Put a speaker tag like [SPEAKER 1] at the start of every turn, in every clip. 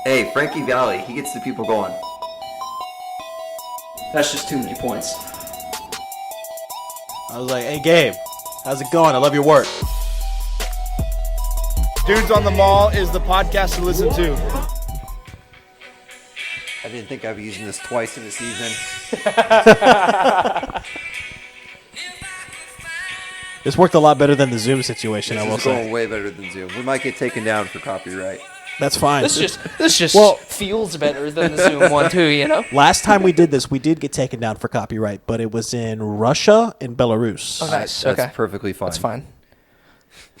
[SPEAKER 1] Hey, Frankie Valli, he gets the people going.
[SPEAKER 2] That's just too many points.
[SPEAKER 3] I was like, hey, Gabe, how's it going? I love your work.
[SPEAKER 4] Dudes on the Mall is the podcast to listen to.
[SPEAKER 1] I didn't think I'd be using this twice in a season.
[SPEAKER 3] This worked a lot better than the Zoom situation, I will
[SPEAKER 1] This is going
[SPEAKER 3] say.
[SPEAKER 1] way better than Zoom. We might get taken down for copyright.
[SPEAKER 3] That's fine.
[SPEAKER 2] This just
[SPEAKER 3] Well-
[SPEAKER 2] feels better than the Zoom one too, you know?
[SPEAKER 3] Last time we did this, we did get taken down for copyright, but it was in Russia and Belarus.
[SPEAKER 2] Oh, nice.
[SPEAKER 1] That's
[SPEAKER 2] Okay.
[SPEAKER 1] perfectly fine.
[SPEAKER 2] That's fine.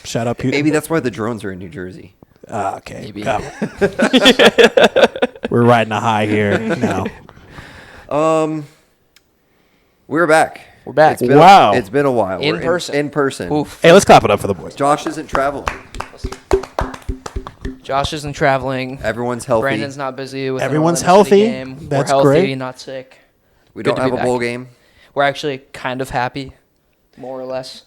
[SPEAKER 3] Shout out Putin.
[SPEAKER 1] Maybe that's why the drones are in New Jersey.
[SPEAKER 3] Okay.
[SPEAKER 2] Maybe.
[SPEAKER 3] Come. We're riding a high here now.
[SPEAKER 1] We're back.
[SPEAKER 2] We're back.
[SPEAKER 3] Wow.
[SPEAKER 1] It's been a while.
[SPEAKER 2] In
[SPEAKER 1] We're
[SPEAKER 2] person.
[SPEAKER 1] In person.
[SPEAKER 2] Oof.
[SPEAKER 3] Hey, let's clap it up for the boys.
[SPEAKER 1] Josh isn't traveling.
[SPEAKER 2] Josh isn't traveling.
[SPEAKER 1] Everyone's healthy.
[SPEAKER 2] Brandon's not busy with
[SPEAKER 3] Everyone's
[SPEAKER 2] an Orlando City
[SPEAKER 3] healthy.
[SPEAKER 2] Game.
[SPEAKER 3] That's
[SPEAKER 2] We're healthy,
[SPEAKER 3] great.
[SPEAKER 2] not sick.
[SPEAKER 1] We
[SPEAKER 2] Good
[SPEAKER 1] don't
[SPEAKER 2] to
[SPEAKER 1] have
[SPEAKER 2] be
[SPEAKER 1] a bowl
[SPEAKER 2] back.
[SPEAKER 1] game.
[SPEAKER 2] We're actually kind of happy, more or less.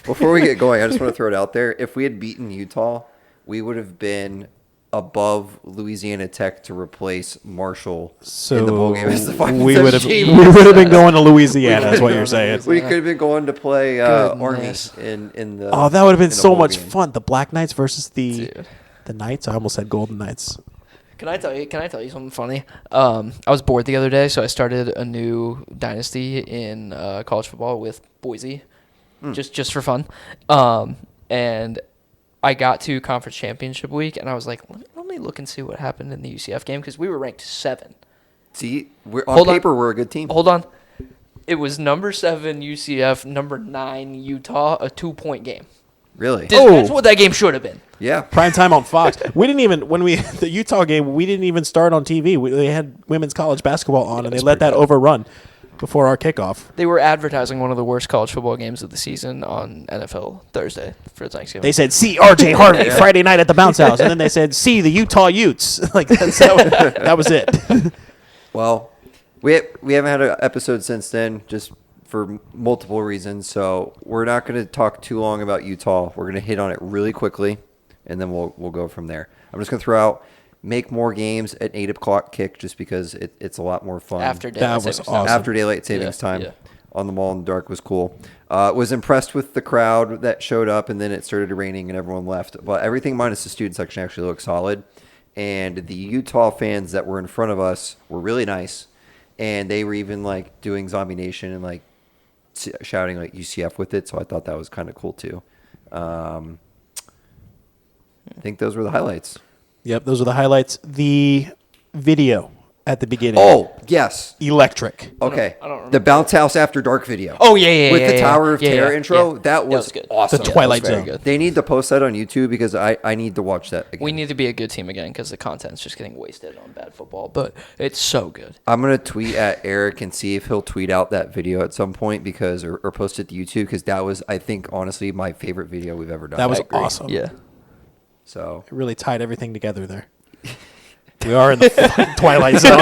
[SPEAKER 1] Before we get going, I just want to throw it out there. If we had beaten Utah, we would have been above Louisiana Tech to replace Marshall in the bowl game. As the final
[SPEAKER 3] we would have
[SPEAKER 1] 17.
[SPEAKER 3] been going to Louisiana, is what you're saying.
[SPEAKER 1] We could have been going to play Army
[SPEAKER 2] Goodness.
[SPEAKER 1] in the.
[SPEAKER 3] Oh, that would have been
[SPEAKER 1] in the
[SPEAKER 3] so
[SPEAKER 1] bowl
[SPEAKER 3] much
[SPEAKER 1] game.
[SPEAKER 3] fun. The Black Knights versus the
[SPEAKER 2] Dude.
[SPEAKER 3] Knights. I almost said Golden Knights.
[SPEAKER 2] Can I tell you something funny? I was bored the other day, so I started a new dynasty in college football with Boise, just for fun. And I got to conference championship week, and I was like, let me look and see what happened in the UCF game because we were ranked 7.
[SPEAKER 1] See,
[SPEAKER 2] Hold on.
[SPEAKER 1] paper, we're a good team.
[SPEAKER 2] Hold on, it was number 7 UCF, number 9 Utah, a 2-point game.
[SPEAKER 1] Really?
[SPEAKER 2] That's what that game should have been.
[SPEAKER 1] Yeah.
[SPEAKER 3] Prime time on Fox. We didn't even the Utah game. We didn't even start on TV. They had women's college basketball on, and they let that overrun before our kickoff.
[SPEAKER 2] They were advertising one of the worst college football games of the season on NFL Thursday for Thanksgiving.
[SPEAKER 3] They said, "See R.J. Harvey Friday night at the bounce house," and then they said, "See the Utah Utes." Like that was it.
[SPEAKER 1] Well, we haven't had an episode since then, just for multiple reasons. So we're not going to talk too long about Utah. We're going to hit on it really quickly, and then we'll go from there. I'm just going to throw out make more games at 8 o'clock kick just because it's a lot more fun.
[SPEAKER 2] After
[SPEAKER 3] That
[SPEAKER 2] daylight
[SPEAKER 3] was
[SPEAKER 2] savings time.
[SPEAKER 3] awesome.
[SPEAKER 1] After daylight savings time
[SPEAKER 2] yeah.
[SPEAKER 1] on the Mall in the Dark was cool. Was impressed with the crowd that showed up, and then it started raining and everyone left. But everything minus the student section actually looked solid. And the Utah fans that were in front of us were really nice. And they were even like doing Zombie Nation and like shouting like UCF with it. So I thought that was kind of cool too. I think those were the highlights.
[SPEAKER 3] Yep, those are the highlights. The video at the beginning.
[SPEAKER 1] Oh, yes.
[SPEAKER 3] Electric.
[SPEAKER 1] Okay.
[SPEAKER 2] I don't remember
[SPEAKER 1] the Bounce House After Dark video.
[SPEAKER 2] Oh, yeah.
[SPEAKER 1] With the Tower of
[SPEAKER 2] yeah,
[SPEAKER 1] Terror
[SPEAKER 2] yeah,
[SPEAKER 1] intro.
[SPEAKER 2] yeah.
[SPEAKER 1] That was
[SPEAKER 2] good.
[SPEAKER 1] awesome.
[SPEAKER 3] The Twilight
[SPEAKER 2] That was
[SPEAKER 3] Zone.
[SPEAKER 2] very good.
[SPEAKER 1] They need to post that on YouTube because I need to watch that again.
[SPEAKER 2] We need to be a good team again because the content's just getting wasted on bad football, but it's so good.
[SPEAKER 1] I'm going to tweet at Eric and see if he'll tweet out that video at some point because or post it to YouTube because that was, I think, honestly, my favorite video we've ever done.
[SPEAKER 3] That was
[SPEAKER 2] I agree.
[SPEAKER 3] awesome.
[SPEAKER 2] Yeah.
[SPEAKER 1] So
[SPEAKER 3] It really tied everything together there. We are in the fucking Twilight Zone.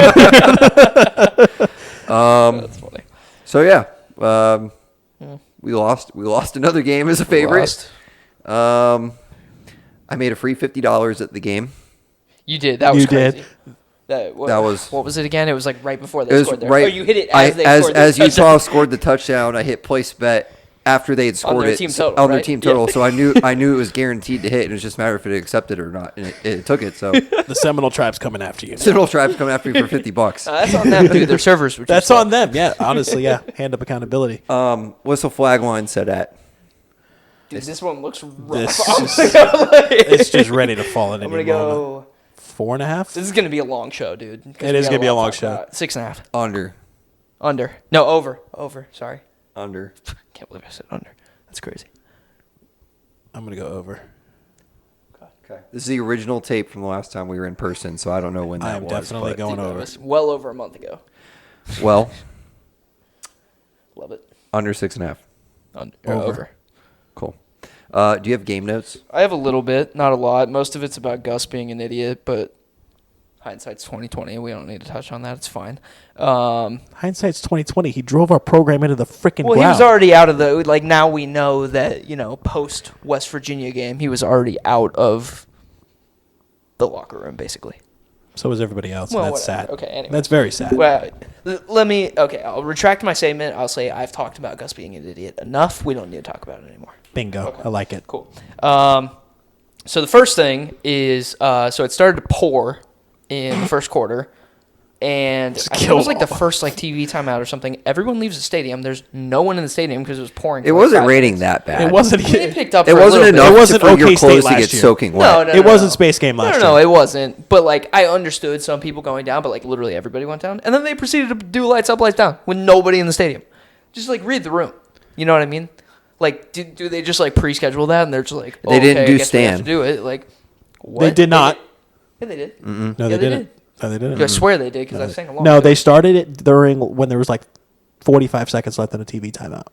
[SPEAKER 2] That's funny.
[SPEAKER 1] So yeah, we lost another game as a favorite.
[SPEAKER 2] Lost.
[SPEAKER 1] I made a free $50 at the game.
[SPEAKER 2] You did. That was
[SPEAKER 3] You
[SPEAKER 2] crazy.
[SPEAKER 3] did.
[SPEAKER 1] That was-
[SPEAKER 2] What was it again? It was like right before they
[SPEAKER 1] It was
[SPEAKER 2] scored their.
[SPEAKER 1] right.
[SPEAKER 2] Oh, you hit it as they scored
[SPEAKER 1] as
[SPEAKER 2] their
[SPEAKER 1] Utah
[SPEAKER 2] touchdown.
[SPEAKER 1] scored the touchdown. I hit place bet after they had scored
[SPEAKER 2] their
[SPEAKER 1] it
[SPEAKER 2] team total,
[SPEAKER 1] on their
[SPEAKER 2] right?
[SPEAKER 1] team
[SPEAKER 2] Yeah.
[SPEAKER 1] total. So I knew it was guaranteed to hit. And it was just a matter if it accepted or not, and it took it. So
[SPEAKER 3] The Seminole Tribe's coming after you.
[SPEAKER 1] Seminole Tribe's coming after me for $50.
[SPEAKER 2] That's on them, dude. Their servers were.
[SPEAKER 3] That's on them. Yeah, honestly, yeah. Hand up accountability.
[SPEAKER 1] Whistle flag line set at.
[SPEAKER 2] Dude, this one looks rough.
[SPEAKER 3] This
[SPEAKER 2] I'm
[SPEAKER 3] is-
[SPEAKER 2] gonna
[SPEAKER 3] It's just ready to fall at any
[SPEAKER 2] I'm gonna
[SPEAKER 3] moment.
[SPEAKER 2] go.
[SPEAKER 3] 4.5?
[SPEAKER 2] This is gonna be a long show, dude.
[SPEAKER 3] It is gonna be a long show.
[SPEAKER 2] 6.5.
[SPEAKER 1] Under.
[SPEAKER 2] Under. No, over. Over. Sorry.
[SPEAKER 1] Under.
[SPEAKER 2] Can't believe I said under. That's crazy.
[SPEAKER 3] I'm going to go over.
[SPEAKER 1] Okay. This is the original tape from the last time we were in person, so I don't know when that
[SPEAKER 3] I'm
[SPEAKER 1] was.
[SPEAKER 3] definitely
[SPEAKER 1] but-
[SPEAKER 3] going
[SPEAKER 2] Dude, that
[SPEAKER 3] over.
[SPEAKER 2] was well over a month ago.
[SPEAKER 1] Well,
[SPEAKER 2] Love it.
[SPEAKER 1] under 6.5.
[SPEAKER 2] Over.
[SPEAKER 1] Cool. Do you have game notes?
[SPEAKER 2] I have a little bit, not a lot. Most of it's about Gus being an idiot, but Hindsight's 2020. We don't need to touch on that. It's fine.
[SPEAKER 3] Hindsight's 2020. He drove our program into the freaking
[SPEAKER 2] Well,
[SPEAKER 3] ground.
[SPEAKER 2] he was already out of the like. Now we know that post West Virginia game, he was already out of the locker room, basically.
[SPEAKER 3] So was everybody else.
[SPEAKER 2] Well,
[SPEAKER 3] and that's
[SPEAKER 2] whatever.
[SPEAKER 3] sad.
[SPEAKER 2] Okay, anyways.
[SPEAKER 3] That's very sad.
[SPEAKER 2] Well, let me. Okay, I'll retract my statement. I'll say I've talked about Gus being an idiot enough. We don't need to talk about it anymore.
[SPEAKER 3] Bingo.
[SPEAKER 2] Okay.
[SPEAKER 3] I like it.
[SPEAKER 2] Cool. So the first thing is, so it started to pour in the first quarter, and I think it was like the first TV timeout or something. Everyone leaves the stadium. There's no one in the stadium because it was pouring.
[SPEAKER 1] It wasn't raining that bad.
[SPEAKER 3] It wasn't.
[SPEAKER 2] It picked up.
[SPEAKER 1] It
[SPEAKER 2] for a
[SPEAKER 1] wasn't
[SPEAKER 2] little
[SPEAKER 1] enough
[SPEAKER 2] bit.
[SPEAKER 3] It wasn't
[SPEAKER 1] for your
[SPEAKER 3] OK State
[SPEAKER 1] clothes to
[SPEAKER 3] last
[SPEAKER 1] get
[SPEAKER 3] year.
[SPEAKER 1] soaking wet.
[SPEAKER 2] No,
[SPEAKER 3] It wasn't Space Game last year.
[SPEAKER 2] No, it wasn't. But I understood some people going down, but literally everybody went down, and then they proceeded to do lights up, lights down with nobody in the stadium. Just read the room. You know what I mean? Do they just pre-schedule that and they're just
[SPEAKER 1] They didn't
[SPEAKER 2] okay,
[SPEAKER 1] do
[SPEAKER 2] I guess we have to
[SPEAKER 1] stand.
[SPEAKER 2] do it? What?
[SPEAKER 3] They did not.
[SPEAKER 2] Yeah, they did.
[SPEAKER 3] No,
[SPEAKER 2] Yeah,
[SPEAKER 3] they
[SPEAKER 2] they
[SPEAKER 3] didn't. No, they didn't.
[SPEAKER 2] I swear they did because I sang along.
[SPEAKER 3] No, they started it during when there was 45 seconds left in a TV timeout.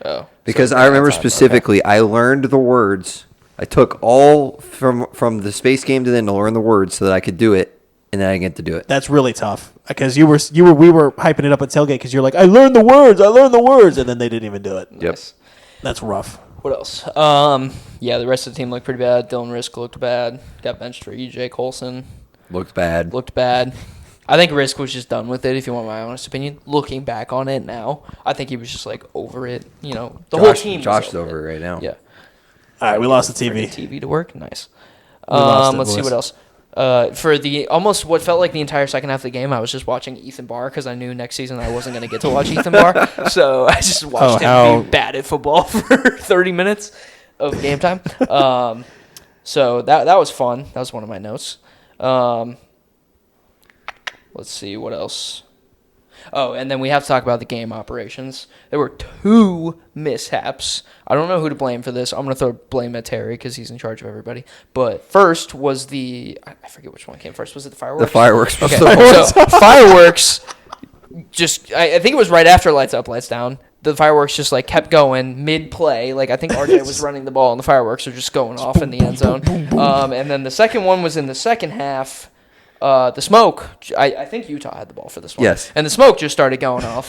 [SPEAKER 2] Oh,
[SPEAKER 1] Because
[SPEAKER 2] so
[SPEAKER 1] I remember
[SPEAKER 2] that's odd.
[SPEAKER 1] specifically, I learned the words. I took all from the Space Game to then to learn the words so that I could do it, and then I get to do it.
[SPEAKER 3] That's really tough because we were hyping it up at tailgate because you're like, I learned the words, and then they didn't even do it.
[SPEAKER 1] Yep.
[SPEAKER 2] Nice.
[SPEAKER 3] That's rough.
[SPEAKER 2] What else? Yeah, the rest of the team looked pretty bad. Dylan Risk looked bad. Got benched for EJ Colson.
[SPEAKER 1] Looked bad.
[SPEAKER 2] Looked bad. I think Risk was just done with it, if you want my honest opinion. Looking back on it now, I think he was just over it. Whole team.
[SPEAKER 1] Josh is over it right now.
[SPEAKER 2] Yeah.
[SPEAKER 3] All right, we lost the TV.
[SPEAKER 2] TV to work. Nice.
[SPEAKER 3] lost it,
[SPEAKER 2] Let's see
[SPEAKER 3] boys.
[SPEAKER 2] what else. For the almost what felt like the entire second half of the game, I was just watching Ethan Barr because I knew next season I wasn't going to get to watch Ethan Barr. So I just watched him be bad at football for 30 minutes of game time. So that was fun. That was one of my notes. Let's see what else. Oh, and then we have to talk about the game operations. There were 2 mishaps. I don't know who to blame for this. I'm going to throw blame at Terry because he's in charge of everybody. But first was I forget which one came first. Was it the fireworks?
[SPEAKER 1] The fireworks.
[SPEAKER 2] Okay, so fireworks, I think it was right after lights up, lights down. The fireworks just kept going mid-play. I think RJ was running the ball and the fireworks were just going off in the end zone. And then the second one was in the second half. The smoke, I think Utah had the ball for this one.
[SPEAKER 1] Yes.
[SPEAKER 2] And the smoke just started going off.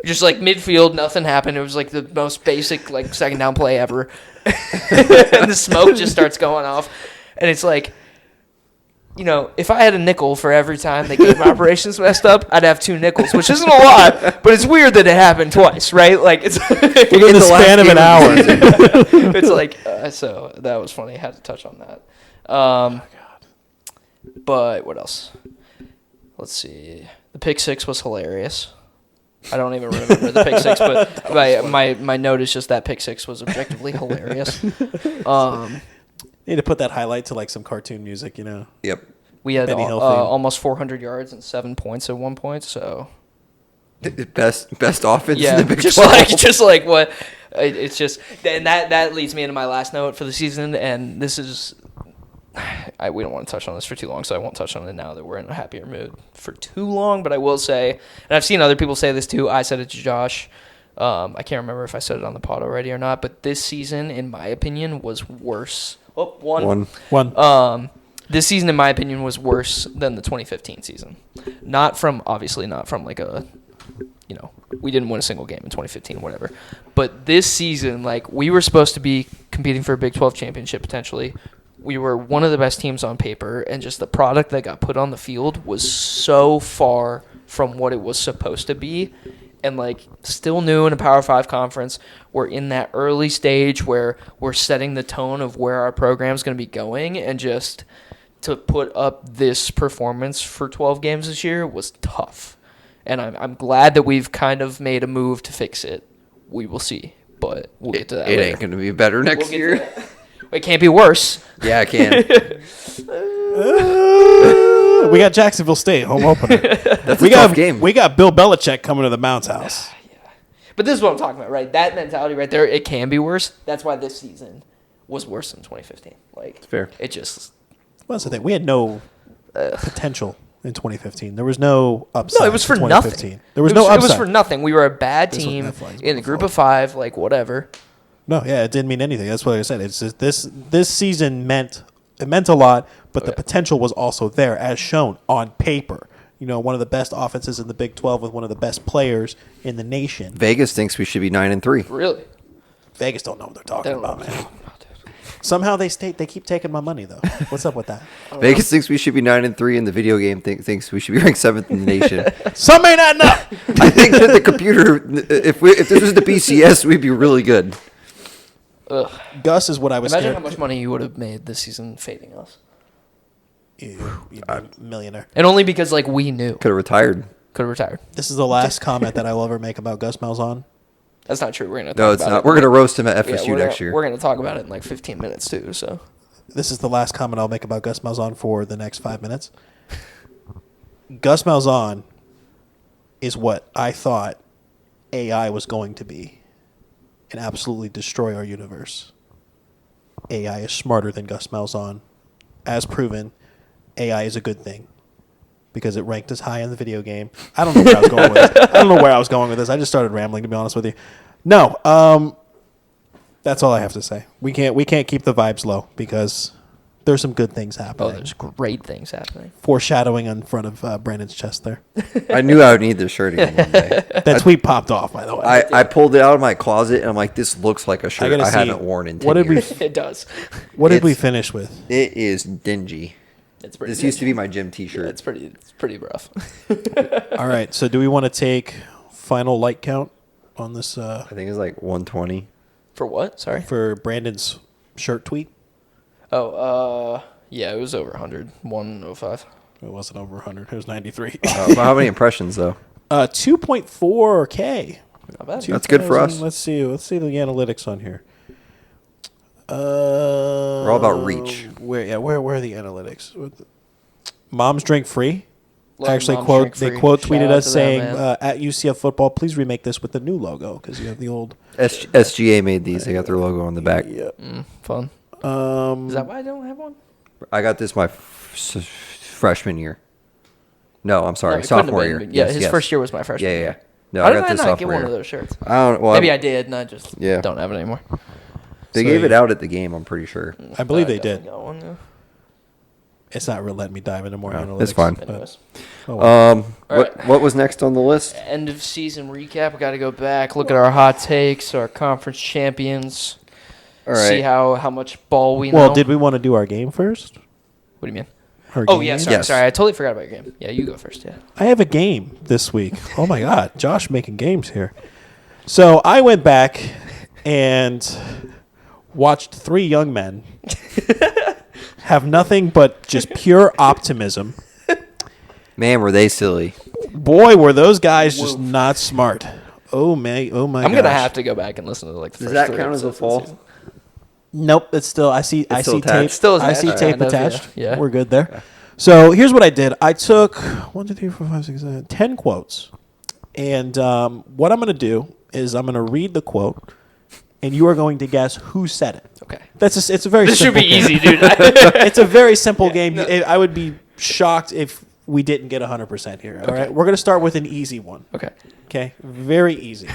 [SPEAKER 2] Just midfield, nothing happened. It was the most basic second down play ever. And the smoke just starts going off. And it's if I had a nickel for every time the game operations messed up, I'd have 2 nickels, which isn't a lot, but it's weird that it happened twice, right? It's
[SPEAKER 3] Within the span of an hour.
[SPEAKER 2] It's so that was funny. I had to touch on that. But what else? Let's see. The pick six was hilarious. I don't even remember the pick six, but my note is just that pick six was objectively hilarious.
[SPEAKER 3] Need to put that highlight to some cartoon music,
[SPEAKER 1] Yep.
[SPEAKER 2] We had
[SPEAKER 3] Benny Hill theme.
[SPEAKER 2] almost 400 yards and 7 points at one point. So
[SPEAKER 1] Best offense
[SPEAKER 2] yeah,
[SPEAKER 1] in the Big
[SPEAKER 2] just
[SPEAKER 1] 12.
[SPEAKER 2] what it's just, and that leads me into my last note for the season, and this is. We don't want to touch on this for too long, so I won't touch on it now that we're in a happier mood for too long. But I will say, and I've seen other people say this too. I said it to Josh. I can't remember if I said it on the pod already or not. But this season, in my opinion, was worse. Oh, one. This season, in my opinion, was worse than the 2015 season. Obviously not from we didn't win a single game in 2015, whatever. But this season, we were supposed to be competing for a Big 12 championship potentially. We were one of the best teams on paper, and just the product that got put on the field was so far from what it was supposed to be. And, still new in a Power 5 conference. We're in that early stage where we're setting the tone of where our program's going to be going. And just to put up this performance for 12 games this year was tough. And I'm glad that we've kind of made a move to fix it. We will see. But we'll get to that later.
[SPEAKER 1] It ain't going to be better next year.
[SPEAKER 2] It can't be worse.
[SPEAKER 1] Yeah, it can.
[SPEAKER 3] We got Jacksonville State home opener.
[SPEAKER 1] That's a tough game.
[SPEAKER 3] We got Bill Belichick coming to the Mounts house.
[SPEAKER 2] Yeah. But this is what I'm talking about, right? That mentality right there, it can be worse. That's why this season was worse than 2015.
[SPEAKER 1] Fair.
[SPEAKER 2] It just...
[SPEAKER 3] Well, that's the thing. We had no potential in 2015. There was no upside.
[SPEAKER 2] No, it was for
[SPEAKER 3] in
[SPEAKER 2] nothing.
[SPEAKER 3] 2015. There was no upside.
[SPEAKER 2] It was for nothing. We were a bad
[SPEAKER 3] That's what
[SPEAKER 2] team
[SPEAKER 3] that flags
[SPEAKER 2] in the group
[SPEAKER 3] for.
[SPEAKER 2] of 5, whatever.
[SPEAKER 3] No, yeah, it didn't mean anything. That's what I said. It's just this season meant It meant a lot, but the potential was also there, as shown on paper. One of the best offenses in the Big 12 with one of the best players in the nation.
[SPEAKER 1] Vegas thinks we should be 9-3.
[SPEAKER 2] Really?
[SPEAKER 3] Vegas don't know what they're
[SPEAKER 2] They
[SPEAKER 3] talking
[SPEAKER 2] don't
[SPEAKER 3] about,
[SPEAKER 2] know.
[SPEAKER 3] man. Somehow they keep taking my money, though. What's up with that?
[SPEAKER 1] Vegas thinks we should be 9-3, and the video game thinks we should be ranked 7th in the nation.
[SPEAKER 3] Some may not know.
[SPEAKER 1] I think that the computer, if this was the BCS, we'd be really good.
[SPEAKER 2] Ugh.
[SPEAKER 3] Gus is what I was
[SPEAKER 2] Imagine
[SPEAKER 3] scared.
[SPEAKER 2] how much money you would have made this season fading us.
[SPEAKER 3] You'd be a millionaire.
[SPEAKER 2] And only because, we knew.
[SPEAKER 1] Could have retired.
[SPEAKER 2] Could have retired.
[SPEAKER 3] This is the last comment that I will ever make about Gus Malzahn.
[SPEAKER 2] That's not true. We're going to talk
[SPEAKER 1] No, it's
[SPEAKER 2] about
[SPEAKER 1] not.
[SPEAKER 2] it.
[SPEAKER 1] We're going to roast him at
[SPEAKER 2] Yeah,
[SPEAKER 1] FSU next year.
[SPEAKER 2] We're going to talk about it in 15 minutes, too, so.
[SPEAKER 3] This is the last comment I'll make about Gus Malzahn for the next 5 minutes. Gus Malzahn is what I thought AI was going to be and absolutely destroy our universe. AI is smarter than Gus Malzahn. As proven, AI is a good thing because it ranked us high in the video game. I don't know where I was going with this. I just started rambling, to be honest with you. No, that's all I have to say. We can't keep the vibes low because there's some good things
[SPEAKER 2] Oh,
[SPEAKER 3] happening.
[SPEAKER 2] there's great things happening.
[SPEAKER 3] Foreshadowing in front of Brandon's chest there.
[SPEAKER 1] I knew I would need this shirt again one day.
[SPEAKER 3] That tweet popped off, by the way.
[SPEAKER 1] I pulled it out of my closet, and I'm like, this looks like a shirt
[SPEAKER 3] gotta
[SPEAKER 1] I
[SPEAKER 3] see,
[SPEAKER 1] haven't worn in 10
[SPEAKER 3] what did we-
[SPEAKER 1] years.
[SPEAKER 2] It does.
[SPEAKER 3] What did we
[SPEAKER 1] it's-
[SPEAKER 3] finish with?
[SPEAKER 1] It is dingy.
[SPEAKER 2] It's pretty.
[SPEAKER 1] This used to be my gym T-shirt.
[SPEAKER 2] Yeah, it's pretty rough.
[SPEAKER 3] All right, so do we want to take final light count on this
[SPEAKER 1] I think it's 120.
[SPEAKER 2] For what? Sorry.
[SPEAKER 3] for Brandon's shirt tweet?
[SPEAKER 2] Yeah, it was over 100. 105.
[SPEAKER 3] It wasn't over 100. It was 93.
[SPEAKER 1] Well, how many impressions though?
[SPEAKER 3] 2.4K.
[SPEAKER 2] Not bad.
[SPEAKER 1] That's good for us.
[SPEAKER 3] Let's see the analytics on here.
[SPEAKER 1] We're all about reach.
[SPEAKER 3] Where are the analytics? Moms drink free.
[SPEAKER 2] Love
[SPEAKER 3] Actually,
[SPEAKER 2] Moms Drink Free.
[SPEAKER 3] quote
[SPEAKER 2] Shout
[SPEAKER 3] tweeted
[SPEAKER 2] out
[SPEAKER 3] us
[SPEAKER 2] to them,
[SPEAKER 3] saying
[SPEAKER 2] man.
[SPEAKER 3] at UCF football, please remake this with the new logo because you have the old.
[SPEAKER 1] SGA made these. They got their logo on the back.
[SPEAKER 3] Yeah.
[SPEAKER 2] Fun. Is that why I don't have one?
[SPEAKER 1] I got this my freshman year. No, I'm sorry,
[SPEAKER 2] No, it couldn't have
[SPEAKER 1] sophomore
[SPEAKER 2] been,
[SPEAKER 1] year.
[SPEAKER 2] but yeah,
[SPEAKER 1] Yes,
[SPEAKER 2] his
[SPEAKER 1] yes.
[SPEAKER 2] first year was my freshman
[SPEAKER 1] Yeah,
[SPEAKER 2] year.
[SPEAKER 1] yeah. No,
[SPEAKER 2] How
[SPEAKER 1] I
[SPEAKER 2] did
[SPEAKER 1] got
[SPEAKER 2] I
[SPEAKER 1] this
[SPEAKER 2] not get
[SPEAKER 1] sophomore
[SPEAKER 2] one
[SPEAKER 1] year.
[SPEAKER 2] of those shirts?
[SPEAKER 1] I don't. Well,
[SPEAKER 2] Maybe I did, and I just
[SPEAKER 1] Yeah.
[SPEAKER 2] don't have it anymore.
[SPEAKER 1] They
[SPEAKER 3] So
[SPEAKER 1] gave it
[SPEAKER 3] you-
[SPEAKER 1] out at the game. I'm pretty sure.
[SPEAKER 3] I believe
[SPEAKER 2] I
[SPEAKER 3] they did.
[SPEAKER 2] definitely got one, yeah.
[SPEAKER 3] It's not really letting me dive into more
[SPEAKER 1] No,
[SPEAKER 3] analytics.
[SPEAKER 1] it's fine.
[SPEAKER 3] but-
[SPEAKER 2] Anyways.
[SPEAKER 3] oh, well.
[SPEAKER 2] All right.
[SPEAKER 1] What was next on the list?
[SPEAKER 2] End of season recap. We got to go back, look at our hot takes, our conference champions,
[SPEAKER 1] All
[SPEAKER 2] see
[SPEAKER 1] right.
[SPEAKER 2] how much ball we know.
[SPEAKER 3] Well, did we want to do our game first?
[SPEAKER 2] What do you mean?
[SPEAKER 3] Our
[SPEAKER 2] Oh,
[SPEAKER 3] game?
[SPEAKER 2] yeah, sorry,
[SPEAKER 1] Yes.
[SPEAKER 2] sorry. I totally forgot about your game. Yeah, you go first, yeah.
[SPEAKER 3] I have a game this week. Oh my God, Josh making games here. So I went back and watched three young men have nothing but just pure optimism.
[SPEAKER 1] Man, were they silly?
[SPEAKER 3] Boy, were those guys just not smart. Oh my
[SPEAKER 2] I'm going to have to go back and listen to the
[SPEAKER 1] Does
[SPEAKER 2] first
[SPEAKER 1] that
[SPEAKER 2] three
[SPEAKER 1] count as a
[SPEAKER 2] episodes of the
[SPEAKER 1] fall?
[SPEAKER 2] season.
[SPEAKER 3] Nope, it's still. I see
[SPEAKER 1] still
[SPEAKER 3] tape.
[SPEAKER 1] attached?
[SPEAKER 2] Still
[SPEAKER 3] I see
[SPEAKER 2] attached,
[SPEAKER 3] tape
[SPEAKER 2] kind of,
[SPEAKER 3] attached.
[SPEAKER 2] yeah.
[SPEAKER 3] We're good there. So here's what I did. I took 1, 2, 3, 4, 5, 6, 7, 10 quotes, and what I'm going to do is I'm going to read the quote, and you are going to guess who said it.
[SPEAKER 2] Okay.
[SPEAKER 3] It's a very.
[SPEAKER 2] This should
[SPEAKER 3] simple
[SPEAKER 2] be
[SPEAKER 3] game.
[SPEAKER 2] easy, dude.
[SPEAKER 3] It's a very simple game. I would be shocked if we didn't get 100% here. All right, we're going to start with an easy one.
[SPEAKER 2] Okay.
[SPEAKER 3] Okay, very easy.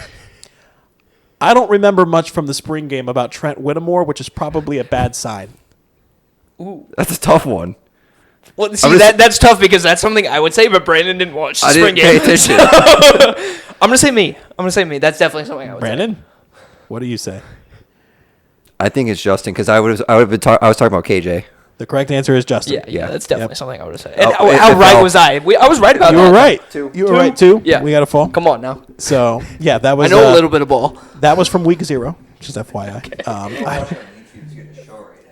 [SPEAKER 3] I don't remember much from the spring game about Trent Whittemore, which is probably a bad sign.
[SPEAKER 2] Ooh.
[SPEAKER 1] That's a tough one.
[SPEAKER 2] Well, see,
[SPEAKER 1] gonna
[SPEAKER 2] that's tough because that's something I would say, but Brandon didn't watch the
[SPEAKER 1] I
[SPEAKER 2] spring
[SPEAKER 1] didn't pay
[SPEAKER 2] game.
[SPEAKER 1] attention.
[SPEAKER 2] I'm gonna say me. That's definitely something I would say.
[SPEAKER 3] Brandon, what do you say?
[SPEAKER 1] I think it's Justin because I would have been. I was talking about KJ.
[SPEAKER 3] The correct answer is Justin.
[SPEAKER 2] Yeah,
[SPEAKER 1] Yeah.
[SPEAKER 2] that's definitely
[SPEAKER 3] Yep.
[SPEAKER 2] something I would have said. And
[SPEAKER 1] Oh,
[SPEAKER 2] how
[SPEAKER 1] it
[SPEAKER 2] right
[SPEAKER 1] fell.
[SPEAKER 2] was I? I was right about
[SPEAKER 3] You
[SPEAKER 2] that.
[SPEAKER 3] were right.
[SPEAKER 1] Two.
[SPEAKER 3] You were right too.
[SPEAKER 2] Yeah.
[SPEAKER 3] We got a fall.
[SPEAKER 2] Come on now.
[SPEAKER 3] So yeah, that
[SPEAKER 2] I
[SPEAKER 3] was.
[SPEAKER 2] know a little bit of ball.
[SPEAKER 3] That was from week 0, just FYI.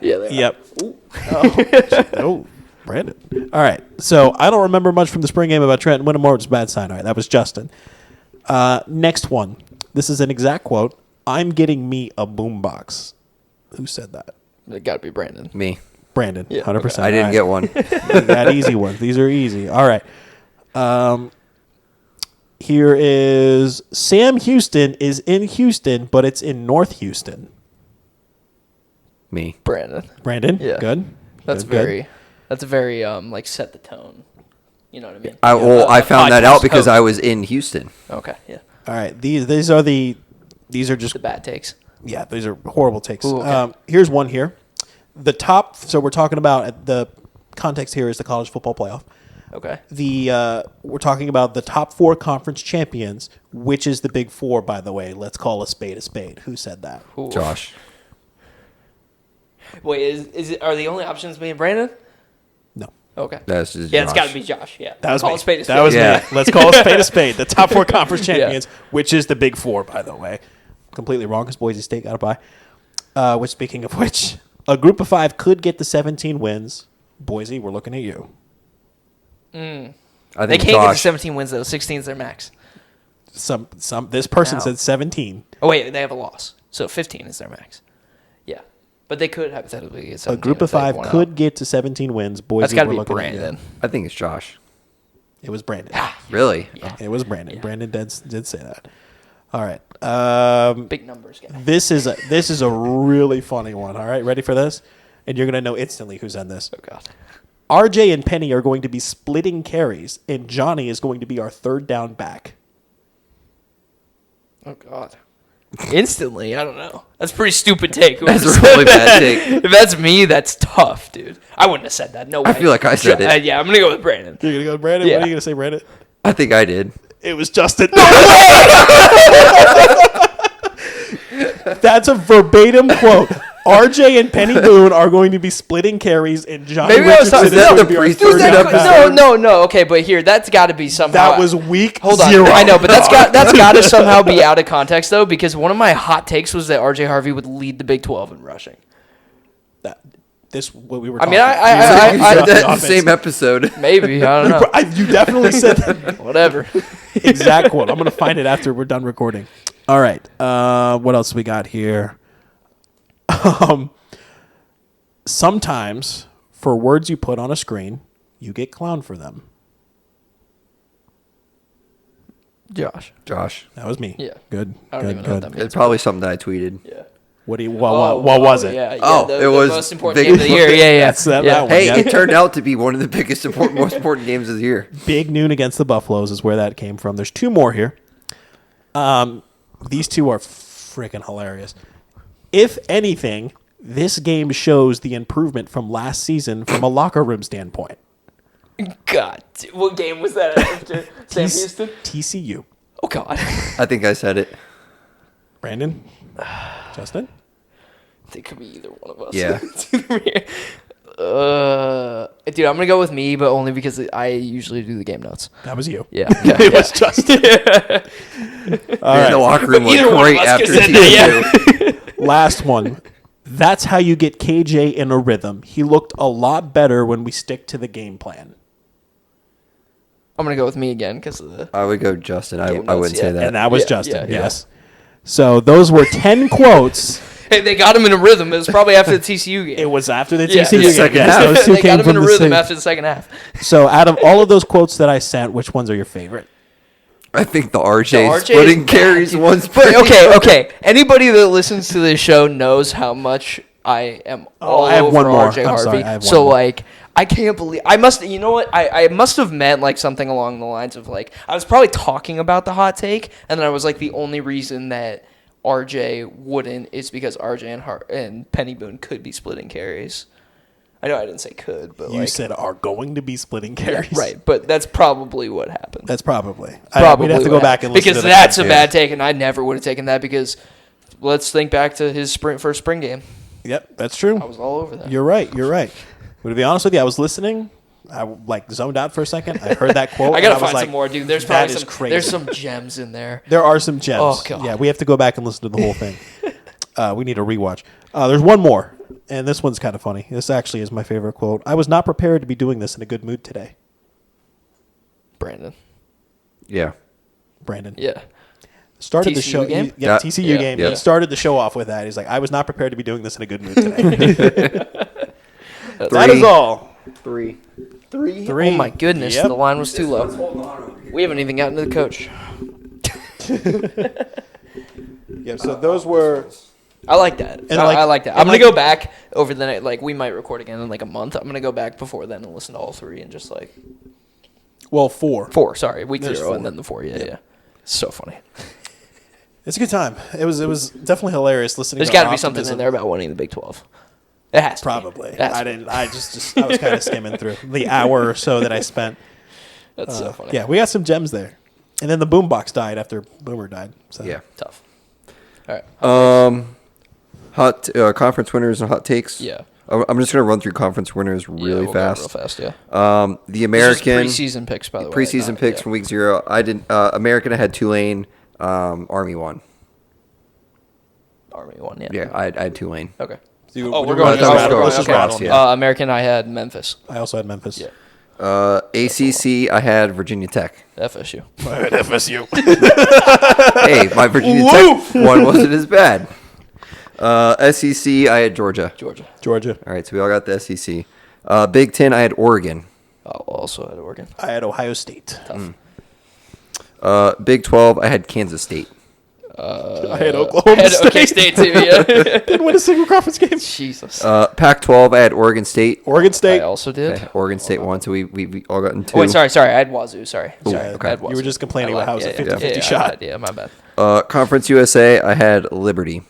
[SPEAKER 2] Yeah. They are.
[SPEAKER 3] Yep. Oh, Brandon. All right. So I don't remember much from the spring game about Trent Whittemore. It's a bad sign. All right, that was Justin. Next one. This is an exact quote. I'm getting me a boombox. Who said that?
[SPEAKER 2] It got to be Brandon.
[SPEAKER 1] Me.
[SPEAKER 3] Brandon.
[SPEAKER 2] Yeah,
[SPEAKER 3] 100%.
[SPEAKER 1] I didn't get one.
[SPEAKER 3] You got easy ones. These are easy. All right. Here is Sam Houston is in Houston, but it's in North Houston.
[SPEAKER 1] Me.
[SPEAKER 2] Brandon.
[SPEAKER 3] Brandon.
[SPEAKER 2] Yeah.
[SPEAKER 3] Good.
[SPEAKER 2] That's
[SPEAKER 3] Good, good.
[SPEAKER 2] very. That's very like set the tone. You know what I mean?
[SPEAKER 1] I found that out
[SPEAKER 2] podcast
[SPEAKER 1] because
[SPEAKER 2] host.
[SPEAKER 1] I was in Houston.
[SPEAKER 2] Okay. Yeah.
[SPEAKER 3] All right. These are just
[SPEAKER 2] The bad takes.
[SPEAKER 3] yeah. These are horrible takes.
[SPEAKER 2] Ooh, okay.
[SPEAKER 3] Here's one here. the top. So we're talking about the context here is the college football playoff.
[SPEAKER 2] Okay.
[SPEAKER 3] We're talking about the top 4 conference champions, which is the Big Four, by the way. Let's call a spade a spade. Who said that?
[SPEAKER 2] Ooh.
[SPEAKER 1] Josh.
[SPEAKER 2] Wait, is it? Are the only options me and Brandon?
[SPEAKER 3] No.
[SPEAKER 2] Okay.
[SPEAKER 1] That's just
[SPEAKER 2] Yeah, it's
[SPEAKER 1] Josh.
[SPEAKER 2] got to be Josh. Yeah.
[SPEAKER 3] That was
[SPEAKER 2] Call
[SPEAKER 3] me.
[SPEAKER 2] a spade a spade.
[SPEAKER 3] That was
[SPEAKER 1] Yeah.
[SPEAKER 3] me. Let's call a spade a spade. The top 4 conference champions, which is the Big Four, by the way. Completely wrong because Boise State got a bye. Which, speaking of which, a group of 5 could get to 17 wins. Boise, we're looking at you.
[SPEAKER 1] I
[SPEAKER 2] They
[SPEAKER 1] think
[SPEAKER 2] can't get to
[SPEAKER 1] Josh.
[SPEAKER 2] 17 wins though. 16 is their max.
[SPEAKER 3] This person
[SPEAKER 2] Ow.
[SPEAKER 3] said 17.
[SPEAKER 2] Oh wait, they have a loss, so 15 is their max. Yeah, but they could hypothetically get 17.
[SPEAKER 3] A group of
[SPEAKER 2] if they
[SPEAKER 3] 5
[SPEAKER 2] won
[SPEAKER 3] could
[SPEAKER 2] out.
[SPEAKER 3] get to 17 wins. Boise,
[SPEAKER 2] That's got to
[SPEAKER 3] we're
[SPEAKER 2] be
[SPEAKER 3] looking at you.
[SPEAKER 2] Brandon.
[SPEAKER 1] I think it's Josh.
[SPEAKER 3] It was Brandon.
[SPEAKER 1] Really?
[SPEAKER 3] It was Brandon. Brandon did say that. All right.
[SPEAKER 2] Big numbers guy.
[SPEAKER 3] This is a really funny one. All right, ready for this? And you're gonna know instantly who said this.
[SPEAKER 2] Oh god.
[SPEAKER 3] RJ and Penny are going to be splitting carries, and Johnny is going to be our third down back.
[SPEAKER 2] Oh god. Instantly, I don't know. That's a pretty stupid take.
[SPEAKER 1] That's
[SPEAKER 2] Whoever
[SPEAKER 1] a
[SPEAKER 2] said
[SPEAKER 1] really bad
[SPEAKER 2] that-
[SPEAKER 1] take.
[SPEAKER 2] If that's me, that's tough, dude. I wouldn't have said that. No way.
[SPEAKER 1] I feel like I said it.
[SPEAKER 2] Yeah, I'm gonna go with Brandon.
[SPEAKER 3] You're gonna go with Brandon.
[SPEAKER 2] Yeah.
[SPEAKER 3] What are you gonna say, Brandon?
[SPEAKER 1] I think I did.
[SPEAKER 3] It was Justin. That's a verbatim quote. RJ and Penny Boone are going to be splitting carries, and Johnny
[SPEAKER 2] Maybe I was
[SPEAKER 3] Richardson
[SPEAKER 2] talking-
[SPEAKER 3] is
[SPEAKER 1] Is that
[SPEAKER 3] going
[SPEAKER 1] the
[SPEAKER 3] to be our
[SPEAKER 1] priest
[SPEAKER 3] third
[SPEAKER 1] dude
[SPEAKER 3] down
[SPEAKER 1] that
[SPEAKER 3] back.
[SPEAKER 2] No. Okay, but here, that's got to be somehow.
[SPEAKER 3] That was week
[SPEAKER 2] Hold on,
[SPEAKER 3] 0.
[SPEAKER 2] I know, but that's got to somehow be out of context though, because one of my hot takes was that RJ Harvey would lead the Big 12 in rushing.
[SPEAKER 3] This what we were.
[SPEAKER 2] I mean,
[SPEAKER 3] talking.
[SPEAKER 1] You
[SPEAKER 2] I-
[SPEAKER 1] said that in the
[SPEAKER 3] offense.
[SPEAKER 1] same episode.
[SPEAKER 2] Maybe I don't know.
[SPEAKER 3] You definitely said that
[SPEAKER 2] Whatever.
[SPEAKER 3] exact quote. I'm gonna find it after we're done recording. All right. What else we got here? Sometimes for words you put on a screen, you get clowned for them.
[SPEAKER 2] Josh.
[SPEAKER 1] Josh.
[SPEAKER 3] That was me.
[SPEAKER 2] Yeah.
[SPEAKER 3] Good.
[SPEAKER 2] I don't
[SPEAKER 3] Good.
[SPEAKER 2] even know what that
[SPEAKER 3] Good.
[SPEAKER 2] means.
[SPEAKER 1] It's probably something that I tweeted.
[SPEAKER 2] Yeah.
[SPEAKER 3] What do you? What was it?
[SPEAKER 2] Yeah.
[SPEAKER 1] Oh,
[SPEAKER 2] the,
[SPEAKER 1] it
[SPEAKER 2] the
[SPEAKER 1] was
[SPEAKER 2] most important
[SPEAKER 1] big-
[SPEAKER 2] game of the year. Yeah.
[SPEAKER 3] That's that one.
[SPEAKER 1] Hey,
[SPEAKER 3] Yeah.
[SPEAKER 1] it turned out to be one of the biggest, most important games of the year.
[SPEAKER 3] Big noon against the Buffaloes is where that came from. There's 2 more here. These 2 are freaking hilarious. If anything, this game shows the improvement from last season from a locker room standpoint.
[SPEAKER 2] God, what game was that after Sam Houston?
[SPEAKER 3] TCU.
[SPEAKER 2] Oh God.
[SPEAKER 1] I think I said it.
[SPEAKER 3] Brandon? Justin?
[SPEAKER 2] It could be either one of us.
[SPEAKER 1] Yeah.
[SPEAKER 2] It's either me. Dude, I'm gonna go with me, but only because I usually do the game notes.
[SPEAKER 3] That was you.
[SPEAKER 2] Yeah.
[SPEAKER 3] It was Justin.
[SPEAKER 1] The locker room
[SPEAKER 2] Either
[SPEAKER 1] looked
[SPEAKER 2] one of
[SPEAKER 1] great
[SPEAKER 2] us
[SPEAKER 1] after
[SPEAKER 2] could say that,
[SPEAKER 1] TCU.
[SPEAKER 3] Last one. That's how you get KJ in a rhythm. He looked a lot better when we stick to the game plan.
[SPEAKER 2] I'm gonna go with me again because of the.
[SPEAKER 1] I would go Justin. I
[SPEAKER 2] Game
[SPEAKER 1] wouldn't
[SPEAKER 2] notes,
[SPEAKER 1] say
[SPEAKER 2] yeah.
[SPEAKER 1] that.
[SPEAKER 3] And that was
[SPEAKER 2] Yeah,
[SPEAKER 3] Justin,
[SPEAKER 2] yeah.
[SPEAKER 3] yes. So those were 10 quotes.
[SPEAKER 2] Hey, they got him in a rhythm. It was probably after the TCU game.
[SPEAKER 3] It was after the
[SPEAKER 2] Yeah.
[SPEAKER 3] TCU
[SPEAKER 2] The
[SPEAKER 3] game.
[SPEAKER 1] second
[SPEAKER 3] Yes,
[SPEAKER 1] half.
[SPEAKER 3] those 2
[SPEAKER 2] they
[SPEAKER 3] came
[SPEAKER 2] got him
[SPEAKER 3] from
[SPEAKER 2] in a
[SPEAKER 3] the
[SPEAKER 2] rhythm
[SPEAKER 3] same.
[SPEAKER 2] after the second half.
[SPEAKER 3] So out of all of those quotes that I sent, which ones are your favorite?
[SPEAKER 1] I think the
[SPEAKER 2] The
[SPEAKER 1] RJ,
[SPEAKER 2] RJ
[SPEAKER 1] splitting
[SPEAKER 2] is bad,
[SPEAKER 1] carries
[SPEAKER 2] dude.
[SPEAKER 1] one's
[SPEAKER 2] But
[SPEAKER 1] pretty
[SPEAKER 2] okay. Anybody that listens to this show knows how much I am all
[SPEAKER 3] I have
[SPEAKER 2] over
[SPEAKER 3] one more.
[SPEAKER 2] RJ
[SPEAKER 3] I'm
[SPEAKER 2] Harvey.
[SPEAKER 3] sorry, I have one
[SPEAKER 2] So
[SPEAKER 3] more.
[SPEAKER 2] like, I can't believe I must. You know what? I must have meant like something along the lines of like I was probably talking about the hot take, and then I was like the only reason that RJ wouldn't is because RJ and Penny Boone could be splitting carries. I know I didn't say could, but
[SPEAKER 3] You
[SPEAKER 2] like,
[SPEAKER 3] said are going to be splitting
[SPEAKER 2] yeah,
[SPEAKER 3] carries.
[SPEAKER 2] right. But that's probably what happened.
[SPEAKER 3] That's probably.
[SPEAKER 2] Probably
[SPEAKER 3] We'd have to
[SPEAKER 2] what
[SPEAKER 3] go back
[SPEAKER 2] happened.
[SPEAKER 3] and listen
[SPEAKER 2] because
[SPEAKER 3] to
[SPEAKER 2] that's a
[SPEAKER 3] yeah.
[SPEAKER 2] bad take, and I never would have taken that because let's think back to his first spring game.
[SPEAKER 3] Yep, that's true.
[SPEAKER 2] I was all over that.
[SPEAKER 3] You're right. But to be honest with you, I was listening. I like zoned out for a second. I heard that quote.
[SPEAKER 2] I
[SPEAKER 3] and
[SPEAKER 2] gotta
[SPEAKER 3] was
[SPEAKER 2] find
[SPEAKER 3] like,
[SPEAKER 2] some more, dude. There's
[SPEAKER 3] that
[SPEAKER 2] probably
[SPEAKER 3] is
[SPEAKER 2] some.
[SPEAKER 3] crazy.
[SPEAKER 2] There's some gems in there.
[SPEAKER 3] There are some gems.
[SPEAKER 2] Oh, God.
[SPEAKER 3] Yeah, we have to go back and listen to the whole thing. We need a rewatch. There's one more, and this one's kind of funny. This actually is my favorite quote. I was not prepared to be doing this in a good mood today.
[SPEAKER 2] Brandon.
[SPEAKER 1] Yeah.
[SPEAKER 3] Brandon.
[SPEAKER 2] Yeah.
[SPEAKER 3] Started the
[SPEAKER 2] TCU
[SPEAKER 3] show.
[SPEAKER 2] game?
[SPEAKER 3] Yeah,
[SPEAKER 1] Yeah.
[SPEAKER 3] TCU
[SPEAKER 2] Yeah.
[SPEAKER 3] game.
[SPEAKER 1] Yeah.
[SPEAKER 3] He started the show off with that. He's like, I was not prepared to be doing this in a good mood today. That is all.
[SPEAKER 1] Three.
[SPEAKER 3] Three.
[SPEAKER 2] Oh my goodness,
[SPEAKER 3] Yep.
[SPEAKER 2] the line was too low. We haven't even gotten to the coach.
[SPEAKER 3] Yeah, so those were.
[SPEAKER 2] I like that.
[SPEAKER 3] And like-
[SPEAKER 2] I like that.
[SPEAKER 3] and
[SPEAKER 2] I'm gonna
[SPEAKER 3] like-
[SPEAKER 2] go back over the night. Like we might record again in like a month. I'm gonna go back before then and listen to all 3 and just like
[SPEAKER 3] Well, 4.
[SPEAKER 2] 4. Sorry, week
[SPEAKER 3] There's
[SPEAKER 2] 0
[SPEAKER 3] 4.
[SPEAKER 2] and then the 4. Yeah. So funny.
[SPEAKER 3] It's a good time. It was definitely hilarious listening.
[SPEAKER 2] There's
[SPEAKER 3] to
[SPEAKER 2] got to
[SPEAKER 3] our
[SPEAKER 2] be something in
[SPEAKER 3] optimism.
[SPEAKER 2] there about winning the Big 12. It has to be.
[SPEAKER 3] Probably.
[SPEAKER 2] It has
[SPEAKER 3] I
[SPEAKER 2] to be.
[SPEAKER 3] didn't. I I was kind of skimming through the hour or so that I spent.
[SPEAKER 2] That's so funny.
[SPEAKER 3] Yeah, we got some gems there. And then the boombox died after Boomer died. So
[SPEAKER 1] Yeah.
[SPEAKER 2] Tough. All right.
[SPEAKER 1] Hot conference winners and hot takes.
[SPEAKER 2] Yeah.
[SPEAKER 1] I'm just gonna run through conference winners really
[SPEAKER 2] we'll go
[SPEAKER 1] fast.
[SPEAKER 2] Real fast, yeah.
[SPEAKER 1] The American
[SPEAKER 2] This is preseason picks, by the way.
[SPEAKER 1] preseason
[SPEAKER 2] not-
[SPEAKER 1] picks
[SPEAKER 2] yeah.
[SPEAKER 1] from week 0. I didn't. American, I had Tulane. Army won.
[SPEAKER 2] Army one, yeah.
[SPEAKER 1] Yeah, I had Tulane.
[SPEAKER 2] Okay.
[SPEAKER 3] You-
[SPEAKER 2] Oh, we're
[SPEAKER 3] we're
[SPEAKER 2] going.
[SPEAKER 1] just- let's go.
[SPEAKER 3] Let's just
[SPEAKER 1] Okay.
[SPEAKER 3] rattle them.
[SPEAKER 1] Yeah.
[SPEAKER 2] American, I had Memphis.
[SPEAKER 3] I also had Memphis.
[SPEAKER 2] Yeah.
[SPEAKER 1] ACC, I had Virginia Tech.
[SPEAKER 2] FSU.
[SPEAKER 3] I had FSU.
[SPEAKER 1] Hey, my Virginia Tech one wasn't as bad. SEC, I had Georgia.
[SPEAKER 3] Georgia.
[SPEAKER 1] All right, so we all got the SEC. Big Ten, I had Oregon.
[SPEAKER 2] I also had Oregon.
[SPEAKER 3] I had Ohio State.
[SPEAKER 2] Tough.
[SPEAKER 1] Big 12, I had Kansas State.
[SPEAKER 3] I had Oklahoma
[SPEAKER 2] Had
[SPEAKER 3] State.
[SPEAKER 2] OK State too, yeah.
[SPEAKER 3] Didn't win a single conference game.
[SPEAKER 2] Jesus.
[SPEAKER 1] Pac-12, I had Oregon State.
[SPEAKER 3] Oregon State.
[SPEAKER 2] I also did.
[SPEAKER 1] Okay, Oregon State won, so we all got in 2.
[SPEAKER 2] Oh, wait, sorry. I had Wazoo. Sorry.
[SPEAKER 3] Yeah,
[SPEAKER 1] okay.
[SPEAKER 2] I had Wazoo.
[SPEAKER 3] You were just complaining
[SPEAKER 2] I
[SPEAKER 3] about how it was a
[SPEAKER 2] lied.
[SPEAKER 3] 50-50
[SPEAKER 2] I
[SPEAKER 3] shot.
[SPEAKER 2] lied. Yeah, my bad.
[SPEAKER 1] Conference USA, I had Liberty.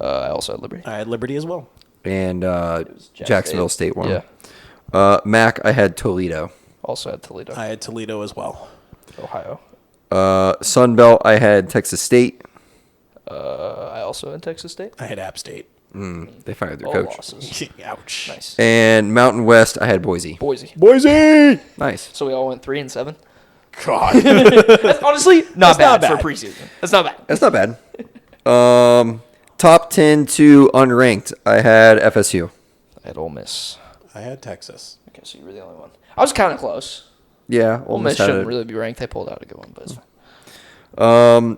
[SPEAKER 2] I also had Liberty.
[SPEAKER 3] I had Liberty as well.
[SPEAKER 1] And
[SPEAKER 2] was
[SPEAKER 1] Jacksonville State won.
[SPEAKER 2] Yeah.
[SPEAKER 1] MAC, I had Toledo.
[SPEAKER 2] Also had Toledo.
[SPEAKER 3] I had Toledo as well.
[SPEAKER 2] Ohio.
[SPEAKER 1] Sun Belt, I had Texas State.
[SPEAKER 2] I also had Texas State.
[SPEAKER 3] I had App State.
[SPEAKER 1] They fired their
[SPEAKER 2] All
[SPEAKER 1] coach.
[SPEAKER 2] losses.
[SPEAKER 3] Ouch.
[SPEAKER 2] Nice.
[SPEAKER 1] And Mountain West, I had Boise.
[SPEAKER 2] Boise.
[SPEAKER 3] Boise.
[SPEAKER 1] Nice.
[SPEAKER 2] So we all went 3-7.
[SPEAKER 3] God.
[SPEAKER 2] That's honestly not
[SPEAKER 3] That's
[SPEAKER 2] bad
[SPEAKER 3] not
[SPEAKER 2] for
[SPEAKER 3] bad.
[SPEAKER 2] preseason. That's not bad.
[SPEAKER 1] That's not bad. Top 10 to unranked, I had FSU.
[SPEAKER 2] I had Ole Miss.
[SPEAKER 3] I had Texas.
[SPEAKER 2] Okay, so you were the only one. I was kind of close.
[SPEAKER 1] Yeah,
[SPEAKER 2] Ole Miss shouldn't really be ranked. They pulled out a good one, but it's fine.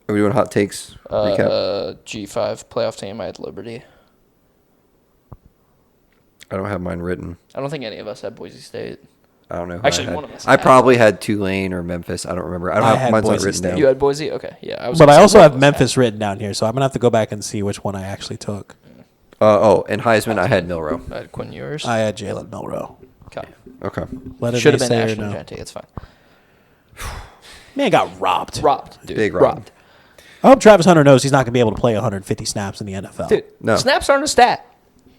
[SPEAKER 1] Are we doing hot takes? Recap?
[SPEAKER 2] G5 playoff team, I had Liberty.
[SPEAKER 1] I don't have mine written.
[SPEAKER 2] I don't think any of us had Boise State.
[SPEAKER 1] I don't know. Who
[SPEAKER 2] Actually,
[SPEAKER 1] I had.
[SPEAKER 2] one of us
[SPEAKER 1] I
[SPEAKER 2] had.
[SPEAKER 1] probably had Tulane or Memphis. I don't remember. I don't
[SPEAKER 3] I
[SPEAKER 1] have
[SPEAKER 3] had
[SPEAKER 1] mine's not
[SPEAKER 3] Boise
[SPEAKER 1] written
[SPEAKER 3] State.
[SPEAKER 1] down.
[SPEAKER 2] You had Boise? Okay, yeah. I was
[SPEAKER 3] But
[SPEAKER 2] gonna
[SPEAKER 3] I
[SPEAKER 2] say
[SPEAKER 3] also
[SPEAKER 2] one
[SPEAKER 3] have
[SPEAKER 2] of us
[SPEAKER 3] Memphis written down here, so I'm going to have to go back and see which one I actually took.
[SPEAKER 1] And Heisman, I had Milrow.
[SPEAKER 2] had. I had Quinn Ewers.
[SPEAKER 3] I had Jalen Milrow.
[SPEAKER 2] Okay.
[SPEAKER 1] Okay.
[SPEAKER 3] Let it
[SPEAKER 2] Should have been
[SPEAKER 3] say or
[SPEAKER 2] Ashton
[SPEAKER 3] no.
[SPEAKER 2] Genty. It's fine.
[SPEAKER 3] Man got robbed.
[SPEAKER 2] Robbed, dude.
[SPEAKER 1] Big robbed.
[SPEAKER 3] I hope Travis Hunter knows he's not going to be able to play 150 snaps in the NFL.
[SPEAKER 2] Dude,
[SPEAKER 1] No.
[SPEAKER 2] snaps aren't a stat.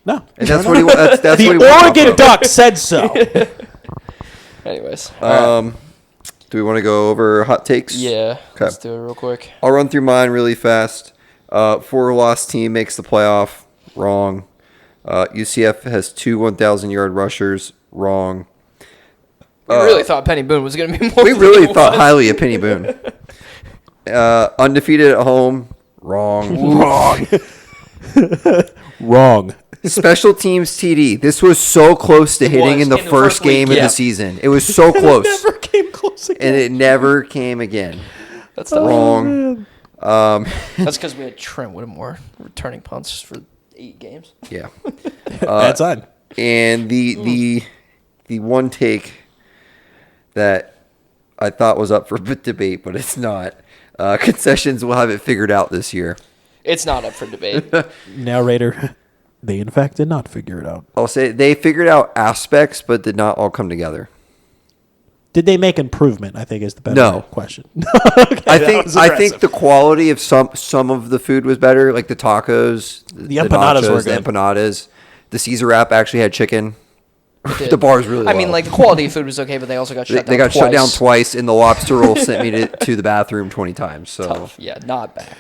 [SPEAKER 3] No.
[SPEAKER 1] And that's what he. That's
[SPEAKER 3] The
[SPEAKER 1] what he went off
[SPEAKER 3] Oregon
[SPEAKER 1] of.
[SPEAKER 3] Ducks said so.
[SPEAKER 2] Anyways. all right.
[SPEAKER 1] Do we want to go over hot takes?
[SPEAKER 2] Yeah.
[SPEAKER 1] Okay.
[SPEAKER 2] Let's do it real quick.
[SPEAKER 1] I'll run through mine really fast. 4-loss team makes the playoff. Wrong. UCF has 2 1,000-yard rushers. Wrong.
[SPEAKER 2] We really thought Penny Boone was going to be more
[SPEAKER 1] We
[SPEAKER 2] than
[SPEAKER 1] really
[SPEAKER 2] he
[SPEAKER 1] thought
[SPEAKER 2] was.
[SPEAKER 1] highly of Penny Boone. Undefeated at home. Wrong.
[SPEAKER 3] Wrong. Wrong.
[SPEAKER 1] Special teams TD. This was so close to hitting
[SPEAKER 2] was
[SPEAKER 1] in the
[SPEAKER 2] in the
[SPEAKER 1] first
[SPEAKER 2] first week,
[SPEAKER 1] game of
[SPEAKER 2] yeah.
[SPEAKER 1] the season. It was so close.
[SPEAKER 3] Never came close again.
[SPEAKER 1] And it never came again.
[SPEAKER 2] That's tough.
[SPEAKER 1] Wrong.
[SPEAKER 2] That's because we had Trent Whittemore returning punts for 8 games.
[SPEAKER 1] Yeah.
[SPEAKER 3] Bad sign.
[SPEAKER 1] And the one take that I thought was up for debate, but it's not. Concessions will have it figured out this year.
[SPEAKER 2] It's not up for debate.
[SPEAKER 3] Narrator. They, in fact, did not figure it out.
[SPEAKER 1] I'll say they figured out aspects, but did not all come together.
[SPEAKER 3] Did they make improvement? I think is the better
[SPEAKER 1] No.
[SPEAKER 3] question.
[SPEAKER 1] I think the quality of some of the food was better, like the tacos,
[SPEAKER 3] The empanadas
[SPEAKER 1] nachos,
[SPEAKER 3] were
[SPEAKER 1] the
[SPEAKER 3] good.
[SPEAKER 1] empanadas. The Caesar wrap actually had chicken.
[SPEAKER 2] did.
[SPEAKER 1] The bar's really.
[SPEAKER 2] I mean,
[SPEAKER 1] low.
[SPEAKER 2] like, the quality of food was okay, but they also got shut down
[SPEAKER 1] they got
[SPEAKER 2] twice.
[SPEAKER 1] shut down twice, and the lobster roll sent me to the bathroom 20 times. So
[SPEAKER 2] Tough. Yeah, not bad.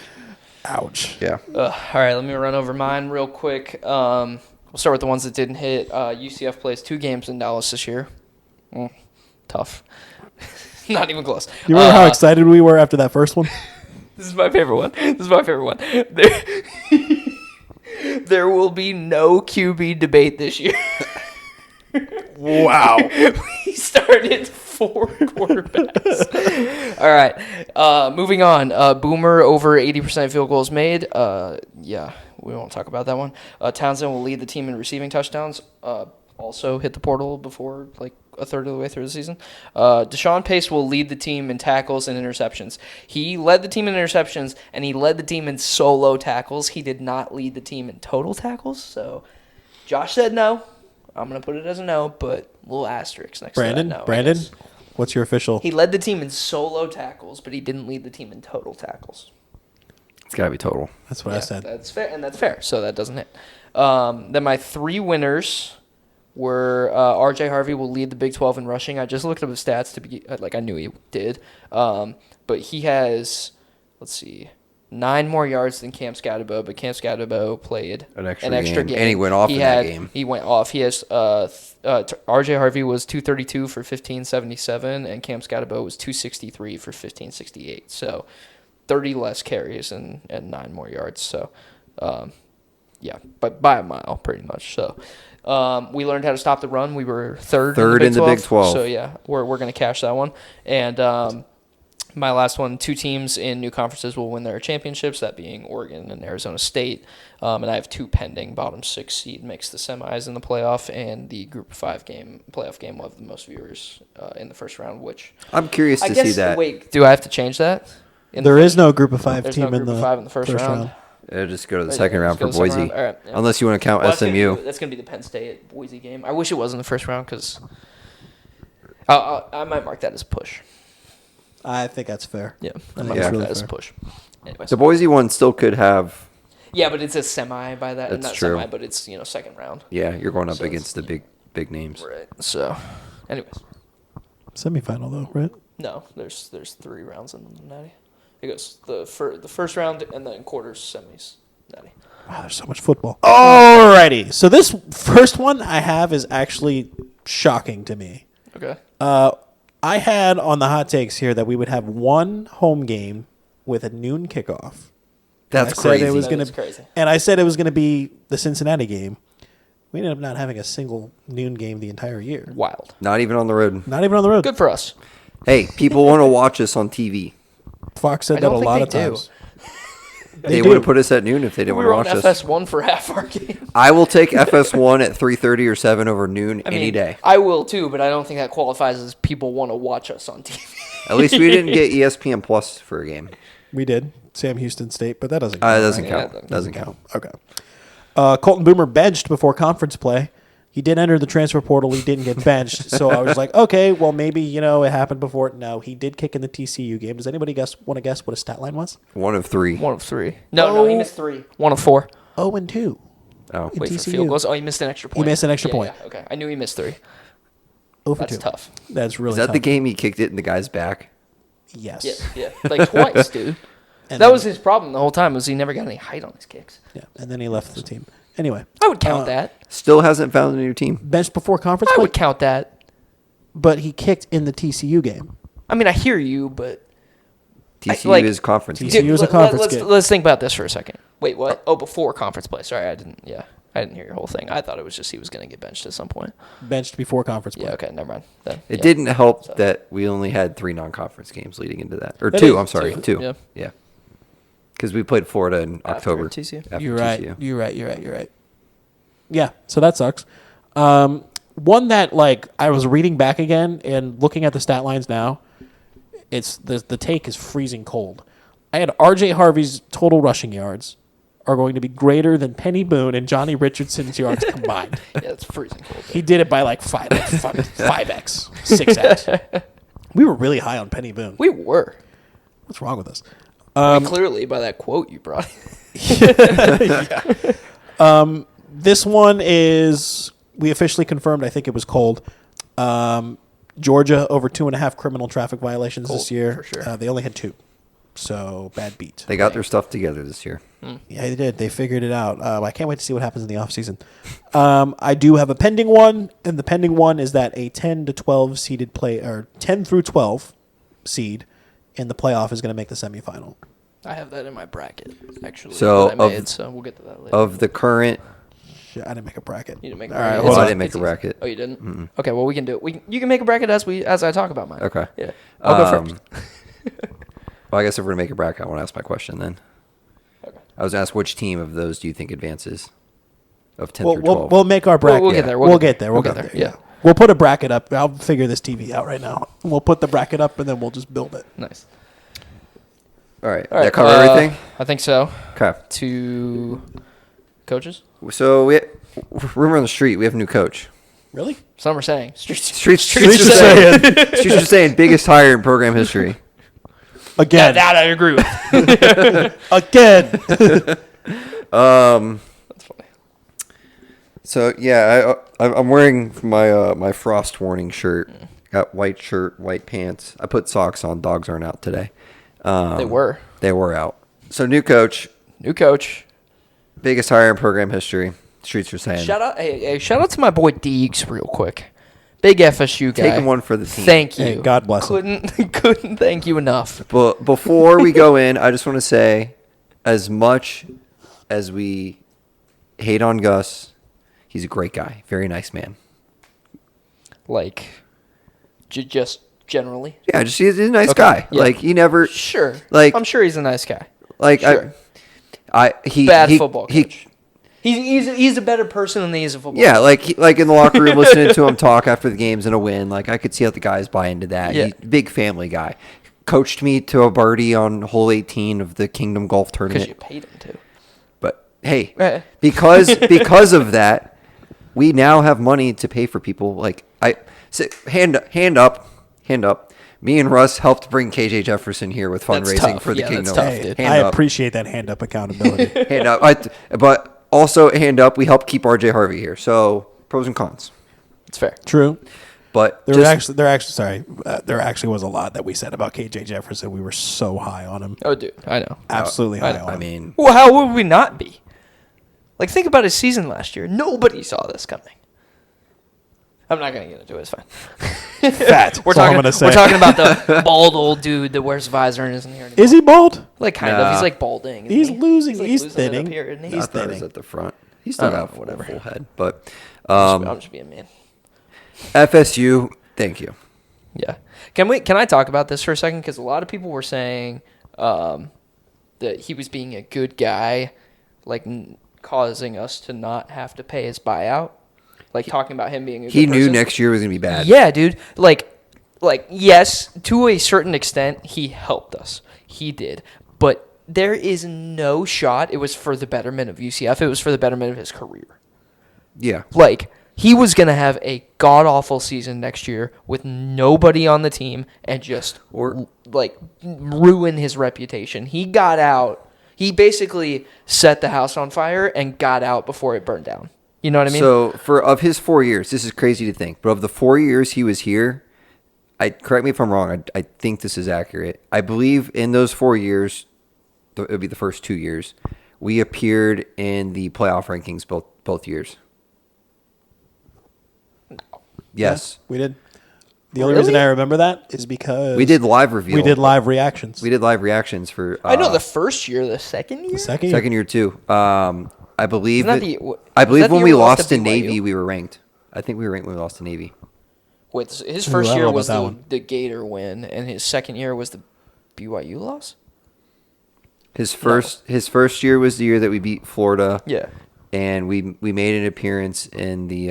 [SPEAKER 3] Ouch.
[SPEAKER 1] yeah,
[SPEAKER 2] All right, let me run over mine real quick. We'll start with the ones that didn't hit. UCF plays 2 games in Dallas this year. Tough. Not even close.
[SPEAKER 3] You remember how excited we were after that first one?
[SPEAKER 2] This is my favorite one. There will be no QB debate this year.
[SPEAKER 3] Wow.
[SPEAKER 2] We started 4 quarterbacks. All right. Moving on. Boomer over 80% field goals made. Yeah, we won't talk about that one. Townsend will lead the team in receiving touchdowns. Also hit the portal before like a third of the way through the season. Deshaun Pace will lead the team in tackles and interceptions. He led the team in interceptions, and he led the team in solo tackles. He did not lead the team in total tackles. So Josh said no. I'm going to put it as a no, but a little asterisk next to that no. I
[SPEAKER 3] Brandon,
[SPEAKER 2] guess.
[SPEAKER 3] what's your official?
[SPEAKER 2] He led the team in solo tackles, but he didn't lead the team in total tackles.
[SPEAKER 1] it's gotta be total.
[SPEAKER 3] That's what I said.
[SPEAKER 2] That's fair, and that's fair. So that doesn't hit. Then my 3 winners were R.J. Harvey will lead the Big 12 in rushing. I just looked up his stats to be I knew he did, but he has 9 more yards than Cam Scatterbo, but Cam Scatterbo played
[SPEAKER 1] an extra game, and he went off
[SPEAKER 2] that
[SPEAKER 1] game.
[SPEAKER 2] He went off. He has R.J. Harvey was 232 for 1577, and Cam Scatterbo was 263 for 1568. So 30 less carries and 9 more yards. So, yeah, but by a mile pretty much. So. We learned how to stop the run. We were third in the Big 12. So, yeah, we're going to cash that one. And my last one, 2 teams in new conferences will win their championships, that being Oregon and Arizona State. And I have 2 pending. Bottom 6 seed makes the semis in the playoff, and the Group of 5 playoff game will have the most viewers in the first round, which
[SPEAKER 1] I'm curious to see that.
[SPEAKER 2] Wait, do I have to change that?
[SPEAKER 3] There is no Group of 5 team
[SPEAKER 2] in the first round.
[SPEAKER 1] Just go to the second round for Boise.
[SPEAKER 2] All right, yeah.
[SPEAKER 1] Unless you want to count SMU.
[SPEAKER 2] That's going to be the Penn State Boise game. I wish it was in the first round because I might mark that as a push.
[SPEAKER 3] I think that's fair.
[SPEAKER 2] Yeah, I
[SPEAKER 3] think
[SPEAKER 2] might
[SPEAKER 3] that's
[SPEAKER 2] mark
[SPEAKER 3] really
[SPEAKER 2] that as a
[SPEAKER 3] fair.
[SPEAKER 2] push. Anyways.
[SPEAKER 1] The Boise one still could have.
[SPEAKER 2] Yeah, but it's a semi by that.
[SPEAKER 1] That's
[SPEAKER 2] Not
[SPEAKER 1] true.
[SPEAKER 2] semi, but it's second round.
[SPEAKER 1] Yeah, you're going up
[SPEAKER 2] So
[SPEAKER 1] against the big names.
[SPEAKER 2] Right. So, anyways,
[SPEAKER 3] Semifinal though, right?
[SPEAKER 2] no, there's 3 rounds in the natty. It goes the first round and then quarters, semis, natty.
[SPEAKER 3] Wow, there's so much football. Alrighty, so this first one I have is actually shocking to me.
[SPEAKER 2] Okay.
[SPEAKER 3] I had on the hot takes here that we would have 1 home game with a noon kickoff.
[SPEAKER 1] That's
[SPEAKER 3] I said
[SPEAKER 1] crazy.
[SPEAKER 2] That is crazy.
[SPEAKER 3] And I said it was going to be the Cincinnati game. We ended up not having a single noon game the entire year.
[SPEAKER 2] Wild.
[SPEAKER 1] Not even on the road.
[SPEAKER 3] Not even on the road.
[SPEAKER 2] Good for us.
[SPEAKER 1] Hey, people want to watch us on TV.
[SPEAKER 3] Fox said
[SPEAKER 2] I
[SPEAKER 3] that a
[SPEAKER 2] don't think
[SPEAKER 3] lot
[SPEAKER 2] they
[SPEAKER 3] of
[SPEAKER 2] do.
[SPEAKER 3] times.
[SPEAKER 1] They
[SPEAKER 3] do.
[SPEAKER 1] would have put us at noon if they didn't
[SPEAKER 2] We
[SPEAKER 1] want
[SPEAKER 2] were
[SPEAKER 1] to
[SPEAKER 2] on
[SPEAKER 1] watch us.
[SPEAKER 2] FS1 for half our game.
[SPEAKER 1] I will take FS1 at 3:30 or 7 over noon any day.
[SPEAKER 2] I will too, but I don't think that qualifies as people want to watch us on TV.
[SPEAKER 1] At least we didn't get ESPN Plus for a game.
[SPEAKER 3] We did. Sam Houston State, but that doesn't count.
[SPEAKER 1] That doesn't
[SPEAKER 3] right?
[SPEAKER 1] count.
[SPEAKER 2] Yeah, that
[SPEAKER 1] Doesn't count.
[SPEAKER 3] Okay. Colton Boomer benched before conference play. He did enter the transfer portal. He didn't get benched. So I was like, okay, well, maybe, it happened before. No, he did kick in the TCU game. Does anybody want to guess what his stat line was?
[SPEAKER 1] 1 of 3.
[SPEAKER 2] 1 of 3. No, he missed 3. 1 of 4.
[SPEAKER 3] 0-2.
[SPEAKER 1] Oh,
[SPEAKER 3] In
[SPEAKER 2] Wait, for
[SPEAKER 3] TCU.
[SPEAKER 2] field goals? Oh, he missed an extra point.
[SPEAKER 3] He missed an extra
[SPEAKER 2] Yeah,
[SPEAKER 3] point.
[SPEAKER 2] yeah, okay, I knew he missed 3.
[SPEAKER 3] 0 for
[SPEAKER 2] That's
[SPEAKER 3] 2.
[SPEAKER 2] tough.
[SPEAKER 3] That's really
[SPEAKER 1] is that
[SPEAKER 3] tough.
[SPEAKER 1] the game he kicked it in the guy's back?
[SPEAKER 3] Yes.
[SPEAKER 2] Yeah, like twice, dude.
[SPEAKER 3] And
[SPEAKER 2] That
[SPEAKER 3] then-
[SPEAKER 2] was his problem the whole time, was he never got any height on his kicks.
[SPEAKER 3] Yeah, and then he left the team. Anyway.
[SPEAKER 2] I would count that.
[SPEAKER 1] Still hasn't found a new team.
[SPEAKER 3] Benched before conference
[SPEAKER 2] I
[SPEAKER 3] play,
[SPEAKER 2] would count that.
[SPEAKER 3] but he kicked in the TCU game.
[SPEAKER 2] I mean, I hear you, but
[SPEAKER 1] TCU is conference.
[SPEAKER 3] TCU
[SPEAKER 1] game.
[SPEAKER 3] is a conference game.
[SPEAKER 2] let's think about this for a second. Wait, what? Oh, before conference play. Sorry, I didn't hear your whole thing. I thought it was just he was going to get benched at some point.
[SPEAKER 3] Benched before conference play.
[SPEAKER 2] Yeah, okay, never mind. Then,
[SPEAKER 1] It
[SPEAKER 2] yeah.
[SPEAKER 1] didn't help
[SPEAKER 2] So-
[SPEAKER 1] that we only had 3 non-conference games leading into that. Or
[SPEAKER 3] That
[SPEAKER 1] 2,
[SPEAKER 3] is-
[SPEAKER 1] I'm sorry.
[SPEAKER 2] 2,
[SPEAKER 1] 2.
[SPEAKER 2] yeah.
[SPEAKER 1] Because we played Florida in
[SPEAKER 2] After
[SPEAKER 1] October.
[SPEAKER 2] TCU.
[SPEAKER 1] After
[SPEAKER 3] You're right.
[SPEAKER 1] TCU.
[SPEAKER 3] You're right. Yeah, so that sucks. One that I was reading back again and looking at the stat lines now, it's the take is freezing cold. I had R.J. Harvey's total rushing yards are going to be greater than Penny Boone and Johnny Richardson's yards combined.
[SPEAKER 2] Yeah, it's freezing cold.
[SPEAKER 3] He did it by 5x, 6x. We were really high on Penny Boone.
[SPEAKER 2] We were.
[SPEAKER 3] What's wrong with us?
[SPEAKER 2] Clearly, by that quote you brought.
[SPEAKER 3] This one is, we officially confirmed, I think it was cold. Georgia over 2.5 criminal traffic violations this
[SPEAKER 2] Cold,
[SPEAKER 3] year.
[SPEAKER 2] for sure.
[SPEAKER 3] They only had 2. So bad beat.
[SPEAKER 1] They got their stuff together this year.
[SPEAKER 3] Yeah, they did. They figured it out. I can't wait to see what happens in the offseason. I do have a pending one, and the pending one is that a 10 to 12 seeded 10 through 12 seed in the playoff is going to make the semifinal.
[SPEAKER 2] I have that in my bracket, actually.
[SPEAKER 1] So,
[SPEAKER 2] that I made, so we'll get to that later.
[SPEAKER 1] Of the current,
[SPEAKER 3] Shit, I didn't make a bracket.
[SPEAKER 2] You didn't make a
[SPEAKER 3] All right,
[SPEAKER 2] bracket.
[SPEAKER 3] hold
[SPEAKER 1] well,
[SPEAKER 3] on.
[SPEAKER 1] I didn't make
[SPEAKER 2] It's
[SPEAKER 1] a
[SPEAKER 2] easy.
[SPEAKER 1] bracket.
[SPEAKER 2] Oh, you didn't? Okay, well, we can do it. You can make a bracket as I talk about mine.
[SPEAKER 1] Okay.
[SPEAKER 2] Yeah. I'll go first.
[SPEAKER 1] Well, I guess if we're going to make a bracket, I want to ask my question then.
[SPEAKER 2] Okay.
[SPEAKER 1] I was going to ask which team of those do you think advances of 10
[SPEAKER 3] We'll,
[SPEAKER 1] through 12?
[SPEAKER 3] we'll make our bracket.
[SPEAKER 2] We'll get there.
[SPEAKER 3] We'll get there.
[SPEAKER 2] We'll get there. Yeah.
[SPEAKER 3] We'll put a bracket up. I'll figure this TV out right now. We'll put the bracket up, and then we'll just build it.
[SPEAKER 2] Nice.
[SPEAKER 1] All right.
[SPEAKER 2] All right.
[SPEAKER 1] That cover everything?
[SPEAKER 2] I think so.
[SPEAKER 1] Okay.
[SPEAKER 2] 2 coaches?
[SPEAKER 1] So, rumor on the street, we have a new coach.
[SPEAKER 3] Really?
[SPEAKER 2] Some are saying. Streets
[SPEAKER 1] Streets
[SPEAKER 3] are
[SPEAKER 1] are saying. Streets are saying biggest hire in program history.
[SPEAKER 3] Again.
[SPEAKER 2] That I agree with.
[SPEAKER 3] Again.
[SPEAKER 2] That's funny.
[SPEAKER 1] So yeah, I'm wearing my frost warning shirt. Got white shirt, white pants. I put socks on. Dogs aren't out today.
[SPEAKER 2] They were.
[SPEAKER 1] They were out. So new coach, biggest hire in program history. Streets are saying.
[SPEAKER 2] Shout out to my boy Deegs real quick. Big FSU guy.
[SPEAKER 1] Taking one for the team.
[SPEAKER 2] Thank you.
[SPEAKER 3] Hey, God bless him.
[SPEAKER 2] Couldn't thank you enough.
[SPEAKER 1] But before we go in, I just want to say, as much as we hate on Gus, he's a great guy. Very nice man.
[SPEAKER 2] Like, just generally.
[SPEAKER 1] Yeah, just he's a nice
[SPEAKER 2] Okay,
[SPEAKER 1] guy.
[SPEAKER 2] yeah.
[SPEAKER 1] Like he never.
[SPEAKER 2] Sure.
[SPEAKER 1] Like
[SPEAKER 2] I'm sure he's a nice guy.
[SPEAKER 1] Like
[SPEAKER 2] Sure.
[SPEAKER 1] he
[SPEAKER 2] Bad
[SPEAKER 1] he,
[SPEAKER 2] football
[SPEAKER 1] he,
[SPEAKER 2] coach. He's a better person than he is a football.
[SPEAKER 1] Yeah, like in the locker room, listening to him talk after the games and a win. Like I could see how the guys buy into that.
[SPEAKER 2] Yeah.
[SPEAKER 1] He's a big family guy. Coached me to a birdie on hole 18 of the Kingdom Golf
[SPEAKER 2] Because
[SPEAKER 1] Tournament.
[SPEAKER 2] you paid him to.
[SPEAKER 1] But hey,
[SPEAKER 2] Eh.
[SPEAKER 1] because of that, we now have money to pay for people. Like hand up. Me and Russ helped bring KJ Jefferson here with
[SPEAKER 2] That's
[SPEAKER 1] fundraising
[SPEAKER 2] tough.
[SPEAKER 1] for the
[SPEAKER 2] Yeah, that's
[SPEAKER 1] Kingdom.
[SPEAKER 2] tough,
[SPEAKER 3] Hey,
[SPEAKER 2] dude.
[SPEAKER 1] Hand
[SPEAKER 3] I
[SPEAKER 1] up.
[SPEAKER 3] appreciate that hand up accountability.
[SPEAKER 1] Hand up. But also hand up. We helped keep RJ Harvey here. So pros and cons.
[SPEAKER 2] It's fair.
[SPEAKER 3] True.
[SPEAKER 1] But
[SPEAKER 3] There actually was a lot that we said about KJ Jefferson. We were so high on him.
[SPEAKER 2] Oh, dude. I know.
[SPEAKER 3] Absolutely high on him.
[SPEAKER 1] I mean,
[SPEAKER 2] Well, how would we not be? Like, think about his season last year. Nobody saw this coming. I'm not gonna get into it. It's fine.
[SPEAKER 3] fat.
[SPEAKER 2] We're
[SPEAKER 3] That's all I'm
[SPEAKER 2] talking.
[SPEAKER 3] gonna say.
[SPEAKER 2] We're talking about the bald old dude that wears a visor and isn't here anymore.
[SPEAKER 3] Is he bald?
[SPEAKER 2] Like kind of.
[SPEAKER 1] Nah.
[SPEAKER 2] He's like balding. isn't
[SPEAKER 3] He's
[SPEAKER 2] he?
[SPEAKER 3] losing.
[SPEAKER 2] like
[SPEAKER 3] He's
[SPEAKER 2] losing it up
[SPEAKER 3] thinning.
[SPEAKER 2] here, isn't he?
[SPEAKER 3] He's
[SPEAKER 1] I thought it was
[SPEAKER 3] thinning.
[SPEAKER 1] at the front. He's still got
[SPEAKER 2] whatever.
[SPEAKER 1] a full head. But
[SPEAKER 2] I'm just being mean.
[SPEAKER 1] FSU, thank you.
[SPEAKER 2] Yeah. Can I talk about this for a second? Because a lot of people were saying that he was being a good guy, like causing us to not have to pay his buyout. Like talking about him being a good
[SPEAKER 1] He knew
[SPEAKER 2] person.
[SPEAKER 1] next year was going to be bad.
[SPEAKER 2] Yeah, dude. Like yes, to a certain extent, he helped us. He did. But there is no shot it was for the betterment of UCF. It was for the betterment of his career.
[SPEAKER 1] Yeah.
[SPEAKER 2] Like, he was going to have a god-awful season next year with nobody on the team and just, ruin his reputation. He got out. He basically set the house on fire and got out before it burned down. You know what I mean?
[SPEAKER 1] So of his 4 years, this is crazy to think, but of the 4 years he was here, correct me if I'm wrong, I think this is accurate. I believe in those 4 years, it would be the first 2 years, we appeared in the playoff rankings both years. Yes.
[SPEAKER 3] Yeah, we did. The only reason I remember that is because
[SPEAKER 1] We did live reveal.
[SPEAKER 3] We did live reactions.
[SPEAKER 1] We did live reactions for
[SPEAKER 2] I know the first year, the second year?
[SPEAKER 3] the second year.
[SPEAKER 1] second year too. I believe
[SPEAKER 2] Isn't that
[SPEAKER 1] it-
[SPEAKER 2] the-
[SPEAKER 1] I
[SPEAKER 2] was
[SPEAKER 1] believe
[SPEAKER 2] that the
[SPEAKER 1] when
[SPEAKER 2] year
[SPEAKER 1] we
[SPEAKER 2] we lost
[SPEAKER 1] lost
[SPEAKER 2] to
[SPEAKER 1] to Navy,
[SPEAKER 2] BYU?
[SPEAKER 1] we were ranked. I think we were ranked when we lost to Navy.
[SPEAKER 2] Wait, his
[SPEAKER 3] Ooh,
[SPEAKER 2] first
[SPEAKER 3] I don't
[SPEAKER 2] year
[SPEAKER 3] know
[SPEAKER 2] was
[SPEAKER 3] about that
[SPEAKER 2] the,
[SPEAKER 3] one.
[SPEAKER 2] the Gator win, and his second year was the BYU loss?
[SPEAKER 1] His first year was the year that we beat Florida.
[SPEAKER 2] Yeah.
[SPEAKER 1] And we made an appearance in the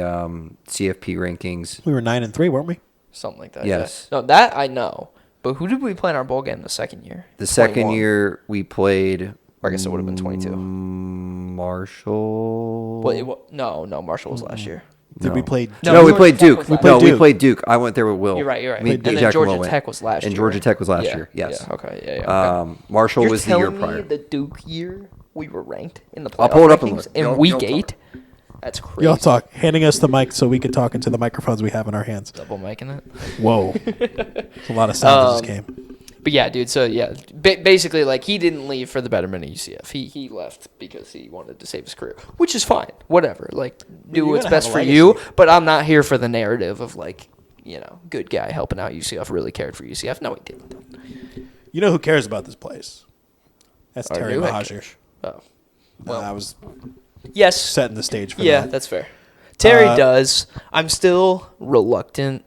[SPEAKER 1] CFP rankings.
[SPEAKER 3] We were 9-3, weren't we?
[SPEAKER 2] Something like that.
[SPEAKER 1] Yes.
[SPEAKER 2] Yeah. No, that I know. But who did we play in our bowl game the second year?
[SPEAKER 1] The second
[SPEAKER 2] 21.
[SPEAKER 1] year we played
[SPEAKER 2] Or I guess it would have been 22.
[SPEAKER 1] Marshall.
[SPEAKER 2] Well, no, Marshall was last year.
[SPEAKER 3] Did we play?
[SPEAKER 1] No, we
[SPEAKER 2] Georgia
[SPEAKER 1] played
[SPEAKER 2] Tech
[SPEAKER 1] Duke.
[SPEAKER 2] was
[SPEAKER 3] last
[SPEAKER 1] No,
[SPEAKER 3] year.
[SPEAKER 1] we played Duke. I went there with Will.
[SPEAKER 2] You're right.
[SPEAKER 1] Me
[SPEAKER 2] And then
[SPEAKER 1] Jack
[SPEAKER 2] Georgia
[SPEAKER 1] Will went.
[SPEAKER 2] Tech was last year.
[SPEAKER 1] And Georgia Tech was last
[SPEAKER 2] Yeah,
[SPEAKER 1] year. Yes.
[SPEAKER 2] Yeah, okay. Yeah. Okay.
[SPEAKER 1] Marshall
[SPEAKER 2] You're
[SPEAKER 1] was the year
[SPEAKER 2] telling
[SPEAKER 1] prior.
[SPEAKER 2] me the Duke year we were ranked in the playoff
[SPEAKER 1] I'll pull it up and
[SPEAKER 2] rankings
[SPEAKER 1] look.
[SPEAKER 2] in
[SPEAKER 1] Y'all
[SPEAKER 2] week
[SPEAKER 1] talk.
[SPEAKER 2] 8? That's crazy.
[SPEAKER 3] Y'all talk, handing us the mic so we can talk into the microphones we have in our hands.
[SPEAKER 2] Double micing it.
[SPEAKER 3] Whoa, It's a lot of sound that just came.
[SPEAKER 2] But yeah, dude. So yeah, basically, like he didn't leave for the betterment of UCF. He left because he wanted to save his career, which is fine. Whatever. Like do
[SPEAKER 3] you
[SPEAKER 2] what's
[SPEAKER 3] gotta have
[SPEAKER 2] best
[SPEAKER 3] a
[SPEAKER 2] for
[SPEAKER 3] legacy.
[SPEAKER 2] you. But I'm not here for the narrative of like, good guy helping out UCF. Really cared for UCF. No, he didn't.
[SPEAKER 3] You know who cares about this place? That's
[SPEAKER 2] Our
[SPEAKER 3] Terry
[SPEAKER 2] new head
[SPEAKER 3] Mahajer.
[SPEAKER 2] coach. Oh,
[SPEAKER 3] I was
[SPEAKER 2] yes.
[SPEAKER 3] setting the stage for
[SPEAKER 2] Yeah,
[SPEAKER 3] that.
[SPEAKER 2] that's fair. Terry
[SPEAKER 3] Uh,
[SPEAKER 2] does. I'm still reluctant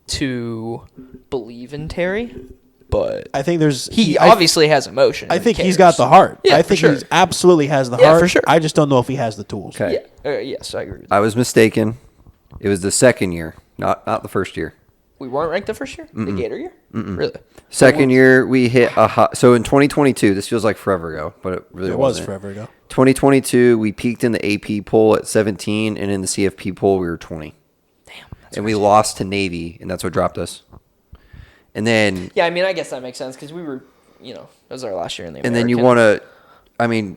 [SPEAKER 2] to believe in Terry, but
[SPEAKER 3] I think there's
[SPEAKER 2] he
[SPEAKER 3] I-
[SPEAKER 2] obviously has emotion.
[SPEAKER 3] I
[SPEAKER 2] and
[SPEAKER 3] think he's
[SPEAKER 2] cares.
[SPEAKER 3] got the heart.
[SPEAKER 2] Yeah,
[SPEAKER 3] I
[SPEAKER 2] for
[SPEAKER 3] think
[SPEAKER 2] sure.
[SPEAKER 3] he absolutely has the
[SPEAKER 2] Yeah,
[SPEAKER 3] heart.
[SPEAKER 2] for sure.
[SPEAKER 3] I just don't know if he has the tools.
[SPEAKER 1] Okay.
[SPEAKER 2] Yeah. Yes, I agree. With
[SPEAKER 1] I was mistaken. It was the second year, not the first year.
[SPEAKER 2] We weren't ranked the first year? The Gator year? Really?
[SPEAKER 1] Second year we hit a high. So in 2022, this feels like forever ago, but it really
[SPEAKER 3] It was
[SPEAKER 1] wasn't.
[SPEAKER 3] forever ago.
[SPEAKER 1] 2022, we peaked in the AP poll at 17, and in the CFP poll, we were 20.
[SPEAKER 2] Damn.
[SPEAKER 1] And we lost to Navy, and that's what dropped us. And then,
[SPEAKER 2] Yeah, I mean, I guess that makes sense because we were, that was our last year in the
[SPEAKER 1] and then you
[SPEAKER 2] American.
[SPEAKER 1] want to, I mean,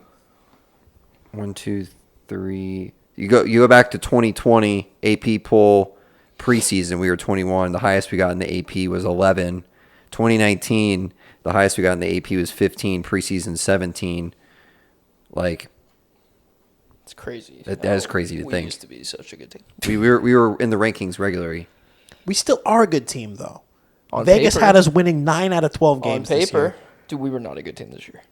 [SPEAKER 1] 1, 2, 3. You go back to 2020 AP poll preseason. We were 21. The highest we got in the AP was 11. 2019, the highest we got in the AP was 15. Preseason 17. Like,
[SPEAKER 2] It's crazy.
[SPEAKER 1] that is crazy to
[SPEAKER 2] we
[SPEAKER 1] think.
[SPEAKER 2] used to be such a good team.
[SPEAKER 1] We were in the rankings regularly.
[SPEAKER 3] We still are a good team, though.
[SPEAKER 2] On
[SPEAKER 3] Vegas
[SPEAKER 2] paper.
[SPEAKER 3] had us winning 9 out of 12
[SPEAKER 2] On
[SPEAKER 3] games this
[SPEAKER 2] paper,
[SPEAKER 3] year.
[SPEAKER 2] dude, we were not a good team this year.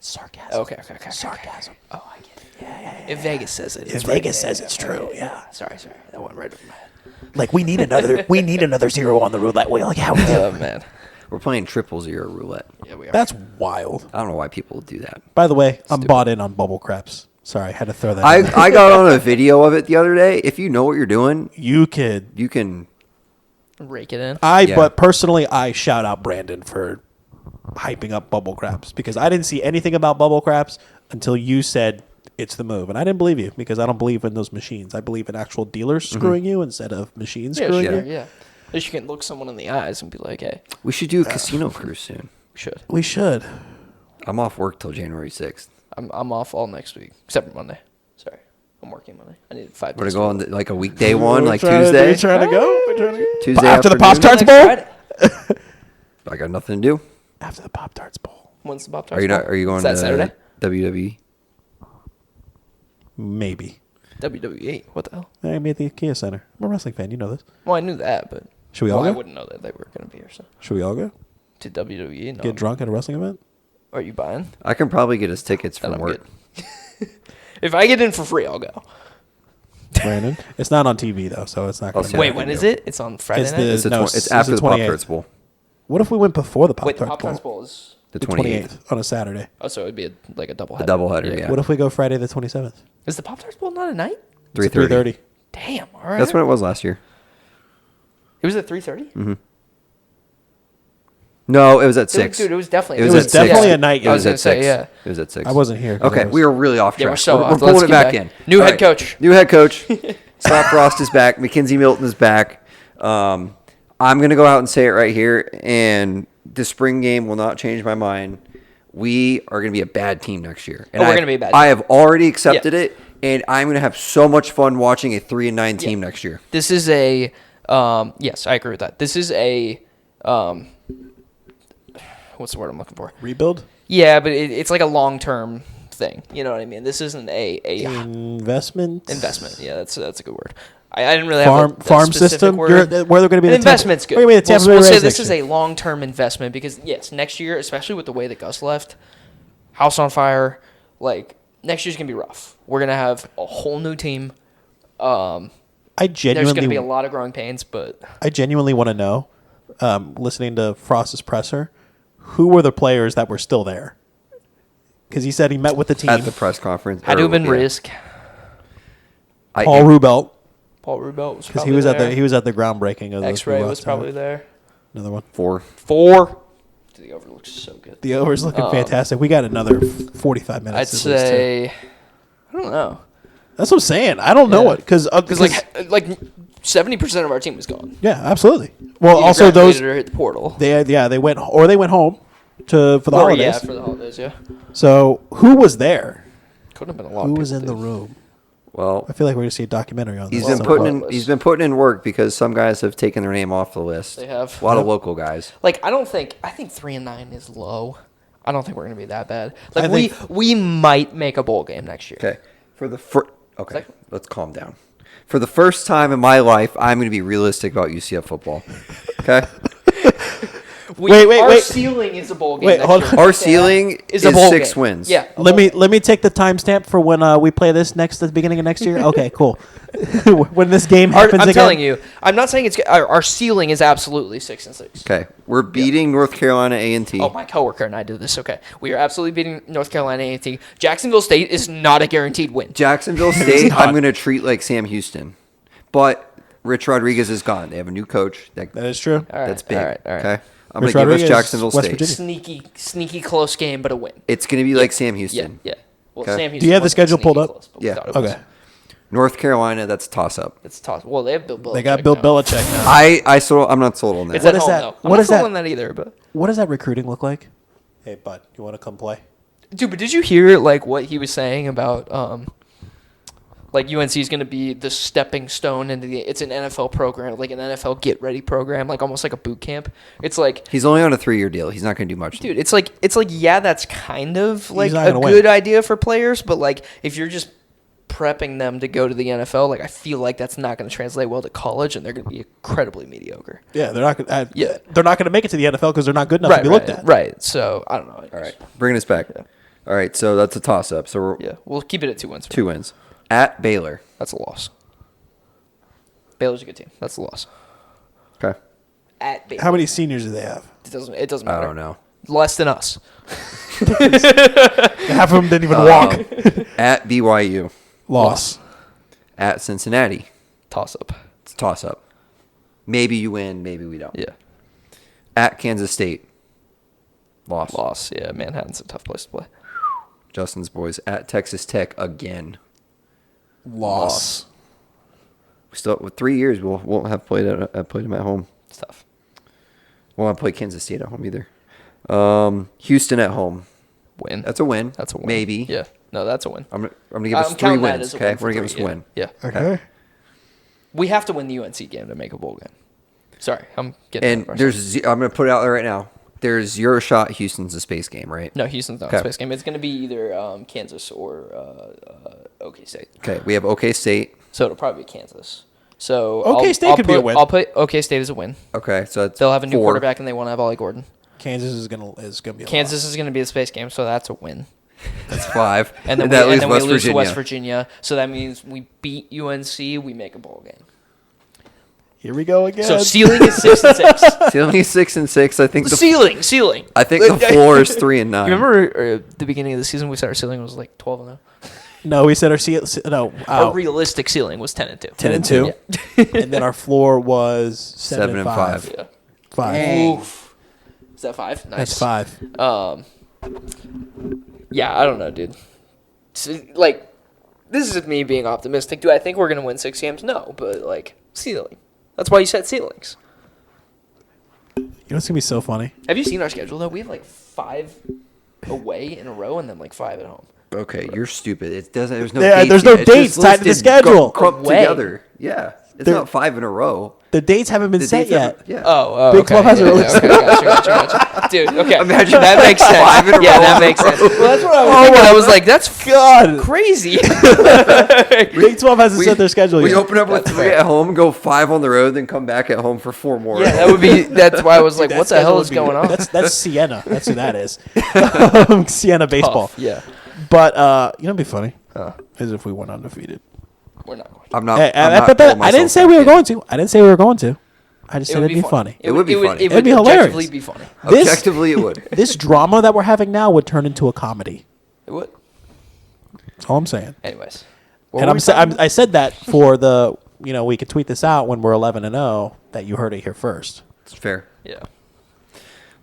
[SPEAKER 3] Sarcasm.
[SPEAKER 2] Okay.
[SPEAKER 3] Sarcasm.
[SPEAKER 2] Oh, I get it. Yeah. If Vegas says it,
[SPEAKER 3] If Vegas says it's true, yeah.
[SPEAKER 2] Sorry, that went right over my head.
[SPEAKER 3] Like we need another zero on the roulette wheel. Yeah, we do.
[SPEAKER 2] Oh man.
[SPEAKER 1] We're playing 000 roulette.
[SPEAKER 2] Yeah, we are.
[SPEAKER 3] That's wild.
[SPEAKER 1] I don't know why people do that.
[SPEAKER 3] By the way, I'm bought in on bubble craps. Sorry, I had to throw that. in there.
[SPEAKER 1] I got on a video of it the other day. If you know what you're doing,
[SPEAKER 3] You could.
[SPEAKER 1] you can.
[SPEAKER 2] Rake it in.
[SPEAKER 1] Yeah.
[SPEAKER 3] But personally, I shout out Brandon for hyping up bubble craps because I didn't see anything about bubble craps until you said it's the move, and I didn't believe you because I don't believe in those machines. I believe in actual dealers screwing you instead of machines
[SPEAKER 2] Yeah,
[SPEAKER 3] screwing
[SPEAKER 2] sure.
[SPEAKER 3] you.
[SPEAKER 2] Yeah. At least you can look someone in the eyes and be like, "Hey,
[SPEAKER 1] We should do a casino cruise soon.
[SPEAKER 2] we should."
[SPEAKER 3] We should.
[SPEAKER 1] I'm off work till January 6th.
[SPEAKER 2] I'm off all next week except for Monday. Sorry, I'm working Monday. I need 5
[SPEAKER 1] We're
[SPEAKER 2] days.
[SPEAKER 1] gonna go on like a weekday one,
[SPEAKER 3] We're
[SPEAKER 1] like
[SPEAKER 3] trying to-
[SPEAKER 1] Tuesday.
[SPEAKER 3] we're trying to go. We're trying to go.
[SPEAKER 1] Tuesday
[SPEAKER 3] After the
[SPEAKER 1] afternoon.
[SPEAKER 3] Pop-Tarts Bowl?
[SPEAKER 2] Friday?
[SPEAKER 1] I got nothing to do.
[SPEAKER 3] After the Pop Tarts Bowl,
[SPEAKER 2] When's the Pop
[SPEAKER 1] Are you not? Are you going
[SPEAKER 2] Is that
[SPEAKER 1] to
[SPEAKER 2] Saturday?
[SPEAKER 1] WWE?
[SPEAKER 3] maybe.
[SPEAKER 2] WWE. What the hell?
[SPEAKER 3] I'm at the Kia Center. I'm a wrestling fan. You know this.
[SPEAKER 2] Well, I knew that, but
[SPEAKER 3] Should we all
[SPEAKER 2] I
[SPEAKER 3] go?
[SPEAKER 2] wouldn't know that they were gonna be here. So
[SPEAKER 3] Should we all go?
[SPEAKER 2] to WWE. No.
[SPEAKER 3] Get drunk at a wrestling event?
[SPEAKER 2] Are you buying?
[SPEAKER 1] I can probably get us tickets
[SPEAKER 2] Then
[SPEAKER 1] from
[SPEAKER 2] I'm
[SPEAKER 1] work.
[SPEAKER 2] good. If I get in for free, I'll go.
[SPEAKER 3] Brandon? It's not on TV though, so it's not going
[SPEAKER 1] I'll
[SPEAKER 3] to
[SPEAKER 1] see.
[SPEAKER 2] Wait, when is it? It's on Friday
[SPEAKER 3] It's
[SPEAKER 2] night.
[SPEAKER 3] the-
[SPEAKER 1] It's,
[SPEAKER 3] No,
[SPEAKER 1] it's
[SPEAKER 3] it's
[SPEAKER 1] after
[SPEAKER 3] the
[SPEAKER 1] the Pop
[SPEAKER 3] 28th.
[SPEAKER 1] Tarts Bowl,
[SPEAKER 3] What if we went before the Pop
[SPEAKER 2] Wait, the
[SPEAKER 3] Tarts
[SPEAKER 2] Pop
[SPEAKER 3] Bowl?
[SPEAKER 2] Tarts Bowl is.
[SPEAKER 1] the
[SPEAKER 3] The
[SPEAKER 1] 28th.
[SPEAKER 3] 28th on a Saturday.
[SPEAKER 2] Oh, so it'd be like a double
[SPEAKER 1] A
[SPEAKER 2] header.
[SPEAKER 1] doubleheader, yeah.
[SPEAKER 3] What if we go Friday the 27th?
[SPEAKER 2] Is the Pop Tarts Bowl not at night?
[SPEAKER 1] 3:30.
[SPEAKER 2] Damn. All right.
[SPEAKER 1] That's when it was last year.
[SPEAKER 2] It was at 3:30.
[SPEAKER 1] No, it was at 6.
[SPEAKER 2] Dude, it was definitely.
[SPEAKER 1] It was
[SPEAKER 3] was
[SPEAKER 1] at
[SPEAKER 3] definitely
[SPEAKER 1] 6.
[SPEAKER 3] a night
[SPEAKER 1] It was
[SPEAKER 3] game.
[SPEAKER 2] I
[SPEAKER 1] at
[SPEAKER 2] was gonna
[SPEAKER 1] 6.
[SPEAKER 2] say, yeah.
[SPEAKER 1] It was at 6.
[SPEAKER 3] I wasn't here. 'cause
[SPEAKER 1] Okay,
[SPEAKER 3] I was-
[SPEAKER 1] we were really off
[SPEAKER 2] Yeah,
[SPEAKER 1] track.
[SPEAKER 2] we're so off.
[SPEAKER 1] We're
[SPEAKER 2] Let's
[SPEAKER 1] pulling it
[SPEAKER 2] get
[SPEAKER 1] back
[SPEAKER 2] back.
[SPEAKER 1] in.
[SPEAKER 2] New
[SPEAKER 1] All
[SPEAKER 2] head
[SPEAKER 1] right.
[SPEAKER 2] coach.
[SPEAKER 1] New head coach. Scott Frost is back. Mackenzie Milton is back. I'm going to go out and say it right here, and the spring game will not change my mind. We are going to be a bad team next year. And
[SPEAKER 2] Oh, we're
[SPEAKER 1] I-
[SPEAKER 2] gonna be a bad
[SPEAKER 1] I
[SPEAKER 2] team.
[SPEAKER 1] have already accepted
[SPEAKER 2] Yeah.
[SPEAKER 1] it, and I'm going to have so much fun watching a 3-9 team next year.
[SPEAKER 2] This is a. Yes, I agree with that. This is a. What's the word I'm looking for?
[SPEAKER 3] Rebuild?
[SPEAKER 2] Yeah, but it's like a long-term thing. You know what I mean? This isn't a
[SPEAKER 3] Investment?
[SPEAKER 2] investment. Yeah, that's a good word. I didn't really
[SPEAKER 3] Farm-
[SPEAKER 2] have a
[SPEAKER 3] farm
[SPEAKER 2] specific
[SPEAKER 3] system?
[SPEAKER 2] word.
[SPEAKER 3] Where they're gonna be
[SPEAKER 2] An
[SPEAKER 3] the
[SPEAKER 2] investment's
[SPEAKER 3] Tampa-
[SPEAKER 2] good.
[SPEAKER 3] we're gonna be the Tampa Bay
[SPEAKER 2] we'll say
[SPEAKER 3] Rays
[SPEAKER 2] this
[SPEAKER 3] next
[SPEAKER 2] is
[SPEAKER 3] year.
[SPEAKER 2] a long-term investment because yes, next year, especially with the way that Gus left, house on fire. Like next year's gonna be rough. We're gonna have a whole new team.
[SPEAKER 3] I
[SPEAKER 2] There's
[SPEAKER 3] genuinely,
[SPEAKER 2] gonna be a lot of growing pains, but
[SPEAKER 3] I genuinely want to know, listening to Frost's presser, who were the players that were still there? Because he said he met with the team.
[SPEAKER 1] At the press conference.
[SPEAKER 2] had to have been
[SPEAKER 1] yeah.
[SPEAKER 2] Risk.
[SPEAKER 3] Paul Rubelt,
[SPEAKER 2] Paul Rubel was
[SPEAKER 3] because
[SPEAKER 2] probably
[SPEAKER 3] he was
[SPEAKER 2] there.
[SPEAKER 3] at the groundbreaking of the
[SPEAKER 2] X-Ray
[SPEAKER 3] Rubel
[SPEAKER 2] was
[SPEAKER 3] Tower.
[SPEAKER 2] probably there.
[SPEAKER 3] Another one.
[SPEAKER 1] 4.
[SPEAKER 2] 4. The over looks so good.
[SPEAKER 3] The over's looking fantastic. We got another 45
[SPEAKER 2] I'd
[SPEAKER 3] minutes. at least, too.
[SPEAKER 2] say I don't know
[SPEAKER 3] That's what I'm saying. I don't know
[SPEAKER 2] Yeah.
[SPEAKER 3] what because
[SPEAKER 2] like 70% of our team was gone.
[SPEAKER 3] yeah, absolutely. Well,
[SPEAKER 2] Either
[SPEAKER 3] also those
[SPEAKER 2] graduated or hit the portal.
[SPEAKER 3] they went home for the
[SPEAKER 2] Or,
[SPEAKER 3] holidays.
[SPEAKER 2] yeah, for the holidays. Yeah,
[SPEAKER 3] So who was there?
[SPEAKER 2] could have been a lot.
[SPEAKER 3] Who
[SPEAKER 2] of
[SPEAKER 3] was
[SPEAKER 2] people,
[SPEAKER 3] in the
[SPEAKER 2] dude.
[SPEAKER 3] room?
[SPEAKER 1] Well,
[SPEAKER 3] I feel like we're gonna see a documentary on
[SPEAKER 1] he's
[SPEAKER 3] this.
[SPEAKER 1] been
[SPEAKER 3] at some
[SPEAKER 1] putting
[SPEAKER 3] point.
[SPEAKER 1] in he's been putting in work because some guys have taken their name off the list.
[SPEAKER 2] They have.
[SPEAKER 1] A lot of
[SPEAKER 3] Yep.
[SPEAKER 1] local guys.
[SPEAKER 2] Like I think 3-9 is low. I don't think we're gonna be that bad.
[SPEAKER 3] I
[SPEAKER 2] Like
[SPEAKER 3] think-
[SPEAKER 2] we might make a bowl game next year.
[SPEAKER 1] Okay. Okay.
[SPEAKER 2] Second.
[SPEAKER 1] Let's calm down. For the first time in my life, I'm going to be realistic about UCF football. Okay.
[SPEAKER 3] Wait,
[SPEAKER 2] Our
[SPEAKER 3] wait.
[SPEAKER 2] ceiling is a bowl game.
[SPEAKER 3] Wait,
[SPEAKER 2] next
[SPEAKER 3] hold
[SPEAKER 2] year.
[SPEAKER 3] on.
[SPEAKER 1] Our ceiling
[SPEAKER 2] Is
[SPEAKER 1] is
[SPEAKER 2] a bowl
[SPEAKER 1] 6
[SPEAKER 2] game.
[SPEAKER 1] wins.
[SPEAKER 2] Yeah. a
[SPEAKER 3] Let
[SPEAKER 2] bowl
[SPEAKER 3] me take the timestamp for when we play this next at the beginning of next year. Okay, cool. When this game
[SPEAKER 2] Our-
[SPEAKER 3] happens
[SPEAKER 2] I'm
[SPEAKER 3] again.
[SPEAKER 2] telling you, I'm not saying it's our ceiling is absolutely 6-6.
[SPEAKER 1] Okay. We're beating North Carolina A&T.
[SPEAKER 2] Oh, my coworker and I did this. Okay, we are absolutely beating North Carolina A&T. Jacksonville State is not a guaranteed win.
[SPEAKER 1] Jacksonville State,
[SPEAKER 3] not.
[SPEAKER 1] I'm going to treat like Sam Houston. But Rich Rodriguez is gone. They have a new coach.
[SPEAKER 3] That is true.
[SPEAKER 2] All right,
[SPEAKER 1] That's big.
[SPEAKER 2] all right, all right.
[SPEAKER 1] Okay. I'm
[SPEAKER 3] Rich
[SPEAKER 1] going to give us
[SPEAKER 3] Rodriguez,
[SPEAKER 1] Jacksonville
[SPEAKER 3] West
[SPEAKER 1] State.
[SPEAKER 3] Virginia.
[SPEAKER 2] Sneaky close game, but a win.
[SPEAKER 1] It's going to be like Sam
[SPEAKER 2] Yeah,
[SPEAKER 1] Houston.
[SPEAKER 2] yeah. Well,
[SPEAKER 1] Okay.
[SPEAKER 2] Sam
[SPEAKER 1] Do
[SPEAKER 2] Houston
[SPEAKER 3] you have the
[SPEAKER 2] wasn't
[SPEAKER 3] schedule pulled
[SPEAKER 2] sneaky
[SPEAKER 3] up?
[SPEAKER 2] close, but we
[SPEAKER 1] Yeah.
[SPEAKER 2] thought it was.
[SPEAKER 3] Okay.
[SPEAKER 1] North Carolina, that's a toss-up.
[SPEAKER 2] It's toss. Well, they have Bill Belichick.
[SPEAKER 3] They got Bill
[SPEAKER 2] now.
[SPEAKER 3] Belichick now.
[SPEAKER 1] I'm not sold on that.
[SPEAKER 2] It's
[SPEAKER 3] What
[SPEAKER 2] at
[SPEAKER 3] is
[SPEAKER 2] home,
[SPEAKER 3] that?
[SPEAKER 2] though. I'm
[SPEAKER 3] What
[SPEAKER 2] not
[SPEAKER 3] is that?
[SPEAKER 2] sold on that either, but
[SPEAKER 3] What does that recruiting look like? Hey, bud, you want to come play?
[SPEAKER 2] dude, but did you hear like what he was saying about Like UNC is going to be the stepping stone into it's an NFL program, like an NFL get ready program, like almost like a boot camp. It's like
[SPEAKER 1] He's only on a 3-year deal. He's not going to do much.
[SPEAKER 2] dude, it's like yeah, that's kind of like
[SPEAKER 3] not
[SPEAKER 2] a
[SPEAKER 3] gonna
[SPEAKER 2] good
[SPEAKER 3] win.
[SPEAKER 2] idea for players, but like if you're just prepping them to go to the NFL, like I feel like that's not going to translate well to college, and they're going to be incredibly mediocre.
[SPEAKER 3] Yeah, they're not.
[SPEAKER 2] Yeah.
[SPEAKER 3] They're not going to make it to the NFL because they're not good enough to be looked at.
[SPEAKER 2] Right. So I don't know.
[SPEAKER 1] All right, bringing us back. All right, so that's a toss-up. So we're
[SPEAKER 2] Yeah, we'll keep it at 2 wins.
[SPEAKER 1] 2 wins. At Baylor.
[SPEAKER 2] That's a loss. Baylor's a good team. That's a loss.
[SPEAKER 1] Okay.
[SPEAKER 2] At Baylor.
[SPEAKER 3] How many seniors do they have?
[SPEAKER 2] It doesn't matter.
[SPEAKER 1] I don't know.
[SPEAKER 2] Less than us.
[SPEAKER 3] Half of them didn't even walk.
[SPEAKER 1] At BYU.
[SPEAKER 3] Loss.
[SPEAKER 1] At Cincinnati.
[SPEAKER 2] Toss up.
[SPEAKER 1] It's a toss-up. Maybe you win, maybe we don't.
[SPEAKER 2] Yeah.
[SPEAKER 1] At Kansas State.
[SPEAKER 2] Loss. Yeah, Manhattan's a tough place to play.
[SPEAKER 1] Justin's boys. At Texas Tech again.
[SPEAKER 3] Loss.
[SPEAKER 1] We still with 3 years. We won't have played them at home.
[SPEAKER 2] It's tough.
[SPEAKER 1] Won't have played Kansas State at home either. Houston at home.
[SPEAKER 2] Win.
[SPEAKER 1] That's a win.
[SPEAKER 2] That's a win.
[SPEAKER 1] Maybe.
[SPEAKER 2] Yeah. No, that's a win.
[SPEAKER 1] I'm gonna give us 3
[SPEAKER 2] counting that
[SPEAKER 1] wins.
[SPEAKER 2] as a
[SPEAKER 1] Okay,
[SPEAKER 2] win for
[SPEAKER 1] we're gonna give us
[SPEAKER 2] three,
[SPEAKER 1] a win.
[SPEAKER 2] Yeah.
[SPEAKER 3] Okay.
[SPEAKER 2] We have to win the UNC game to make a bowl game. Sorry, I'm getting.
[SPEAKER 1] And
[SPEAKER 2] ahead of ourselves.
[SPEAKER 1] I'm gonna put it out there right now. There's 0 shot. Houston's a space game, right?
[SPEAKER 2] No, Houston's not
[SPEAKER 1] Okay.
[SPEAKER 2] a space game. It's going to be either Kansas or OK State.
[SPEAKER 1] Okay, we have OK State.
[SPEAKER 2] So it'll probably be Kansas. So
[SPEAKER 3] OK State could be a win.
[SPEAKER 2] I'll put OK State as a win.
[SPEAKER 1] Okay, so that's
[SPEAKER 2] They'll have a new
[SPEAKER 1] 4.
[SPEAKER 2] quarterback and they want to have Ollie Gordon.
[SPEAKER 3] Kansas is gonna be a
[SPEAKER 2] Kansas is going to be a space game, so that's a win.
[SPEAKER 1] That's 5.
[SPEAKER 2] And then,
[SPEAKER 1] that
[SPEAKER 2] we,
[SPEAKER 1] leaves
[SPEAKER 2] and then we
[SPEAKER 1] West
[SPEAKER 2] lose
[SPEAKER 1] Virginia.
[SPEAKER 2] to West Virginia. So that means we beat UNC, we make a bowl game.
[SPEAKER 3] Here we go again.
[SPEAKER 2] So ceiling is 6-6.
[SPEAKER 1] Ceiling is 6 and 6. I think
[SPEAKER 2] The ceiling.
[SPEAKER 1] I think the floor is 3 and 9.
[SPEAKER 2] You remember the beginning of the season we said our ceiling was like 12-0?
[SPEAKER 3] no, we said
[SPEAKER 2] Our realistic ceiling was 10-2.
[SPEAKER 3] 10-2, and then our floor was 7 and 5.
[SPEAKER 2] Yeah.
[SPEAKER 3] 5.
[SPEAKER 2] Oof. Is that 5? Nice.
[SPEAKER 3] That's 5.
[SPEAKER 2] Yeah, I don't know, dude. Like, this is me being optimistic. Do I think we're going to win 6 games? No, but, like, ceiling. That's why you said ceilings.
[SPEAKER 3] You know what's gonna be so funny?
[SPEAKER 2] Have you seen our schedule, though? We have, like, 5 away in a row and then, like, 5 at home.
[SPEAKER 1] Okay, you're stupid. It doesn't. There's no.
[SPEAKER 3] Yeah,
[SPEAKER 1] dates
[SPEAKER 3] there's no
[SPEAKER 1] yet. It's
[SPEAKER 3] dates
[SPEAKER 1] just
[SPEAKER 3] tied to the
[SPEAKER 1] listed
[SPEAKER 3] schedule.
[SPEAKER 1] Clumped
[SPEAKER 2] Away.
[SPEAKER 1] together. Yeah, it's
[SPEAKER 3] There-
[SPEAKER 1] not 5 in a row.
[SPEAKER 3] The dates haven't been
[SPEAKER 1] The
[SPEAKER 3] set
[SPEAKER 1] dates
[SPEAKER 3] yet.
[SPEAKER 1] haven't- Yeah.
[SPEAKER 2] Oh,
[SPEAKER 3] Big
[SPEAKER 2] okay.
[SPEAKER 3] 12 has a
[SPEAKER 2] Yeah,
[SPEAKER 3] release.
[SPEAKER 2] okay, gotcha. Dude, okay.
[SPEAKER 1] Imagine
[SPEAKER 2] that makes sense.
[SPEAKER 1] 5 in a
[SPEAKER 2] Yeah,
[SPEAKER 1] row.
[SPEAKER 2] that makes sense. Well, that's what I was thinking. I was like, that's
[SPEAKER 3] God.
[SPEAKER 2] crazy.
[SPEAKER 3] Big 12 hasn't set their schedule
[SPEAKER 1] We
[SPEAKER 3] yet.
[SPEAKER 1] open up with
[SPEAKER 2] That's
[SPEAKER 1] 3
[SPEAKER 2] fair.
[SPEAKER 1] at home, go 5 on the road, then come back at home for 4 more.
[SPEAKER 2] Yeah, that would be. That's why I was like,
[SPEAKER 3] That
[SPEAKER 2] what the
[SPEAKER 3] schedule
[SPEAKER 2] hell
[SPEAKER 3] would
[SPEAKER 2] is
[SPEAKER 3] be-
[SPEAKER 2] going on?
[SPEAKER 3] That's Sienna. That's who that is. Sienna baseball.
[SPEAKER 2] Tough, yeah,
[SPEAKER 3] But you know, what'd be funny is if we went undefeated.
[SPEAKER 2] we're not going.
[SPEAKER 1] I'm not.
[SPEAKER 3] Hey,
[SPEAKER 1] I'm not
[SPEAKER 3] but
[SPEAKER 1] pulling
[SPEAKER 3] I didn't
[SPEAKER 1] myself
[SPEAKER 3] say
[SPEAKER 1] back
[SPEAKER 3] we were
[SPEAKER 1] in.
[SPEAKER 3] going to. I didn't say we were going to. I just said
[SPEAKER 2] would
[SPEAKER 3] it'd be funny.
[SPEAKER 1] It would be funny.
[SPEAKER 2] It
[SPEAKER 3] It'd
[SPEAKER 2] would
[SPEAKER 3] be hilarious.
[SPEAKER 2] objectively be funny.
[SPEAKER 3] This-
[SPEAKER 1] Objectively, it would.
[SPEAKER 3] This drama that we're having now would turn into a comedy.
[SPEAKER 2] It would.
[SPEAKER 3] That's all I'm saying.
[SPEAKER 2] Anyways,
[SPEAKER 3] And I said that for the we could tweet this out when we're 11-0 that you heard it here first.
[SPEAKER 1] It's fair.
[SPEAKER 2] yeah.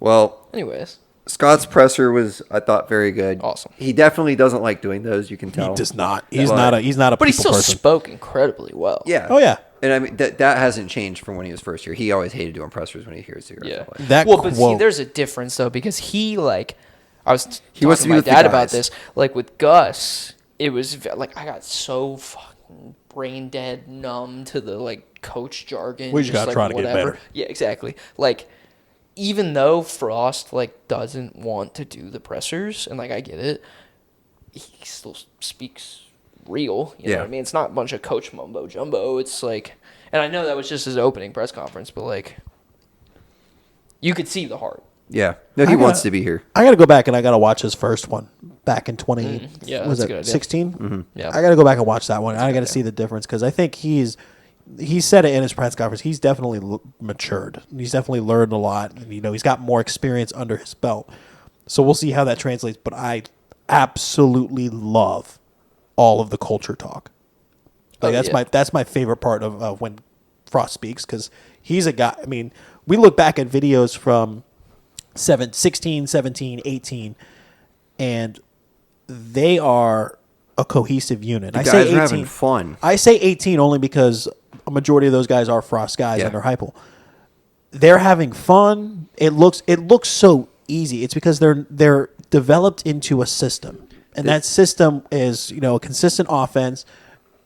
[SPEAKER 1] Well,
[SPEAKER 2] Anyways,
[SPEAKER 1] Scott's presser was, I thought, very good.
[SPEAKER 2] Awesome.
[SPEAKER 1] He definitely doesn't like doing those. You can tell.
[SPEAKER 3] He does not. He's
[SPEAKER 1] But-
[SPEAKER 3] not a. He's not a.
[SPEAKER 2] but he
[SPEAKER 3] people
[SPEAKER 2] still
[SPEAKER 3] person.
[SPEAKER 2] spoke incredibly well.
[SPEAKER 1] Yeah.
[SPEAKER 3] Oh yeah.
[SPEAKER 1] And I mean that hasn't changed from when he was first here. He always hated doing pressers when he hears here.
[SPEAKER 2] Yeah.
[SPEAKER 3] That
[SPEAKER 2] well, but see,
[SPEAKER 3] quote.
[SPEAKER 2] there's a difference though because he like, I was
[SPEAKER 1] He wants
[SPEAKER 2] talking
[SPEAKER 1] to be
[SPEAKER 2] to my
[SPEAKER 1] with the
[SPEAKER 2] dad about
[SPEAKER 1] guys.
[SPEAKER 2] this. Like with Gus, it was like I got so fucking brain dead, numb to the like coach jargon.
[SPEAKER 3] We just gotta
[SPEAKER 2] like,
[SPEAKER 3] try to get
[SPEAKER 2] whatever.
[SPEAKER 3] better.
[SPEAKER 2] Yeah, exactly. Like even though Frost like doesn't want to do the pressers, and like I get it, he still speaks real. You know
[SPEAKER 1] Yeah.
[SPEAKER 2] what I mean? It's not a bunch of coach mumbo jumbo. It's like, and I know that was just his opening press conference, but like, you could see the heart.
[SPEAKER 1] Yeah. No, he
[SPEAKER 3] I
[SPEAKER 1] wants
[SPEAKER 3] gotta-
[SPEAKER 1] to be here.
[SPEAKER 3] I got to go back and I got to watch his first one back in 20.
[SPEAKER 2] yeah,
[SPEAKER 3] was
[SPEAKER 2] that's a
[SPEAKER 3] it
[SPEAKER 2] good idea.
[SPEAKER 3] 16?
[SPEAKER 1] Mm-hmm.
[SPEAKER 2] Yeah.
[SPEAKER 3] I got to go back and watch that one. I got to see the difference because I think he said it in his press conference. He's definitely matured. He's definitely learned a lot. And, he's got more experience under his belt. So we'll see how that translates. But I absolutely love all of the culture talk. Like that's my favorite part of when Frost speaks because he's a guy. I mean, we look back at videos from 16, 17, 18, and they are a cohesive unit. I
[SPEAKER 1] guys
[SPEAKER 3] say
[SPEAKER 1] are
[SPEAKER 3] 18.
[SPEAKER 1] having fun.
[SPEAKER 3] I say 18 only because a majority of those guys are Frost guys
[SPEAKER 1] Yeah.
[SPEAKER 3] and they're Heupel. They're having fun. It looks so easy. It's because they're developed into a system, and that system is a consistent offense,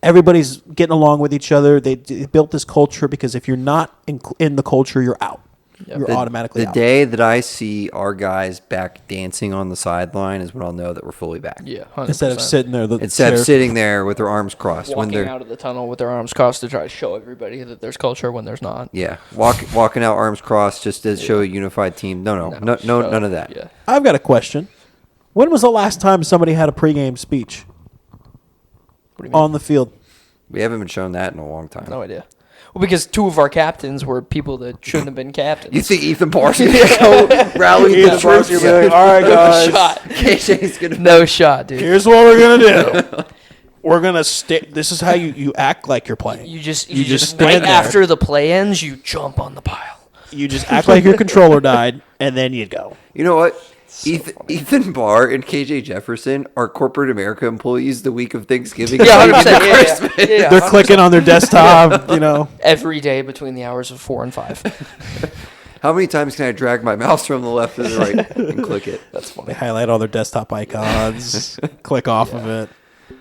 [SPEAKER 3] everybody's getting along with each other. They built this culture because if you're not in the culture, you're out.
[SPEAKER 2] Yep.
[SPEAKER 3] You're automatically
[SPEAKER 1] The
[SPEAKER 3] out.
[SPEAKER 1] day that I see our guys back dancing on the sideline is when I'll know that we're fully back.
[SPEAKER 2] Yeah, 100%.
[SPEAKER 3] Instead of sitting there,
[SPEAKER 1] Instead of sitting there with their arms crossed when
[SPEAKER 2] walking
[SPEAKER 1] they're
[SPEAKER 2] out of the tunnel with their arms crossed to try to show everybody that there's culture when there's not.
[SPEAKER 1] walking out arms crossed just to show a unified team. No, none of that.
[SPEAKER 2] Yeah.
[SPEAKER 3] I've got a question. When was the last time somebody had a pregame speech
[SPEAKER 2] What do you mean?
[SPEAKER 3] on the field?
[SPEAKER 1] We haven't been shown that in a long time.
[SPEAKER 2] No idea. Well, because two of our captains were people that shouldn't have been captains.
[SPEAKER 1] You think Ethan Barr's gonna go rally to the varsity?
[SPEAKER 3] All right,
[SPEAKER 2] no
[SPEAKER 3] guys.
[SPEAKER 2] shot.
[SPEAKER 1] KJ's gonna.
[SPEAKER 2] No shot, dude.
[SPEAKER 3] Here's what we're gonna do. We're gonna stick. This is how you act like you're playing.
[SPEAKER 2] You just
[SPEAKER 3] stand
[SPEAKER 2] right
[SPEAKER 3] there.
[SPEAKER 2] after the play ends, you jump on the pile.
[SPEAKER 3] You just act like your controller died, and then you go.
[SPEAKER 1] You know what? Ethan Barr and KJ Jefferson are corporate America employees the week of Thanksgiving.
[SPEAKER 2] Yeah,
[SPEAKER 1] and
[SPEAKER 2] 100%.
[SPEAKER 1] Christmas.
[SPEAKER 2] Yeah,
[SPEAKER 3] They're
[SPEAKER 2] 100%.
[SPEAKER 3] clicking on their desktop. You know.
[SPEAKER 2] Every day between the hours of 4 and 5.
[SPEAKER 1] How many times can I drag my mouse from the left to the right and click it?
[SPEAKER 2] That's
[SPEAKER 3] They
[SPEAKER 2] funny.
[SPEAKER 3] highlight all their desktop icons, click off of it.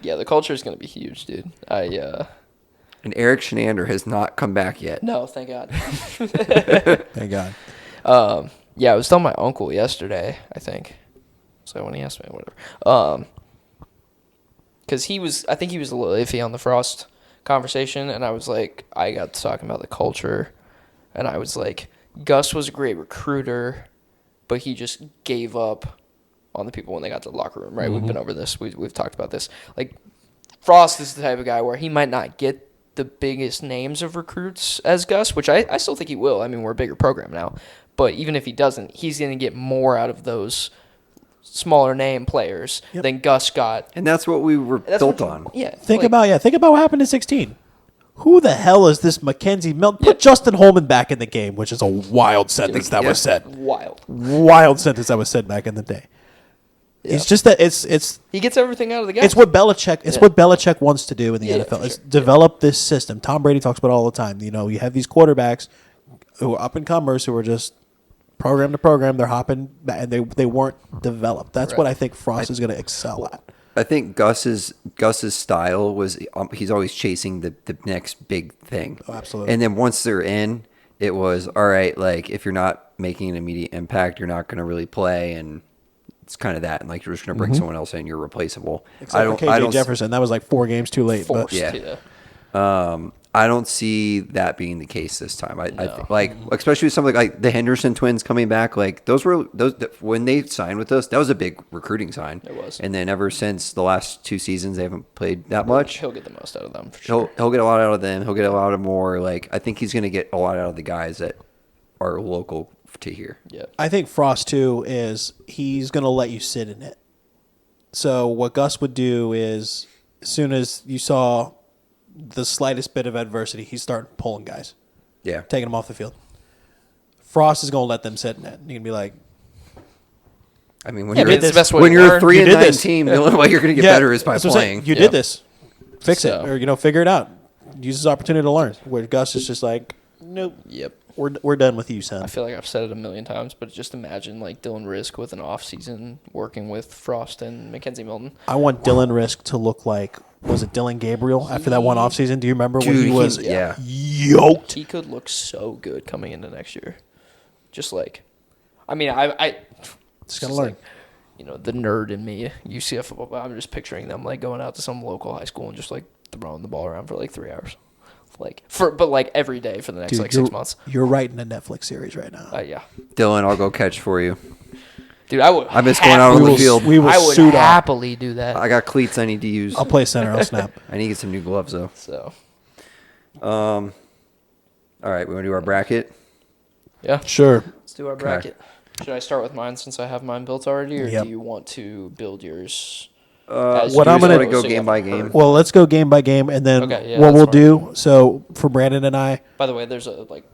[SPEAKER 2] Yeah, the culture is going to be huge, dude.
[SPEAKER 1] And Eric Shenander has not come back yet.
[SPEAKER 2] No, thank God.
[SPEAKER 3] Thank God.
[SPEAKER 2] Yeah, I was telling my uncle yesterday, I think. So when he asked me, whatever. Because I think he was a little iffy on the Frost conversation, and I was like, I got to talking about the culture, and I was like, Gus was a great recruiter, but he just gave up on the people when they got to the locker room, right? We've been over this. We've talked about this. Like, Frost is the type of guy where he might not get the biggest names of recruits as Gus, which I still think he will. I mean, we're a bigger program now. But even if he doesn't, he's going to get more out of those smaller name players than Gus got.
[SPEAKER 1] And that's what we were built on.
[SPEAKER 2] Yeah.
[SPEAKER 3] Think about what happened in 16. Who the hell is this Mackenzie Milton? Put Justin Holman back in the game, which is a wild sentence that was said. Wild sentence that was said back in the day.
[SPEAKER 2] Yeah.
[SPEAKER 3] It's just that it's
[SPEAKER 2] He gets everything out of the guy.
[SPEAKER 3] it's what Belichick what Belichick wants to do in the
[SPEAKER 2] Yeah,
[SPEAKER 3] NFL
[SPEAKER 2] for
[SPEAKER 3] is
[SPEAKER 2] sure.
[SPEAKER 3] develop this system. Tom Brady talks about it all the time. You know, you have these quarterbacks who are up and comers who are just program to program. They're hopping and they weren't developed. That's what I think Frost is going to excel at.
[SPEAKER 1] I think Gus's style was he's always chasing the next big thing.
[SPEAKER 3] Oh, absolutely.
[SPEAKER 1] And then once they're in, it was all right. Like if you're not making an immediate impact, you're not going to really play, and it's kind of that. And like you're just going to bring someone else in, you're replaceable.
[SPEAKER 3] Except for KJ Jefferson, that was like 4 games too late.
[SPEAKER 2] forced.
[SPEAKER 3] But
[SPEAKER 1] I don't see that being the case this time. I think, like especially with something like the Henderson twins coming back. Like those when they signed with us, that was a big recruiting sign.
[SPEAKER 2] It was.
[SPEAKER 1] And then ever since the last 2 seasons, they haven't played that much.
[SPEAKER 2] He'll get the most out of them for sure.
[SPEAKER 1] He'll get a lot out of them. He'll get a lot of more. Like I think he's going to get a lot out of the guys that are local to here.
[SPEAKER 2] Yeah.
[SPEAKER 3] I think Frost too is he's going to let you sit in it. So what Gus would do is as soon as you saw the slightest bit of adversity, he's starting pulling guys,
[SPEAKER 1] Yeah.
[SPEAKER 3] taking them off the field. Frost is going to let them sit in it. You're going to be like,
[SPEAKER 1] I mean, when
[SPEAKER 2] Yeah,
[SPEAKER 1] you're
[SPEAKER 2] but it's the best way
[SPEAKER 1] when
[SPEAKER 2] to
[SPEAKER 1] you're a
[SPEAKER 2] learn.
[SPEAKER 1] 3
[SPEAKER 3] You
[SPEAKER 1] and
[SPEAKER 3] did
[SPEAKER 1] 9
[SPEAKER 3] this.
[SPEAKER 1] team, the only way you're going to get better is by
[SPEAKER 3] that's what I'm saying.
[SPEAKER 1] playing.
[SPEAKER 3] You
[SPEAKER 2] Yeah.
[SPEAKER 3] did this. Fix
[SPEAKER 2] So-
[SPEAKER 3] it, or figure it out. Use this opportunity to learn. Where Gus is just like, nope,
[SPEAKER 2] Yep.
[SPEAKER 3] we're done with you, son.
[SPEAKER 2] I feel like I've said it a million times, but just imagine like Dylan Risk with an off season working with Frost and Mackenzie Milton.
[SPEAKER 3] I want Dylan Risk to look like, was it Dylan Gabriel after that one offseason? Do you remember when he was
[SPEAKER 1] yeah.
[SPEAKER 3] yoked?
[SPEAKER 2] He could look so good coming into next year. Just like, I mean, I
[SPEAKER 3] Just gotta learn.
[SPEAKER 2] like, you know, the nerd in me, UCF football. But I'm just picturing them like going out to some local high school and just like throwing the ball around for like 3 hours, but like every day for the next like 6 months.
[SPEAKER 3] You're writing a Netflix series right now.
[SPEAKER 2] Yeah,
[SPEAKER 1] Dylan, I'll go catch for you.
[SPEAKER 2] dude, I would.
[SPEAKER 1] I miss going out on the field.
[SPEAKER 3] We will
[SPEAKER 2] I would
[SPEAKER 3] suit up.
[SPEAKER 2] happily do that.
[SPEAKER 1] I got cleats I need to use.
[SPEAKER 3] I'll play center. I'll snap.
[SPEAKER 1] I need to get some new gloves though.
[SPEAKER 2] So
[SPEAKER 1] All right, we want to do our bracket.
[SPEAKER 2] yeah,
[SPEAKER 3] Sure.
[SPEAKER 2] let's do our bracket. Should I start with mine since I have mine built already, or
[SPEAKER 3] Yep.
[SPEAKER 2] do you want to build yours?
[SPEAKER 3] What I'm gonna-
[SPEAKER 1] go game by game.
[SPEAKER 3] Well, let's go game by game, and then
[SPEAKER 2] Okay, yeah,
[SPEAKER 3] what
[SPEAKER 2] that's
[SPEAKER 3] we'll
[SPEAKER 2] fine.
[SPEAKER 3] do. So for Brandon and I,
[SPEAKER 2] By the way, there's a like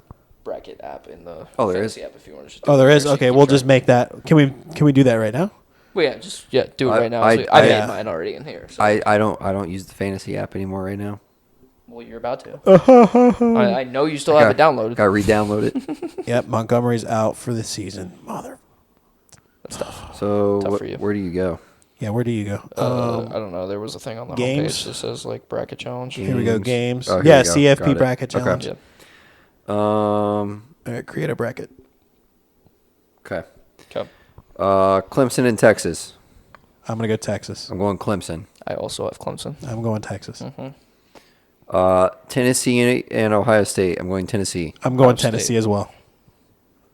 [SPEAKER 2] bracket app in the
[SPEAKER 1] Oh, there
[SPEAKER 2] fantasy
[SPEAKER 1] is?
[SPEAKER 2] app if you want to just. Do
[SPEAKER 3] there
[SPEAKER 2] it
[SPEAKER 3] is.
[SPEAKER 2] so you
[SPEAKER 3] Okay,
[SPEAKER 2] keep
[SPEAKER 3] we'll
[SPEAKER 2] track.
[SPEAKER 3] just make that. Can we do that right now?
[SPEAKER 2] Well, yeah, do it
[SPEAKER 1] I-
[SPEAKER 2] right now.
[SPEAKER 1] I-
[SPEAKER 2] I
[SPEAKER 1] I-
[SPEAKER 2] made mine already in here. So.
[SPEAKER 1] I don't use the fantasy app anymore right now.
[SPEAKER 2] Well, you're about to. I know you still have it downloaded.
[SPEAKER 1] Got to re-download it.
[SPEAKER 3] Yep, Montgomery's out for the season. Mother.
[SPEAKER 2] That's tough.
[SPEAKER 1] So
[SPEAKER 2] Tough for you.
[SPEAKER 1] where do you go?
[SPEAKER 3] Yeah, where do you go?
[SPEAKER 2] I don't know. There was a thing on the
[SPEAKER 3] games?
[SPEAKER 2] homepage that says like bracket challenge.
[SPEAKER 3] Here we go. Games.
[SPEAKER 1] Oh, here
[SPEAKER 3] Yeah,
[SPEAKER 1] we go.
[SPEAKER 3] CFP
[SPEAKER 1] Got it.
[SPEAKER 3] bracket
[SPEAKER 1] Okay.
[SPEAKER 3] challenge.
[SPEAKER 2] Yeah.
[SPEAKER 3] All right, create a bracket.
[SPEAKER 1] Okay.
[SPEAKER 2] Okay.
[SPEAKER 1] Clemson and Texas.
[SPEAKER 3] I'm gonna go Texas.
[SPEAKER 1] I'm going Clemson.
[SPEAKER 2] I also have Clemson.
[SPEAKER 3] I'm going Texas.
[SPEAKER 1] Tennessee and Ohio State. I'm going Tennessee.
[SPEAKER 3] I'm going
[SPEAKER 2] Ohio State.
[SPEAKER 3] Tennessee as well.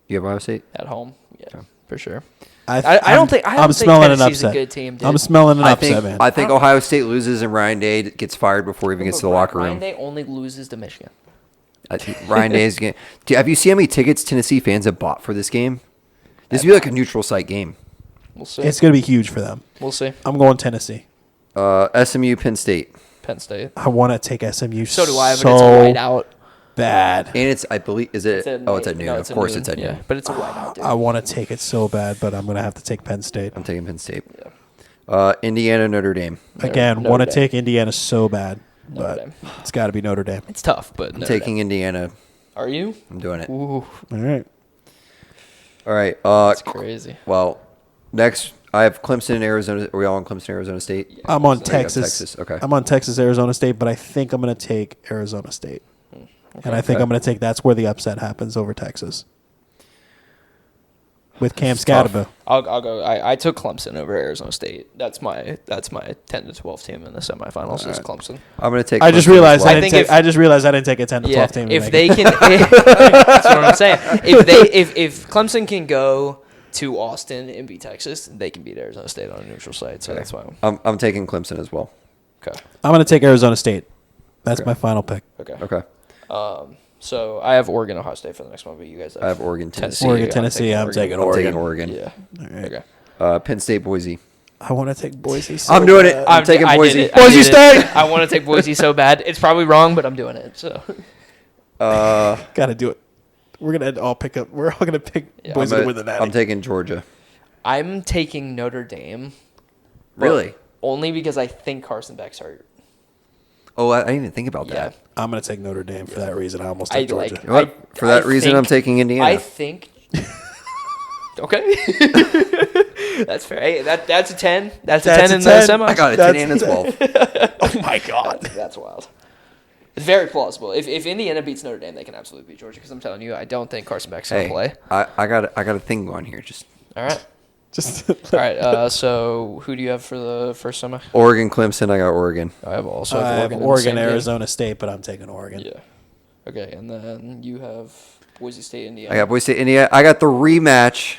[SPEAKER 1] You have Ohio State?
[SPEAKER 2] At home. Yeah, for sure.
[SPEAKER 3] I
[SPEAKER 2] don't think
[SPEAKER 3] smelling an
[SPEAKER 2] Tennessee's
[SPEAKER 3] upset.
[SPEAKER 2] a good team, dude.
[SPEAKER 3] I'm smelling an
[SPEAKER 1] I
[SPEAKER 3] upset,
[SPEAKER 1] think
[SPEAKER 3] man.
[SPEAKER 1] I think Ohio State loses and Ryan Day gets fired before he even gets to the locker
[SPEAKER 2] Ryan
[SPEAKER 1] room.
[SPEAKER 2] Day only loses to Michigan.
[SPEAKER 1] I think Ryan Day is going. Have you seen how many tickets Tennessee fans have bought for this game? This would be like a neutral site game.
[SPEAKER 2] We'll see.
[SPEAKER 3] It's gonna be huge for them.
[SPEAKER 2] We'll see.
[SPEAKER 3] I'm going Tennessee.
[SPEAKER 1] SMU Penn State.
[SPEAKER 2] Penn State.
[SPEAKER 3] I want to take SMU.
[SPEAKER 2] So do I, but
[SPEAKER 3] so
[SPEAKER 2] it's a white out.
[SPEAKER 3] bad.
[SPEAKER 1] And it's, I believe, is it?
[SPEAKER 2] It's at
[SPEAKER 1] It's at noon.
[SPEAKER 2] no,
[SPEAKER 1] Of
[SPEAKER 2] it's at
[SPEAKER 1] course,
[SPEAKER 2] noon.
[SPEAKER 1] it's at
[SPEAKER 2] Yeah,
[SPEAKER 1] noon.
[SPEAKER 2] but it's a white out, dude.
[SPEAKER 3] I want to take it so bad, but I'm gonna have to take Penn State.
[SPEAKER 1] I'm taking Penn State.
[SPEAKER 2] Yeah.
[SPEAKER 1] Indiana Notre Dame.
[SPEAKER 3] Again,
[SPEAKER 2] Notre
[SPEAKER 3] want to
[SPEAKER 2] Dame.
[SPEAKER 3] take Indiana so bad,
[SPEAKER 2] Notre
[SPEAKER 3] but
[SPEAKER 2] Dame.
[SPEAKER 3] it's got to be Notre Dame.
[SPEAKER 2] It's tough, but
[SPEAKER 1] I'm taking Indiana.
[SPEAKER 2] Are you?
[SPEAKER 1] I'm doing it.
[SPEAKER 2] Ooh,
[SPEAKER 3] All right.
[SPEAKER 1] All right.
[SPEAKER 2] that's crazy.
[SPEAKER 1] Well, next I have Clemson and Arizona. Are we all on Clemson, Arizona State?
[SPEAKER 3] I'm on
[SPEAKER 1] got
[SPEAKER 3] Texas.
[SPEAKER 1] Texas, okay.
[SPEAKER 3] I'm on Texas, Arizona State, but I think I'm going to take Arizona State. And I think
[SPEAKER 1] Okay.
[SPEAKER 3] I'm going to take that's where the upset happens over Texas. With Cam
[SPEAKER 1] It's tough.
[SPEAKER 3] Scadaboo.
[SPEAKER 2] I'll go. I took Clemson over Arizona State. That's my 10 to 12 team in the semifinals is Clemson.
[SPEAKER 1] I'm going to take.
[SPEAKER 3] I just
[SPEAKER 1] Clemson as
[SPEAKER 3] realized
[SPEAKER 1] well.
[SPEAKER 3] I didn't
[SPEAKER 2] think
[SPEAKER 3] take. I just realized I didn't take a 10 to 12 team. to
[SPEAKER 2] if
[SPEAKER 3] make
[SPEAKER 2] they
[SPEAKER 3] it.
[SPEAKER 2] can, that's what I'm saying. If Clemson can go to Austin and beat Texas, they can beat Arizona State on a neutral site. So that's why
[SPEAKER 1] I'm taking Clemson as well.
[SPEAKER 2] okay.
[SPEAKER 3] I'm going to take Arizona State. That's
[SPEAKER 1] Okay.
[SPEAKER 3] my final pick.
[SPEAKER 2] Okay.
[SPEAKER 1] Okay.
[SPEAKER 2] So I have Oregon, Ohio State for the next one, but you guys have
[SPEAKER 1] I have Oregon, Tennessee.
[SPEAKER 3] Oregon,
[SPEAKER 2] I'm
[SPEAKER 3] Tennessee. I'm taking
[SPEAKER 1] I'm
[SPEAKER 3] Oregon.
[SPEAKER 1] taking Oregon.
[SPEAKER 2] Yeah.
[SPEAKER 3] All right.
[SPEAKER 2] Okay.
[SPEAKER 1] Penn State, Boise.
[SPEAKER 3] I want to take Boise. So
[SPEAKER 1] I'm doing it.
[SPEAKER 3] bad.
[SPEAKER 1] I'm taking
[SPEAKER 2] I did
[SPEAKER 1] Boise.
[SPEAKER 2] it. I
[SPEAKER 3] Boise
[SPEAKER 2] did it.
[SPEAKER 3] State!
[SPEAKER 2] I want to take Boise so bad. It's probably wrong, but I'm doing it. So
[SPEAKER 3] Got to do it. We're gonna all pick up. We're all gonna pick
[SPEAKER 2] Yeah.
[SPEAKER 3] Boise to win the Natty.
[SPEAKER 1] I'm taking Georgia.
[SPEAKER 2] I'm taking Notre Dame. but
[SPEAKER 1] Really?
[SPEAKER 2] Only because I think Carson Beck's hurt.
[SPEAKER 1] Oh, I didn't even think about
[SPEAKER 2] Yeah.
[SPEAKER 1] that.
[SPEAKER 3] I'm gonna take Notre Dame for that reason. I almost
[SPEAKER 2] I
[SPEAKER 3] took Georgia.
[SPEAKER 2] like.
[SPEAKER 1] You know what? For that reason, I'm taking Indiana.
[SPEAKER 2] I think. Okay. That's fair. Hey, that's a 10. That's a 10 in the
[SPEAKER 3] 10.
[SPEAKER 2] semi.
[SPEAKER 1] I got it.
[SPEAKER 3] That's-
[SPEAKER 1] 10 and a 12.
[SPEAKER 3] Oh my god.
[SPEAKER 2] That's wild. It's very plausible. If Indiana beats Notre Dame, they can absolutely beat Georgia. Because I'm telling you, I don't think Carson Beck's gonna
[SPEAKER 1] Hey,
[SPEAKER 2] play.
[SPEAKER 1] I got a thing going here. Just
[SPEAKER 2] All right.
[SPEAKER 3] Just
[SPEAKER 2] All right. So who do you have for the first semi?
[SPEAKER 1] Oregon, Clemson. I got Oregon.
[SPEAKER 2] I have also
[SPEAKER 3] I have
[SPEAKER 2] in the
[SPEAKER 3] Oregon,
[SPEAKER 2] same game.
[SPEAKER 3] Arizona State, but I'm taking Oregon.
[SPEAKER 2] Yeah. Okay, and then you have Boise State, Indiana.
[SPEAKER 1] I got Boise State, Indiana. I got the rematch.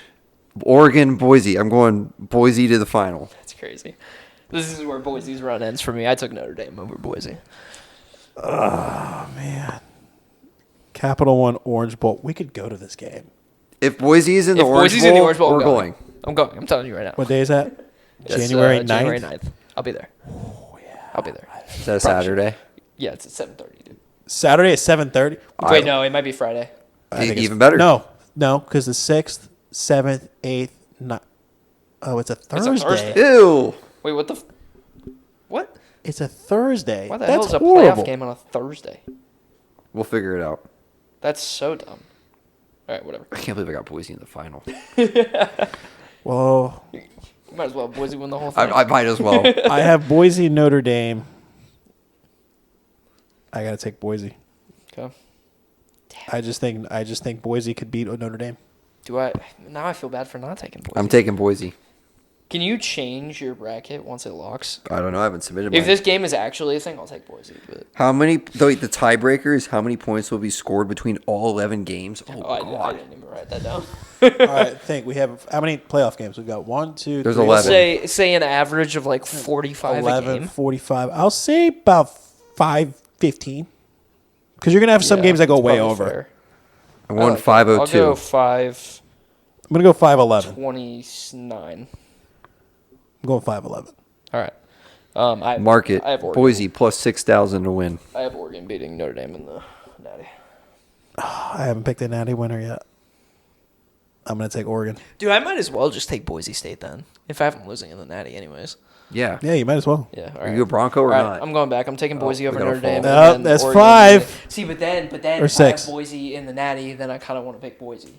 [SPEAKER 1] Oregon, Boise. I'm going Boise to the final.
[SPEAKER 2] That's crazy. This is where Boise's run ends for me. I took Notre Dame over Boise.
[SPEAKER 3] Oh man. Capital One Orange Bowl. We could go to this game.
[SPEAKER 1] If Boise is in the
[SPEAKER 2] If
[SPEAKER 1] Orange
[SPEAKER 2] Boise's
[SPEAKER 1] Bowl,
[SPEAKER 2] in the Orange Bowl,
[SPEAKER 1] we're
[SPEAKER 2] I'm
[SPEAKER 1] going.
[SPEAKER 2] I'm going. I'm telling you right now.
[SPEAKER 3] What day is that?
[SPEAKER 2] It's,
[SPEAKER 3] January 9th?
[SPEAKER 2] January 9th. I'll be there. Oh, yeah. I'll be there.
[SPEAKER 1] Is that a Saturday?
[SPEAKER 2] Yeah, it's at 7:30, dude.
[SPEAKER 3] Saturday at 7:30.
[SPEAKER 2] Wait, no, it might be Friday.
[SPEAKER 1] Even better.
[SPEAKER 3] No, because the 6th, 7th, 8th, 9th. Oh, it's a Thursday.
[SPEAKER 2] Thursday.
[SPEAKER 1] Ew.
[SPEAKER 2] Wait, what the? What?
[SPEAKER 3] It's a Thursday.
[SPEAKER 2] Why the
[SPEAKER 3] That's
[SPEAKER 2] hell is a
[SPEAKER 3] horrible.
[SPEAKER 2] playoff game on a Thursday?
[SPEAKER 1] We'll figure it out.
[SPEAKER 2] That's so dumb. All right, whatever.
[SPEAKER 1] I can't believe I got Boise in the final.
[SPEAKER 3] Well,
[SPEAKER 2] Might as well Boise win the whole thing.
[SPEAKER 1] I might as well.
[SPEAKER 3] I have Boise, Notre Dame. I gotta take Boise.
[SPEAKER 2] Okay.
[SPEAKER 3] I just think Boise could beat Notre Dame.
[SPEAKER 2] Do I? Now I feel bad for not taking Boise.
[SPEAKER 1] I'm taking Boise.
[SPEAKER 2] Can you change your bracket once it locks?
[SPEAKER 1] I don't know. I haven't submitted
[SPEAKER 2] If
[SPEAKER 1] mine.
[SPEAKER 2] this game is actually a thing, I'll take Boise. But
[SPEAKER 1] How many? The tiebreaker is how many points will be scored between all 11 games? Oh,
[SPEAKER 2] I
[SPEAKER 1] God.
[SPEAKER 2] didn't even write that down.
[SPEAKER 3] All right, think we have how many playoff games? We've got 1, 2,
[SPEAKER 1] There's
[SPEAKER 3] 3,
[SPEAKER 1] 11.
[SPEAKER 2] Say an average of like 45 a
[SPEAKER 3] 11,
[SPEAKER 2] game.
[SPEAKER 3] 45. I'll say about 5-15. Because you're gonna have some
[SPEAKER 2] Yeah,
[SPEAKER 3] games that go
[SPEAKER 2] that's
[SPEAKER 3] way
[SPEAKER 2] probably
[SPEAKER 3] over.
[SPEAKER 2] fair.
[SPEAKER 1] I'm going
[SPEAKER 2] I like that. I'll
[SPEAKER 1] 502.
[SPEAKER 2] go 5:29.
[SPEAKER 3] I'm gonna go 5-11. I'm going 5-11.
[SPEAKER 2] All right. I
[SPEAKER 1] Mark it.
[SPEAKER 2] I have Oregon.
[SPEAKER 1] Boise plus 6,000 to win.
[SPEAKER 2] I have Oregon beating Notre Dame in the Natty.
[SPEAKER 3] I haven't picked a natty winner yet. I'm gonna take Oregon.
[SPEAKER 2] Dude, I might as well just take Boise State then. If I haven't losing in the Natty, anyways.
[SPEAKER 1] Yeah.
[SPEAKER 3] Yeah, you might as well.
[SPEAKER 2] Yeah. All
[SPEAKER 1] Are
[SPEAKER 2] right.
[SPEAKER 1] you a Bronco or
[SPEAKER 2] All right,
[SPEAKER 1] not?
[SPEAKER 2] I'm going back. I'm taking Boise
[SPEAKER 1] we
[SPEAKER 2] over
[SPEAKER 1] gotta
[SPEAKER 2] Notre Dame.
[SPEAKER 1] fall.
[SPEAKER 2] and
[SPEAKER 3] Nope,
[SPEAKER 2] then
[SPEAKER 3] that's
[SPEAKER 2] Oregon
[SPEAKER 3] 5.
[SPEAKER 2] See, but then
[SPEAKER 3] Or
[SPEAKER 2] if I have
[SPEAKER 3] 6.
[SPEAKER 2] Boise in the Natty, then I kind of want to pick Boise.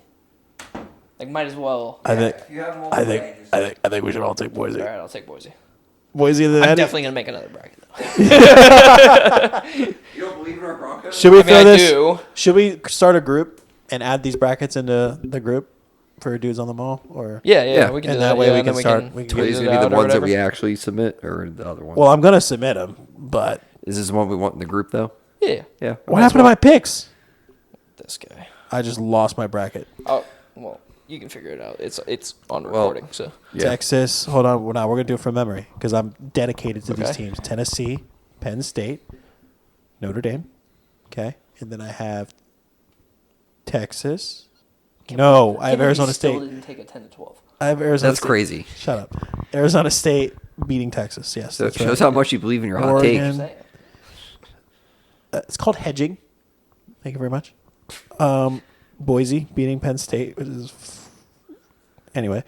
[SPEAKER 2] Like, might as well.
[SPEAKER 3] I think.
[SPEAKER 1] If you have them all
[SPEAKER 3] I think we should all take Boise.
[SPEAKER 2] All right, I'll take Boise.
[SPEAKER 3] Boise and the
[SPEAKER 2] I'm
[SPEAKER 3] Natty?
[SPEAKER 2] definitely gonna make another bracket though.
[SPEAKER 1] You don't believe in our Broncos?
[SPEAKER 3] Should we
[SPEAKER 2] I mean,
[SPEAKER 3] throw
[SPEAKER 2] I
[SPEAKER 3] this?
[SPEAKER 2] do.
[SPEAKER 3] Should we start a group and add these brackets into the group for dudes on the mall? Or
[SPEAKER 2] Yeah, we can
[SPEAKER 3] and
[SPEAKER 2] do
[SPEAKER 3] that
[SPEAKER 2] that.
[SPEAKER 3] way
[SPEAKER 2] yeah,
[SPEAKER 3] we
[SPEAKER 2] and
[SPEAKER 3] can
[SPEAKER 2] then
[SPEAKER 3] start-
[SPEAKER 2] We
[SPEAKER 3] we
[SPEAKER 2] can
[SPEAKER 3] can
[SPEAKER 2] tweet
[SPEAKER 1] These
[SPEAKER 2] it
[SPEAKER 1] are going to
[SPEAKER 2] out
[SPEAKER 1] be the
[SPEAKER 2] or
[SPEAKER 1] ones that
[SPEAKER 2] whatever.
[SPEAKER 1] we actually submit, or the other one?
[SPEAKER 3] well, I'm gonna submit them, but
[SPEAKER 1] Is this the one we want in the group, though?
[SPEAKER 2] Yeah.
[SPEAKER 1] Yeah.
[SPEAKER 3] what happened to my picks?
[SPEAKER 2] This guy.
[SPEAKER 3] I just lost my bracket.
[SPEAKER 2] Oh well, you can figure it out. It's on recording. So
[SPEAKER 1] Yeah.
[SPEAKER 3] Texas. Hold on. Well, now we're gonna do it from memory because I'm dedicated to these
[SPEAKER 2] Okay.
[SPEAKER 3] teams: Tennessee, Penn State, Notre Dame. Okay, and then I have Texas. No, I have Arizona
[SPEAKER 2] Still
[SPEAKER 3] State.
[SPEAKER 2] didn't take a 10 to 12.
[SPEAKER 3] I have Arizona.
[SPEAKER 1] That's
[SPEAKER 3] State.
[SPEAKER 1] crazy.
[SPEAKER 3] Shut up. Arizona State beating Texas. Yes,
[SPEAKER 1] So it
[SPEAKER 3] that's
[SPEAKER 1] shows
[SPEAKER 3] right.
[SPEAKER 1] how much you believe in your hot
[SPEAKER 3] Oregon.
[SPEAKER 1] take.
[SPEAKER 3] It's called hedging. Thank you very much. Boise beating Penn State, which is anyway.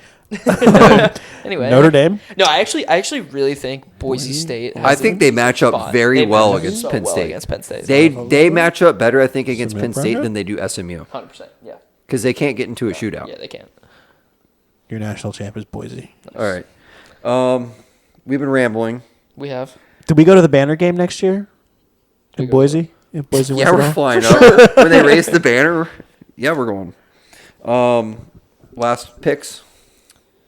[SPEAKER 2] Anyway,
[SPEAKER 3] Notre Dame.
[SPEAKER 2] No, I actually really think Boise State.
[SPEAKER 1] I
[SPEAKER 2] has
[SPEAKER 1] think
[SPEAKER 2] a
[SPEAKER 1] they match up
[SPEAKER 2] spot.
[SPEAKER 1] very
[SPEAKER 2] They
[SPEAKER 1] well
[SPEAKER 2] match up
[SPEAKER 1] against
[SPEAKER 2] so
[SPEAKER 1] Penn
[SPEAKER 2] well
[SPEAKER 1] State.
[SPEAKER 2] Against Penn State.
[SPEAKER 1] They match up better, I think, against
[SPEAKER 3] Submit
[SPEAKER 1] Penn State
[SPEAKER 3] bracket?
[SPEAKER 1] than they do SMU
[SPEAKER 2] 100%. Yeah.
[SPEAKER 1] because they can't get into a shootout.
[SPEAKER 2] Yeah, they can.
[SPEAKER 3] Your national champ is Boise.
[SPEAKER 1] All right. We've been rambling.
[SPEAKER 2] We have.
[SPEAKER 3] Did we go to the banner game next year in
[SPEAKER 2] We go.
[SPEAKER 3] Boise? In Boise,
[SPEAKER 1] Yeah,
[SPEAKER 3] wins it
[SPEAKER 1] we're
[SPEAKER 3] all?
[SPEAKER 1] flying up. When they raise the banner, yeah, we're going. Last picks.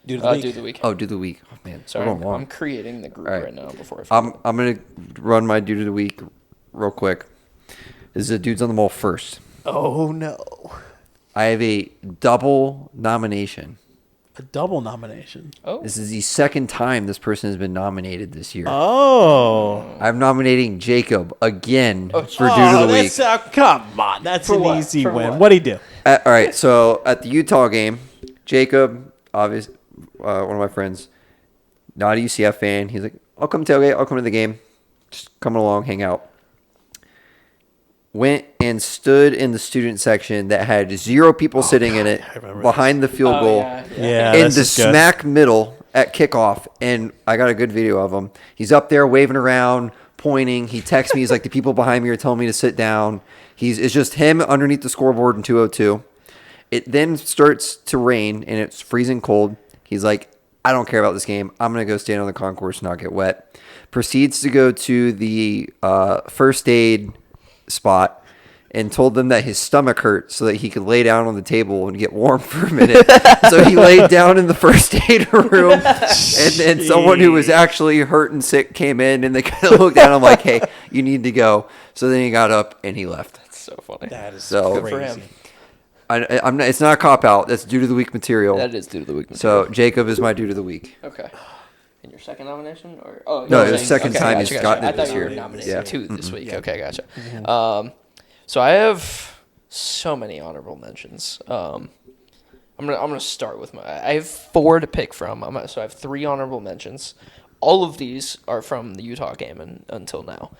[SPEAKER 3] Dude of the week.
[SPEAKER 2] Do the week.
[SPEAKER 1] Oh, do the week. Oh man,
[SPEAKER 2] Sorry,
[SPEAKER 1] we're going long.
[SPEAKER 2] I'm creating the group
[SPEAKER 1] All right.
[SPEAKER 2] right now before I forget.
[SPEAKER 1] I'm gonna run my dude of the week real quick. This is the dudes on the mall first.
[SPEAKER 3] Oh no,
[SPEAKER 1] I have a double nomination.
[SPEAKER 3] a double nomination.
[SPEAKER 2] Oh,
[SPEAKER 1] This is the second time this person has been nominated this year.
[SPEAKER 3] Oh,
[SPEAKER 1] I'm nominating Jacob again for dude
[SPEAKER 3] oh,
[SPEAKER 1] of the week.
[SPEAKER 3] that's come on, that's
[SPEAKER 2] For
[SPEAKER 3] an
[SPEAKER 2] what?
[SPEAKER 3] easy
[SPEAKER 2] For
[SPEAKER 3] win.
[SPEAKER 2] what?
[SPEAKER 3] What'd he do?
[SPEAKER 1] All right, so at the Utah game, Jacob, obvious, one of my friends, not a UCF fan. He's like, "I'll come tailgate. I'll come to the game. Just coming along, hang out." Went and stood in the student section that had 0 people sitting in it
[SPEAKER 3] remember
[SPEAKER 1] behind the field goal.
[SPEAKER 3] Yeah,
[SPEAKER 1] in
[SPEAKER 3] this
[SPEAKER 1] the
[SPEAKER 3] is good.
[SPEAKER 1] smack middle at kickoff, and I got a good video of him. He's up there waving around, pointing. He texts me. He's like, "The people behind me are telling me to sit down." It's just him underneath the scoreboard in 202. It then starts to rain, and it's freezing cold. He's like, "I don't care about this game. I'm gonna go stand on the concourse and not get wet." Proceeds to go to the first aid spot and told them that his stomach hurt so that he could lay down on the table and get warm for a minute. So he laid down in the first aid room, and then someone who was actually hurt and sick came in, and they kind of looked at him like, "Hey, you need to go." So then he got up and he left.
[SPEAKER 2] That's so funny.
[SPEAKER 3] That is
[SPEAKER 1] So-
[SPEAKER 3] crazy.
[SPEAKER 2] Good for him.
[SPEAKER 1] I'm not, it's not a cop out. That's due to the week material.
[SPEAKER 2] That is due to the week.
[SPEAKER 1] So Jacob is my dude of the week.
[SPEAKER 2] Okay. And your second nomination, or oh
[SPEAKER 1] No,
[SPEAKER 2] you're
[SPEAKER 1] it's the
[SPEAKER 2] saying-
[SPEAKER 1] second
[SPEAKER 2] okay,
[SPEAKER 1] time
[SPEAKER 2] gotcha,
[SPEAKER 1] he's
[SPEAKER 2] gotcha.
[SPEAKER 1] gotten it
[SPEAKER 2] I thought
[SPEAKER 1] this
[SPEAKER 2] you were
[SPEAKER 1] year.
[SPEAKER 2] nominated
[SPEAKER 1] Yeah.
[SPEAKER 2] two this week. Okay, gotcha. So I have so many honorable mentions. I'm gonna start with I have 4 to pick from. So I have 3 honorable mentions. All of these are from the Utah game until now.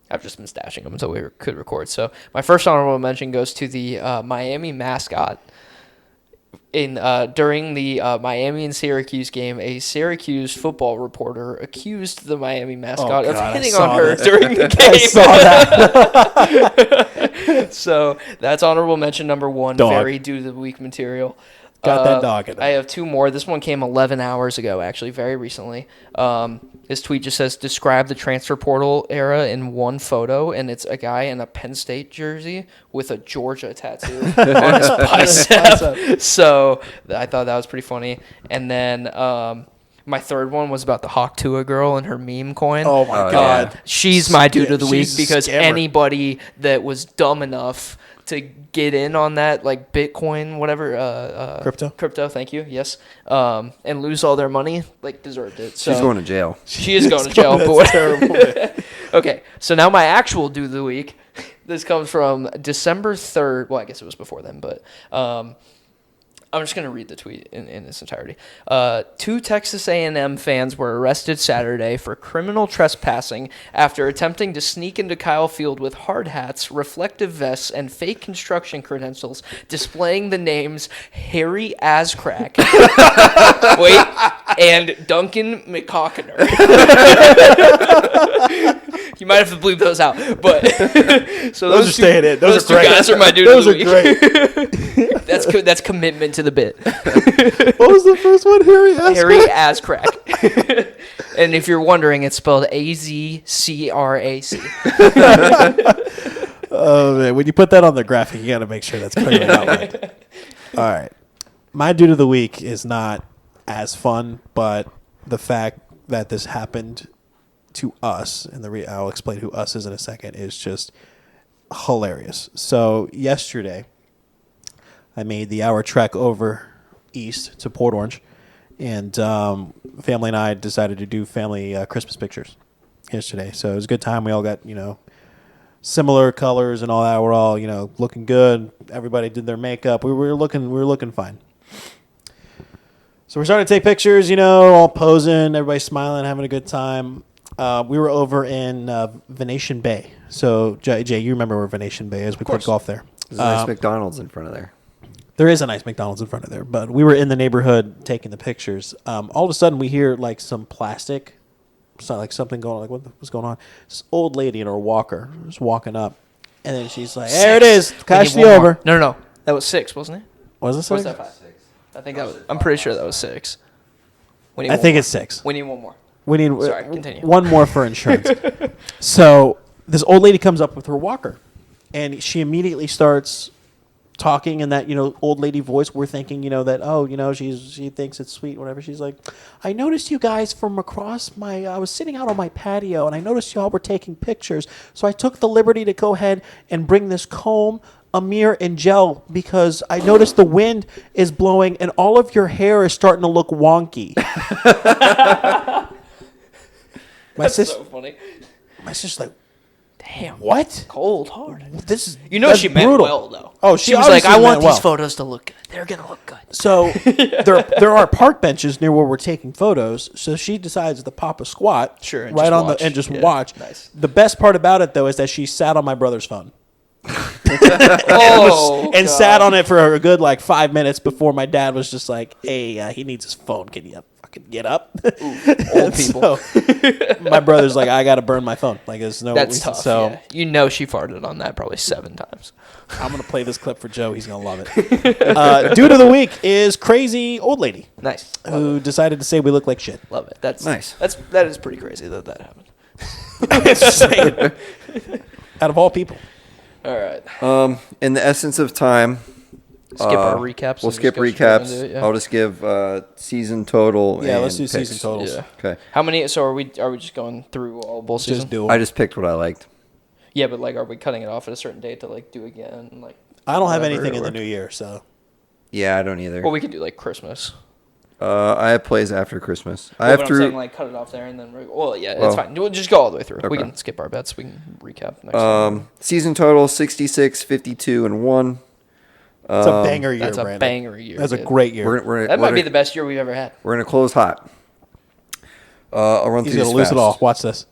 [SPEAKER 2] I've just been stashing them until we could record. So my first honorable mention goes to the Miami mascot. During the Miami and Syracuse game, a Syracuse football reporter accused the Miami mascot
[SPEAKER 3] Oh,
[SPEAKER 2] of
[SPEAKER 3] God, I
[SPEAKER 2] hitting
[SPEAKER 3] saw
[SPEAKER 2] on her
[SPEAKER 3] this.
[SPEAKER 2] during the game.
[SPEAKER 3] I saw that.
[SPEAKER 2] So that's honorable mention number 1.
[SPEAKER 3] Dog.
[SPEAKER 2] Very due to the week material.
[SPEAKER 3] Got that dog in it.
[SPEAKER 2] I have 2 more. This one came 11 hours ago, actually, very recently. This tweet just says, "Describe the transfer portal era in one photo," and it's a guy in a Penn State jersey with a Georgia tattoo on his bicep. So I thought that was pretty funny. And then my third one was about the Hawk Tua girl and her meme coin.
[SPEAKER 3] Oh my God.
[SPEAKER 1] yeah.
[SPEAKER 2] She's my dude of the week
[SPEAKER 3] She's a
[SPEAKER 2] because
[SPEAKER 3] scammer.
[SPEAKER 2] anybody that was dumb enough to get in on that, like Bitcoin, whatever, crypto, thank you, yes, and lose all their money, like, deserved it. So
[SPEAKER 1] She's going to jail.
[SPEAKER 2] she is going to jail.
[SPEAKER 3] That's
[SPEAKER 2] But
[SPEAKER 3] terrible.
[SPEAKER 2] okay, so now my actual dude of the week. This comes from December 3rd. Well, I guess it was before then, but I'm just going to read the tweet in its entirety. 2 Texas A&M fans were arrested Saturday for criminal trespassing after attempting to sneak into Kyle Field with hard hats, reflective vests, and fake construction credentials displaying the names Harry Ascrack and Duncan McCockiner. You might have to bleep those out, but so
[SPEAKER 3] Those are staying in. Those are
[SPEAKER 2] two
[SPEAKER 3] great.
[SPEAKER 2] guys are my dude.
[SPEAKER 3] Those
[SPEAKER 2] of
[SPEAKER 3] are
[SPEAKER 2] the week.
[SPEAKER 3] great.
[SPEAKER 2] That's commitment to the bit.
[SPEAKER 3] What was the first one? Harry ass
[SPEAKER 2] Harry
[SPEAKER 3] crack?
[SPEAKER 2] ass crack. And if you're wondering, it's spelled AZCRAC.
[SPEAKER 3] Oh man, when you put that on the graphic, you got to make sure that's clearly outlined. All right, my dude of the week is not as fun, but the fact that this happened to us, and I'll explain who us is in a second, is just hilarious. So yesterday, I made the hour trek over east to Port Orange, and family and I decided to do family Christmas pictures yesterday. So it was a good time. We all got similar colors and all that. We're all looking good. Everybody did their makeup. We were looking fine. So we're starting to take pictures, all posing, everybody smiling, having a good time. We were over in Venetian Bay. So, Jay, you remember where Venetian Bay is. We played golf there.
[SPEAKER 1] There's a nice McDonald's in front of there.
[SPEAKER 3] There is a nice McDonald's in front of there. But we were in the neighborhood taking the pictures. All of a sudden, we hear, some plastic. So, something going on. What was going on? This old lady in her walker was walking up. And then she's like, there it is. Cash the over.
[SPEAKER 2] No. That was 6, wasn't it?
[SPEAKER 3] Was it
[SPEAKER 2] Or
[SPEAKER 3] 6?
[SPEAKER 2] was that 5? I think that was. I'm pretty sure that was 6.
[SPEAKER 3] I think it's 6.
[SPEAKER 2] We need one more.
[SPEAKER 3] We need
[SPEAKER 2] Sorry, continue.
[SPEAKER 3] one more for insurance. So this old lady comes up with her walker, and she immediately starts talking in that old lady voice. We're thinking that she thinks it's sweet, whatever. She's like, I noticed you guys from across I was sitting out on my patio, and I noticed y'all were taking pictures. So I took the liberty to go ahead and bring this comb, a mirror, and gel because I noticed the wind is blowing and all of your hair is starting to look wonky.
[SPEAKER 2] That's so funny.
[SPEAKER 3] My sister's like,
[SPEAKER 2] Damn.
[SPEAKER 3] what?
[SPEAKER 2] Cold hard.
[SPEAKER 3] This is
[SPEAKER 2] She meant
[SPEAKER 3] brutal.
[SPEAKER 2] well though.
[SPEAKER 3] Oh,
[SPEAKER 2] she was like,
[SPEAKER 3] obviously
[SPEAKER 2] I want
[SPEAKER 3] meant well.
[SPEAKER 2] these photos to look good. They're gonna look good.
[SPEAKER 3] So there are park benches near where we're taking photos. So she decides to pop a squat,
[SPEAKER 2] Sure, and
[SPEAKER 3] right
[SPEAKER 2] just
[SPEAKER 3] on
[SPEAKER 2] watch.
[SPEAKER 3] and just
[SPEAKER 2] Yeah,
[SPEAKER 3] watch.
[SPEAKER 2] nice.
[SPEAKER 3] The best part about it though is that she sat on my brother's phone
[SPEAKER 2] Oh,
[SPEAKER 3] and sat on it for a good 5 minutes before my dad was just like, "Hey, he needs his phone. Can you fucking get up?"
[SPEAKER 2] old people.
[SPEAKER 3] So, my brother's like, "I got to burn my phone." There's no.
[SPEAKER 2] That's tough.
[SPEAKER 3] So
[SPEAKER 2] Yeah. She farted on that probably 7 times.
[SPEAKER 3] I'm gonna play this clip for Joe. He's gonna love it. Dude of the week is crazy old lady
[SPEAKER 2] Nice.
[SPEAKER 3] who decided to say we look like shit.
[SPEAKER 2] Love it. That's
[SPEAKER 1] Nice.
[SPEAKER 2] That is pretty crazy that happened.
[SPEAKER 3] It's just saying. Out of all people.
[SPEAKER 2] All right.
[SPEAKER 1] In the essence of time,
[SPEAKER 2] Skip our recaps.
[SPEAKER 1] we'll
[SPEAKER 2] and
[SPEAKER 1] skip
[SPEAKER 2] just go straight
[SPEAKER 1] recaps.
[SPEAKER 2] into it, yeah.
[SPEAKER 1] I'll just give season total.
[SPEAKER 3] Yeah,
[SPEAKER 1] and
[SPEAKER 3] let's do
[SPEAKER 1] picks.
[SPEAKER 3] season totals.
[SPEAKER 2] Yeah.
[SPEAKER 1] Okay.
[SPEAKER 2] How many? So are we just going through all bowl season?
[SPEAKER 3] Just do it.
[SPEAKER 1] I just picked what I liked.
[SPEAKER 2] Yeah, but are we cutting it off at a certain date to do again?
[SPEAKER 3] I don't have
[SPEAKER 2] whatever,
[SPEAKER 3] anything in
[SPEAKER 2] or-
[SPEAKER 3] the new year, so
[SPEAKER 1] Yeah, I don't either.
[SPEAKER 2] Well, we could do Christmas.
[SPEAKER 1] I have plays after Christmas. I
[SPEAKER 2] Well,
[SPEAKER 1] have
[SPEAKER 2] but
[SPEAKER 1] through.
[SPEAKER 2] I'm saying cut it off there and then. Yeah,
[SPEAKER 1] Well,
[SPEAKER 2] it's fine. We'll just go all the way through. We
[SPEAKER 1] okay.
[SPEAKER 2] can skip our bets. We can recap next time.
[SPEAKER 1] Season total 66, 52, and 1.
[SPEAKER 3] it's a banger year,
[SPEAKER 2] That's a
[SPEAKER 3] Brandon.
[SPEAKER 2] banger year.
[SPEAKER 3] That's a
[SPEAKER 2] dude.
[SPEAKER 3] great year.
[SPEAKER 2] That might be the best year we've ever had.
[SPEAKER 1] We're gonna close hot. I'll run
[SPEAKER 3] He's
[SPEAKER 1] through
[SPEAKER 3] gonna
[SPEAKER 1] this
[SPEAKER 3] lose it
[SPEAKER 1] fast.
[SPEAKER 3] all. Watch this.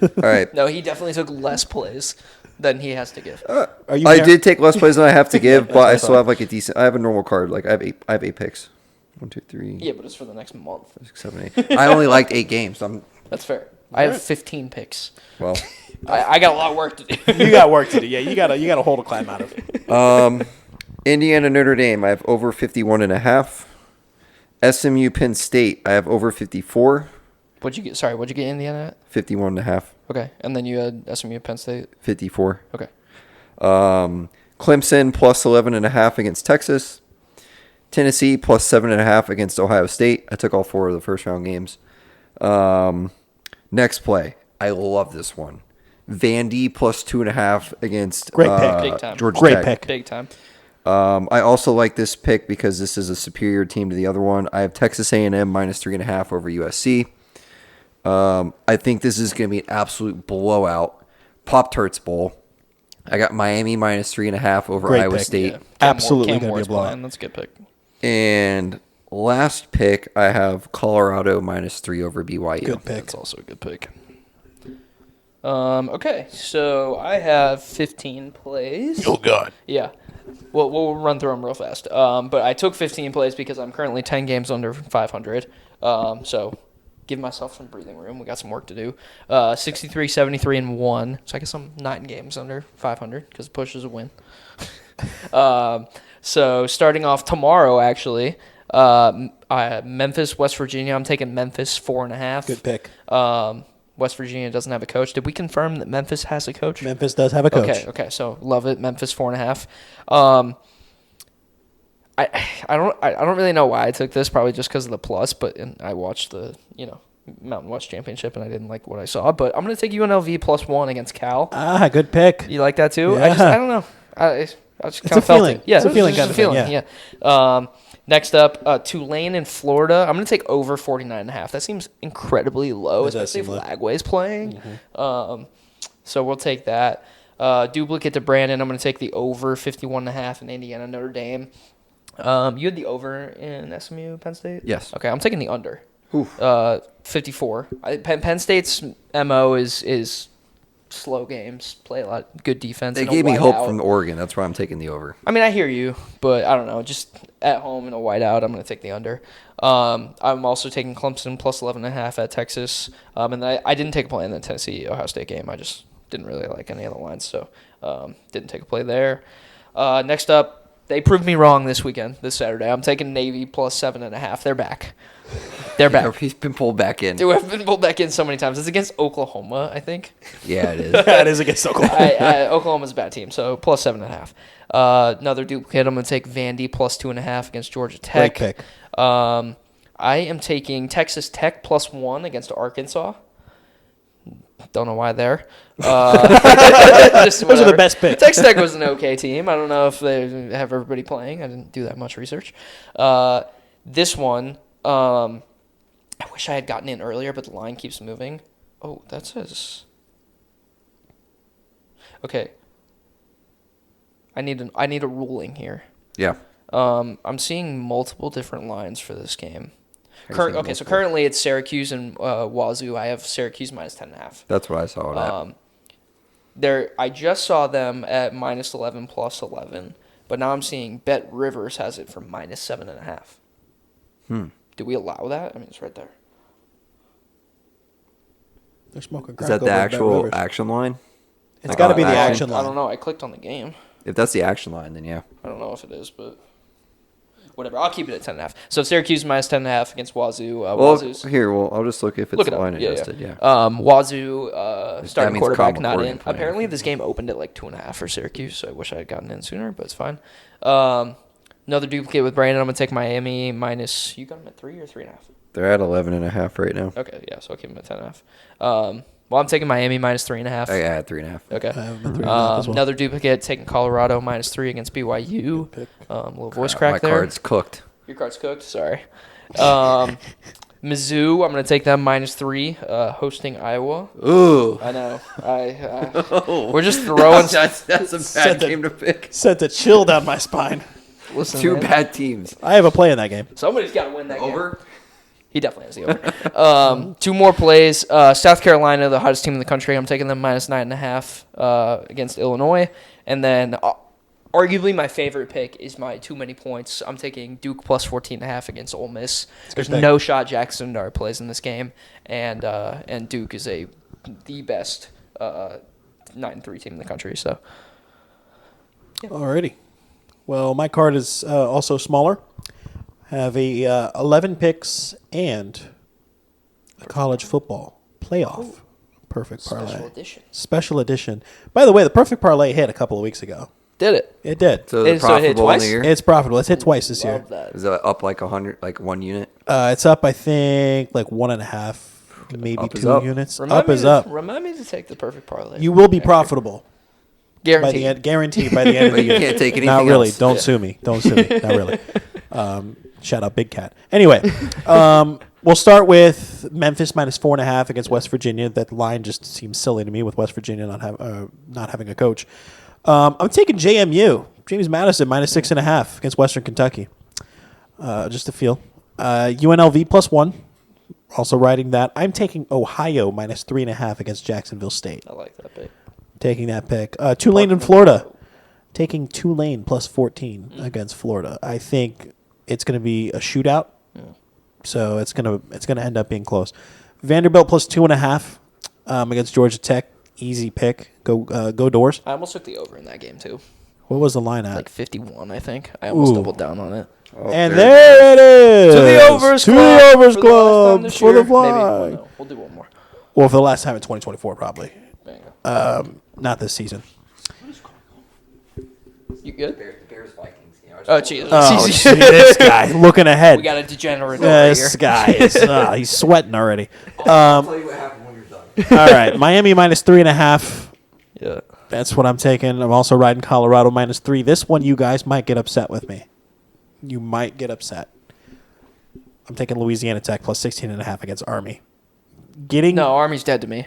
[SPEAKER 1] All right.
[SPEAKER 2] No, he definitely took less plays than he has to give.
[SPEAKER 3] Are you?
[SPEAKER 1] I
[SPEAKER 3] Gar-
[SPEAKER 1] did take less plays than I have to give, but I
[SPEAKER 3] That's
[SPEAKER 1] still
[SPEAKER 3] fine.
[SPEAKER 1] have a decent. I have a normal card. I have eight picks. 1, 2, 3,
[SPEAKER 2] Yeah, but it's for the next month.
[SPEAKER 1] 6, 7, 8. I only liked 8 games.
[SPEAKER 2] That's fair. I have 15 picks.
[SPEAKER 1] Well.
[SPEAKER 2] I got a lot of work to do.
[SPEAKER 3] You got work to do. Yeah, you got a hole to climb out of.
[SPEAKER 1] Indiana Notre Dame. I have over 51.5. SMU Penn State. I have over 54.
[SPEAKER 2] What'd you get? Sorry, what'd you get Indiana at?
[SPEAKER 1] 51.5.
[SPEAKER 2] Okay, and then you had SMU Penn State.
[SPEAKER 1] 54.
[SPEAKER 2] Okay.
[SPEAKER 1] Clemson plus 11.5 against Texas. Tennessee plus 7.5 against Ohio State. I took all 4 of the first round games. Next play. I love this one. Vandy plus 2.5 against
[SPEAKER 3] Great pick.
[SPEAKER 2] Big time.
[SPEAKER 1] Georgia
[SPEAKER 3] Great
[SPEAKER 1] Tech.
[SPEAKER 3] pick.
[SPEAKER 2] Big time.
[SPEAKER 1] I also like this pick because this is a superior team to the other one. I have Texas A&M minus 3.5 over USC. I think this is going to be an absolute blowout. Pop-Tarts Bowl. I got Miami minus 3.5 over
[SPEAKER 3] Great
[SPEAKER 1] Iowa
[SPEAKER 3] pick.
[SPEAKER 1] State.
[SPEAKER 2] Yeah.
[SPEAKER 3] Absolutely
[SPEAKER 2] Cam
[SPEAKER 3] gonna be a
[SPEAKER 2] Moore's
[SPEAKER 3] blowout.
[SPEAKER 2] playing. That's a good pick.
[SPEAKER 1] And last pick, I have Colorado minus 3 over BYU.
[SPEAKER 3] Good pick.
[SPEAKER 2] That's also a good pick. Okay, so I have 15 plays.
[SPEAKER 3] Oh God.
[SPEAKER 2] Yeah. Well, we'll run through them real fast. But I took 15 plays because I'm currently 10 games under 500. So give myself some breathing room. We got some work to do. 63, 73, and 1. So I guess I'm 9 games under 500 because push is a win. So starting off tomorrow, actually, Memphis, West Virginia. I'm taking Memphis 4.5.
[SPEAKER 3] Good pick.
[SPEAKER 2] West Virginia doesn't have a coach. Did we confirm that Memphis has a coach?
[SPEAKER 3] Memphis does have a coach.
[SPEAKER 2] Okay. So love it. Memphis 4.5. I don't really know why I took this. Probably just because of the plus. But I watched the Mountain West Championship and I didn't like what I saw. But I'm gonna take UNLV +1 against Cal.
[SPEAKER 3] Good pick.
[SPEAKER 2] You like that too?
[SPEAKER 3] Yeah.
[SPEAKER 2] I don't know. I just kind of felt
[SPEAKER 3] feeling.
[SPEAKER 2] it. Yeah,
[SPEAKER 3] It's a feeling
[SPEAKER 2] just
[SPEAKER 3] kind of thing,
[SPEAKER 2] yeah. Next up, Tulane in Florida. I'm going to take over 49.5. That seems incredibly low,
[SPEAKER 3] It does
[SPEAKER 2] especially if
[SPEAKER 3] seem low.
[SPEAKER 2] Lagway's playing. So we'll take that. Duplicate to Brandon. I'm going to take the over 51.5 in Indiana Notre Dame. You had the over in SMU Penn State?
[SPEAKER 1] Yes.
[SPEAKER 2] Okay, I'm taking the under.
[SPEAKER 1] Oof.
[SPEAKER 2] 54. Penn State's MO is slow games, play a lot good defense.
[SPEAKER 1] They
[SPEAKER 2] and a
[SPEAKER 1] gave me hope
[SPEAKER 2] whiteout.
[SPEAKER 1] from Oregon. That's why I'm taking the over.
[SPEAKER 2] I mean, I hear you, but I don't know. Just at home in a whiteout, I'm going to take the under. I'm also taking Clemson +11.5 at Texas. And then I didn't take a play in the Tennessee-Ohio State game. I just didn't really like any of the lines, so didn't take a play there. Next up, they proved me wrong this Saturday. I'm taking Navy +7.5. They're back. They're back.
[SPEAKER 1] He's been pulled back in.
[SPEAKER 2] Dude, I've been pulled back in so many times. It's against Oklahoma, I think.
[SPEAKER 1] Yeah, it is.
[SPEAKER 3] That is against Oklahoma.
[SPEAKER 2] Oklahoma's a bad team, so +7.5. Another duplicate. I'm going to take Vandy +2.5 against Georgia Tech.
[SPEAKER 3] Great pick.
[SPEAKER 2] I am taking Texas Tech +1 against Arkansas. Don't know why there.
[SPEAKER 3] Those are the best picks.
[SPEAKER 2] Texas Tech was an okay team. I don't know if they have everybody playing. I didn't do that much research. This one, I wish I had gotten in earlier, but the line keeps moving. Oh, that says... Okay. I need a ruling here.
[SPEAKER 1] Yeah.
[SPEAKER 2] I'm seeing multiple different lines for this game. So currently it's Syracuse and Wazoo. I have Syracuse -10.5.
[SPEAKER 1] That's what I saw.
[SPEAKER 2] I just saw them at -11 +11, but now I'm seeing Bet Rivers has it for -7.5. Do we allow that? I mean, it's right there.
[SPEAKER 3] They're smoking
[SPEAKER 1] Is
[SPEAKER 3] crack
[SPEAKER 1] that the
[SPEAKER 3] over at Bet
[SPEAKER 1] actual
[SPEAKER 3] Rivers.
[SPEAKER 1] action line?
[SPEAKER 3] It's got to be the
[SPEAKER 1] action.
[SPEAKER 3] action line.
[SPEAKER 2] I don't know. I clicked on the game.
[SPEAKER 1] If that's the action line, then yeah.
[SPEAKER 2] I don't know if it is, but whatever. I'll keep it at 10.5. So Syracuse -10.5 against Wazoo. Wazoo's.
[SPEAKER 1] I'll just look if it's
[SPEAKER 2] Look it up.
[SPEAKER 1] line adjusted. Yeah.
[SPEAKER 2] Wazoo starting
[SPEAKER 1] means
[SPEAKER 2] quarterback
[SPEAKER 1] Common
[SPEAKER 2] not
[SPEAKER 1] Oregon
[SPEAKER 2] in.
[SPEAKER 1] playing.
[SPEAKER 2] Apparently this game opened at like 2.5 for Syracuse, so I wish I had gotten in sooner, but it's fine. Another duplicate with Brandon. I'm gonna take Miami minus. You got them at 3 or 3.5?
[SPEAKER 1] They're at 11.5 right now.
[SPEAKER 2] Okay, yeah, so I'll keep them at 10.5. Well, I'm taking Miami -3.5.
[SPEAKER 1] I had 3.5.
[SPEAKER 2] Okay.
[SPEAKER 3] I have them at 3.5 as well.
[SPEAKER 2] Another duplicate, taking Colorado -3 against BYU.
[SPEAKER 3] Good
[SPEAKER 2] Little voice crack
[SPEAKER 1] My
[SPEAKER 2] there.
[SPEAKER 1] card's cooked.
[SPEAKER 2] Your card's cooked. Sorry. Mizzou, I'm going to take them -3, hosting Iowa.
[SPEAKER 1] Ooh.
[SPEAKER 2] I know. We're just throwing.
[SPEAKER 1] That's a bad game to pick.
[SPEAKER 3] Sent a chill down my spine.
[SPEAKER 2] Listen,
[SPEAKER 1] Two
[SPEAKER 2] man,
[SPEAKER 1] bad teams.
[SPEAKER 3] I have a play in that game.
[SPEAKER 2] somebody's got to win that game.
[SPEAKER 1] Over.
[SPEAKER 2] He definitely has the over. 2 more plays. South Carolina, the hottest team in the country. I'm taking them -9.5 against Illinois. And then arguably my favorite pick is my too many points. I'm taking Duke +14.5 against Ole Miss. There's
[SPEAKER 3] pick.
[SPEAKER 2] no shot Jackson Dart plays in this game. And Duke is the best 9-3 team in the country. So
[SPEAKER 3] Alrighty. Well, my card is also smaller. Have a 11 picks and a college football playoff. Perfect parlay. Special edition. By the way, the perfect parlay hit a couple of weeks ago.
[SPEAKER 2] Did it?
[SPEAKER 3] It did.
[SPEAKER 1] So it's
[SPEAKER 2] So it hit
[SPEAKER 1] profitable in
[SPEAKER 2] twice?
[SPEAKER 1] the year.
[SPEAKER 3] It's profitable. It's hit twice this year.
[SPEAKER 2] Love that.
[SPEAKER 1] Is it up like 100, like 1 unit?
[SPEAKER 3] It's up, I think, like 1.5, maybe
[SPEAKER 1] Up is
[SPEAKER 3] 2
[SPEAKER 1] up.
[SPEAKER 3] units.
[SPEAKER 2] Remind
[SPEAKER 3] Up
[SPEAKER 2] me
[SPEAKER 3] is
[SPEAKER 2] to-
[SPEAKER 3] up.
[SPEAKER 2] Remind me to take the perfect parlay.
[SPEAKER 3] You will be profitable by
[SPEAKER 2] Guaranteed.
[SPEAKER 3] the end. Guaranteed by the end of the
[SPEAKER 1] But you
[SPEAKER 3] year.
[SPEAKER 1] can't take anything
[SPEAKER 3] Not really.
[SPEAKER 1] else.
[SPEAKER 3] Don't sue me. Don't sue me. Not really. Shout out Big Cat. Anyway, we'll start with Memphis -4.5 against West Virginia. That line just seems silly to me with West Virginia not having a coach. I'm taking JMU, James Madison -6.5 against Western Kentucky. Just to feel. UNLV +1. Also riding that. I'm taking Ohio -3.5 against Jacksonville State.
[SPEAKER 2] I like that pick.
[SPEAKER 3] Taking that pick. Tulane in Florida. Taking Tulane +14 against Florida. I think it's going to be a shootout. So it's gonna end up being close. Vanderbilt plus 2.5 against Georgia Tech. Easy pick. Go Doors.
[SPEAKER 2] I almost took the over in that game too.
[SPEAKER 3] What was the line at?
[SPEAKER 2] Like 51, I think. I almost
[SPEAKER 3] Ooh.
[SPEAKER 2] doubled down on it.
[SPEAKER 1] Oh,
[SPEAKER 3] And there it is.
[SPEAKER 2] To the overs
[SPEAKER 3] To
[SPEAKER 2] club.
[SPEAKER 3] the overs
[SPEAKER 2] For the last time
[SPEAKER 3] club
[SPEAKER 2] this
[SPEAKER 3] for the
[SPEAKER 2] year. Maybe,
[SPEAKER 3] flag.
[SPEAKER 2] well, no, we'll do one more.
[SPEAKER 3] Well, for the last time in 2024, probably.
[SPEAKER 2] There you go.
[SPEAKER 3] Not this season.
[SPEAKER 2] You good?
[SPEAKER 1] Bears Vikings.
[SPEAKER 2] Oh, Jesus.
[SPEAKER 3] Oh, gee, this guy looking ahead.
[SPEAKER 2] We got a degenerate over here.
[SPEAKER 3] This guy is he's sweating already.
[SPEAKER 1] I'll tell you what happened when you're done.
[SPEAKER 3] All right, Miami minus 3.5.
[SPEAKER 2] Yeah.
[SPEAKER 3] That's what I'm taking. I'm also riding Colorado minus 3. This one, you guys might get upset with me. You might get upset. I'm taking Louisiana Tech plus 16.5 against Army.
[SPEAKER 2] No, Army's dead to me.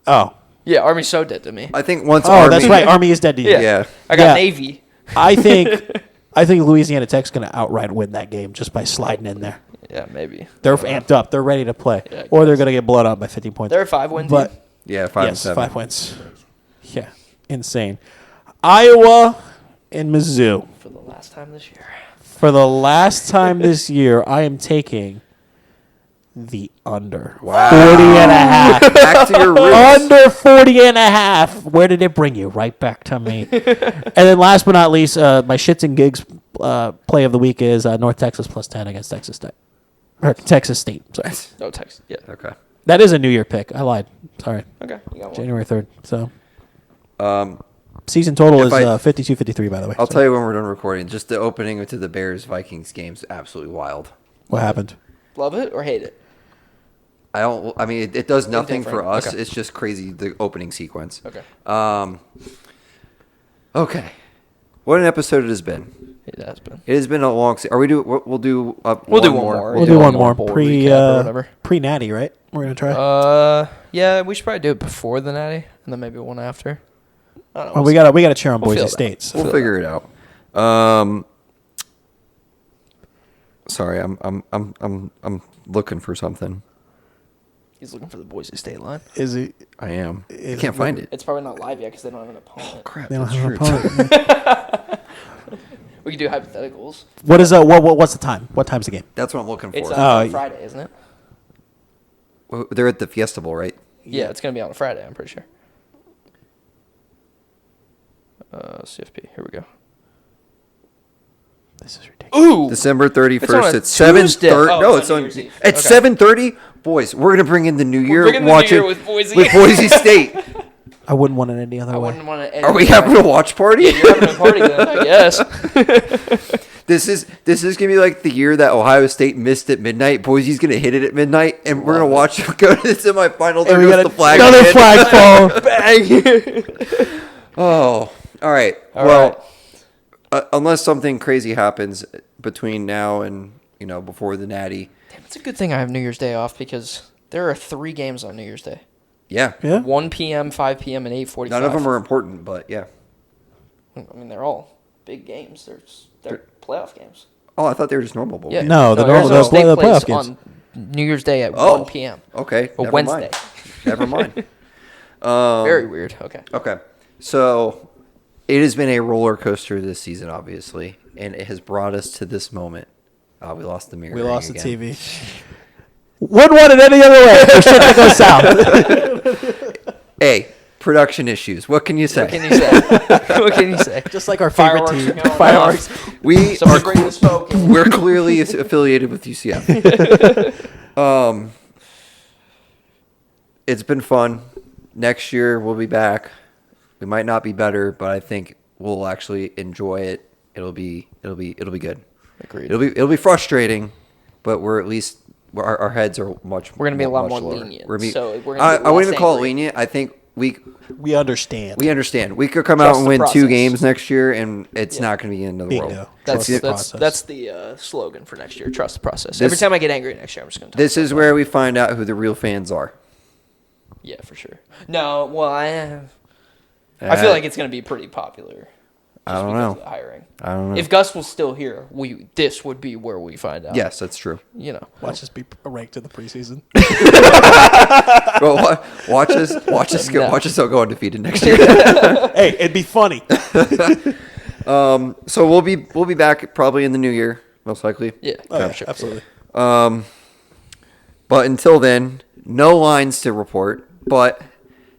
[SPEAKER 3] Oh.
[SPEAKER 2] Yeah, Army's so dead to me.
[SPEAKER 1] I think once
[SPEAKER 3] Oh,
[SPEAKER 1] Army,
[SPEAKER 3] that's right. Army is dead to you.
[SPEAKER 2] Yeah.
[SPEAKER 1] Yeah.
[SPEAKER 2] I got
[SPEAKER 3] Yeah.
[SPEAKER 2] Navy.
[SPEAKER 3] I think Louisiana Tech's going to outright win that game just by sliding in there.
[SPEAKER 2] Yeah, maybe.
[SPEAKER 3] They're amped up. They're ready to play.
[SPEAKER 2] Yeah, I
[SPEAKER 3] Or they're
[SPEAKER 2] guess.
[SPEAKER 3] going to get blown out by 15 points.
[SPEAKER 2] They're a 5-win
[SPEAKER 3] But
[SPEAKER 2] team.
[SPEAKER 1] Yeah, 5 and
[SPEAKER 3] yes,
[SPEAKER 1] 7.
[SPEAKER 3] 5 wins. Yeah, insane. Iowa and Mizzou.
[SPEAKER 2] For the last time this year.
[SPEAKER 3] For the last time this year, I am taking the under.
[SPEAKER 1] Wow.
[SPEAKER 3] 40.5.
[SPEAKER 1] Back to your roots.
[SPEAKER 3] Under 40.5. Where did it bring you? Right back to me. And then last but not least, my shits and gigs play of the week is North Texas plus 10 against Texas State. Or Texas State. Sorry.
[SPEAKER 2] No text. Yeah.
[SPEAKER 1] Okay.
[SPEAKER 3] That is a New Year pick. I lied. Sorry.
[SPEAKER 2] Okay. You got one.
[SPEAKER 3] January 3rd. So
[SPEAKER 1] Um,
[SPEAKER 3] season total
[SPEAKER 1] If
[SPEAKER 3] is
[SPEAKER 1] I-
[SPEAKER 3] 52-53, by the way.
[SPEAKER 1] I'll
[SPEAKER 3] So
[SPEAKER 1] tell you when we're done recording. Just the opening to the Bears Vikings game's absolutely wild.
[SPEAKER 3] what happened.
[SPEAKER 2] Love it or hate it?
[SPEAKER 1] I mean, it does nothing for
[SPEAKER 2] Indifferent.
[SPEAKER 1] us.
[SPEAKER 2] Okay.
[SPEAKER 1] It's just crazy the opening sequence.
[SPEAKER 2] Okay.
[SPEAKER 1] Okay. What an episode it has been.
[SPEAKER 2] It has been.
[SPEAKER 1] It has been a long. Are we do? We'll do.
[SPEAKER 2] We'll do one more.
[SPEAKER 3] We'll do one
[SPEAKER 2] a
[SPEAKER 3] more
[SPEAKER 2] bowl
[SPEAKER 3] pre
[SPEAKER 2] recap or whatever.
[SPEAKER 3] Natty, right? We're gonna try.
[SPEAKER 2] Yeah, we should probably do it before the Natty, and then maybe one after. I don't know.
[SPEAKER 3] Well, we gotta cheer on
[SPEAKER 2] We'll
[SPEAKER 3] Boise
[SPEAKER 2] feel that.
[SPEAKER 3] State. So.
[SPEAKER 1] We'll figure it out. Sorry, I'm looking for something.
[SPEAKER 2] He's looking for the Boise State line.
[SPEAKER 3] Is he?
[SPEAKER 1] I am. I
[SPEAKER 3] Is
[SPEAKER 1] can't
[SPEAKER 3] it-
[SPEAKER 1] find it.
[SPEAKER 2] It's probably not live yet because they don't have an opponent.
[SPEAKER 1] Crap.
[SPEAKER 3] They don't
[SPEAKER 1] that's
[SPEAKER 3] have an
[SPEAKER 1] true.
[SPEAKER 3] opponent.
[SPEAKER 2] We can do hypotheticals.
[SPEAKER 3] What is what's the time? What time's the game?
[SPEAKER 1] That's what I'm looking for.
[SPEAKER 2] It's
[SPEAKER 3] Oh,
[SPEAKER 2] on
[SPEAKER 3] y-
[SPEAKER 2] Friday, isn't it?
[SPEAKER 1] Well, they're at the Fiesta Bowl, right?
[SPEAKER 2] Yeah, it's gonna be on a Friday. I'm pretty sure. CFP. Here we go.
[SPEAKER 3] This is ridiculous.
[SPEAKER 2] Ooh.
[SPEAKER 1] December 31st
[SPEAKER 2] It's on a
[SPEAKER 1] at 7:30.
[SPEAKER 2] Tuesday. Oh,
[SPEAKER 1] No,
[SPEAKER 2] it's
[SPEAKER 1] it's
[SPEAKER 2] on
[SPEAKER 1] on
[SPEAKER 2] New Year's Eve.
[SPEAKER 1] at
[SPEAKER 2] Okay.
[SPEAKER 1] 7:30. Boys, we're gonna bring in the new year.
[SPEAKER 2] bringing the new
[SPEAKER 1] watching
[SPEAKER 2] year with Boise.
[SPEAKER 1] with Boise State.
[SPEAKER 3] I wouldn't want it any other
[SPEAKER 2] I
[SPEAKER 3] way.
[SPEAKER 2] wouldn't want to.
[SPEAKER 1] Are we having a watch party?
[SPEAKER 2] You're having a party then, I guess.
[SPEAKER 1] This is gonna be like the year that Ohio State missed at midnight. Boise's gonna hit it at midnight, and we're gonna watch them go to the semifinals. There
[SPEAKER 3] And we
[SPEAKER 1] goes
[SPEAKER 3] got
[SPEAKER 1] the flag.
[SPEAKER 3] another
[SPEAKER 1] again.
[SPEAKER 3] flagpole. Bang.
[SPEAKER 1] Oh, all right.
[SPEAKER 2] All
[SPEAKER 1] well, unless something crazy happens between now and before the Natty.
[SPEAKER 2] Damn, it's a good thing I have New Year's Day off because there are 3 games on New Year's Day.
[SPEAKER 1] Yeah.
[SPEAKER 3] Yeah.
[SPEAKER 2] 1 p.m., 5 p.m., and 8:45.
[SPEAKER 1] None of them are important, but yeah.
[SPEAKER 2] I mean, they're all big games. They're playoff games.
[SPEAKER 1] Oh, I thought they were just normal bowl.
[SPEAKER 2] Yeah.
[SPEAKER 1] games.
[SPEAKER 3] No, the normal-
[SPEAKER 2] Arizona
[SPEAKER 3] the
[SPEAKER 2] State
[SPEAKER 3] playoff
[SPEAKER 2] plays
[SPEAKER 3] games.
[SPEAKER 2] on New Year's Day at
[SPEAKER 1] Oh.
[SPEAKER 2] 1 p.m.
[SPEAKER 1] Okay.
[SPEAKER 2] Or
[SPEAKER 1] never
[SPEAKER 2] Wednesday.
[SPEAKER 1] Mind. Never mind.
[SPEAKER 2] Very weird. Okay.
[SPEAKER 1] Okay. So it has been a roller coaster this season, obviously, and it has brought us to this moment. We lost the mirror.
[SPEAKER 3] We lost the
[SPEAKER 1] again.
[SPEAKER 3] TV. Wouldn't want it any other way. For shit that goes south.
[SPEAKER 1] Hey, production issues. What can you say?
[SPEAKER 2] What can you say? What can you say?
[SPEAKER 3] Just like our favorite
[SPEAKER 2] Fireworks
[SPEAKER 3] team.
[SPEAKER 2] are going
[SPEAKER 3] Fireworks.
[SPEAKER 2] off.
[SPEAKER 1] We
[SPEAKER 2] Someone
[SPEAKER 1] are
[SPEAKER 2] bring the smoke in.
[SPEAKER 1] we're clearly affiliated with UCF. It's been fun. Next year we'll be back. We might not be better, but I think we'll actually enjoy it. It'll be good.
[SPEAKER 2] Agreed.
[SPEAKER 1] It'll be frustrating, but we're at least our heads are much.
[SPEAKER 2] We're gonna be a lot
[SPEAKER 1] much
[SPEAKER 2] more
[SPEAKER 1] lower.
[SPEAKER 2] lenient,
[SPEAKER 1] We're gonna be-
[SPEAKER 2] so we're gonna be
[SPEAKER 1] I wouldn't
[SPEAKER 2] less
[SPEAKER 1] even call it
[SPEAKER 2] angry.
[SPEAKER 1] lenient. I think
[SPEAKER 3] We understand.
[SPEAKER 1] we understand. We could come out
[SPEAKER 2] Trust
[SPEAKER 1] and
[SPEAKER 2] the
[SPEAKER 1] win
[SPEAKER 2] process.
[SPEAKER 1] 2 games nemes year, and it's
[SPEAKER 2] Yeah.
[SPEAKER 1] not going to be the end of the
[SPEAKER 3] Bingo.
[SPEAKER 1] world.
[SPEAKER 2] That's
[SPEAKER 3] Trust the
[SPEAKER 2] that's
[SPEAKER 3] process.
[SPEAKER 2] that's the slogan for next year. Trust the process.
[SPEAKER 1] This-
[SPEAKER 2] Every time I get angry next year, I'm just gonna.
[SPEAKER 1] This is where we find out who the real fans are.
[SPEAKER 2] Yeah, for sure. No, well, I feel like it's gonna be pretty popular.
[SPEAKER 1] I don't
[SPEAKER 2] because
[SPEAKER 1] know.
[SPEAKER 2] of the hiring.
[SPEAKER 1] I don't know.
[SPEAKER 2] If Gus was still here, this would be where we find out.
[SPEAKER 1] Yes, that's true.
[SPEAKER 2] You know.
[SPEAKER 3] Watch us be ranked in the preseason.
[SPEAKER 1] Well, watch us go undefeated next year.
[SPEAKER 3] Hey, it'd be funny.
[SPEAKER 1] So we'll be back probably in the new year, most likely.
[SPEAKER 2] Yeah.
[SPEAKER 3] Oh, yeah,
[SPEAKER 2] for sure.
[SPEAKER 3] absolutely.
[SPEAKER 1] But until then, no lines to report. But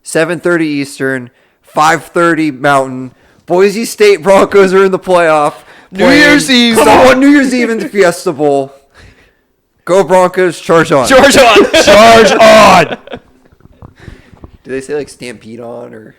[SPEAKER 1] 7:30 Eastern, 5:30 Mountain. Boise State Broncos are in the playoff.
[SPEAKER 2] New Year's Eve.
[SPEAKER 1] Come on, New Year's Eve in the Fiesta Bowl. Go Broncos, charge on.
[SPEAKER 2] Charge on.
[SPEAKER 3] Charge on!
[SPEAKER 1] Do they say like stampede on or?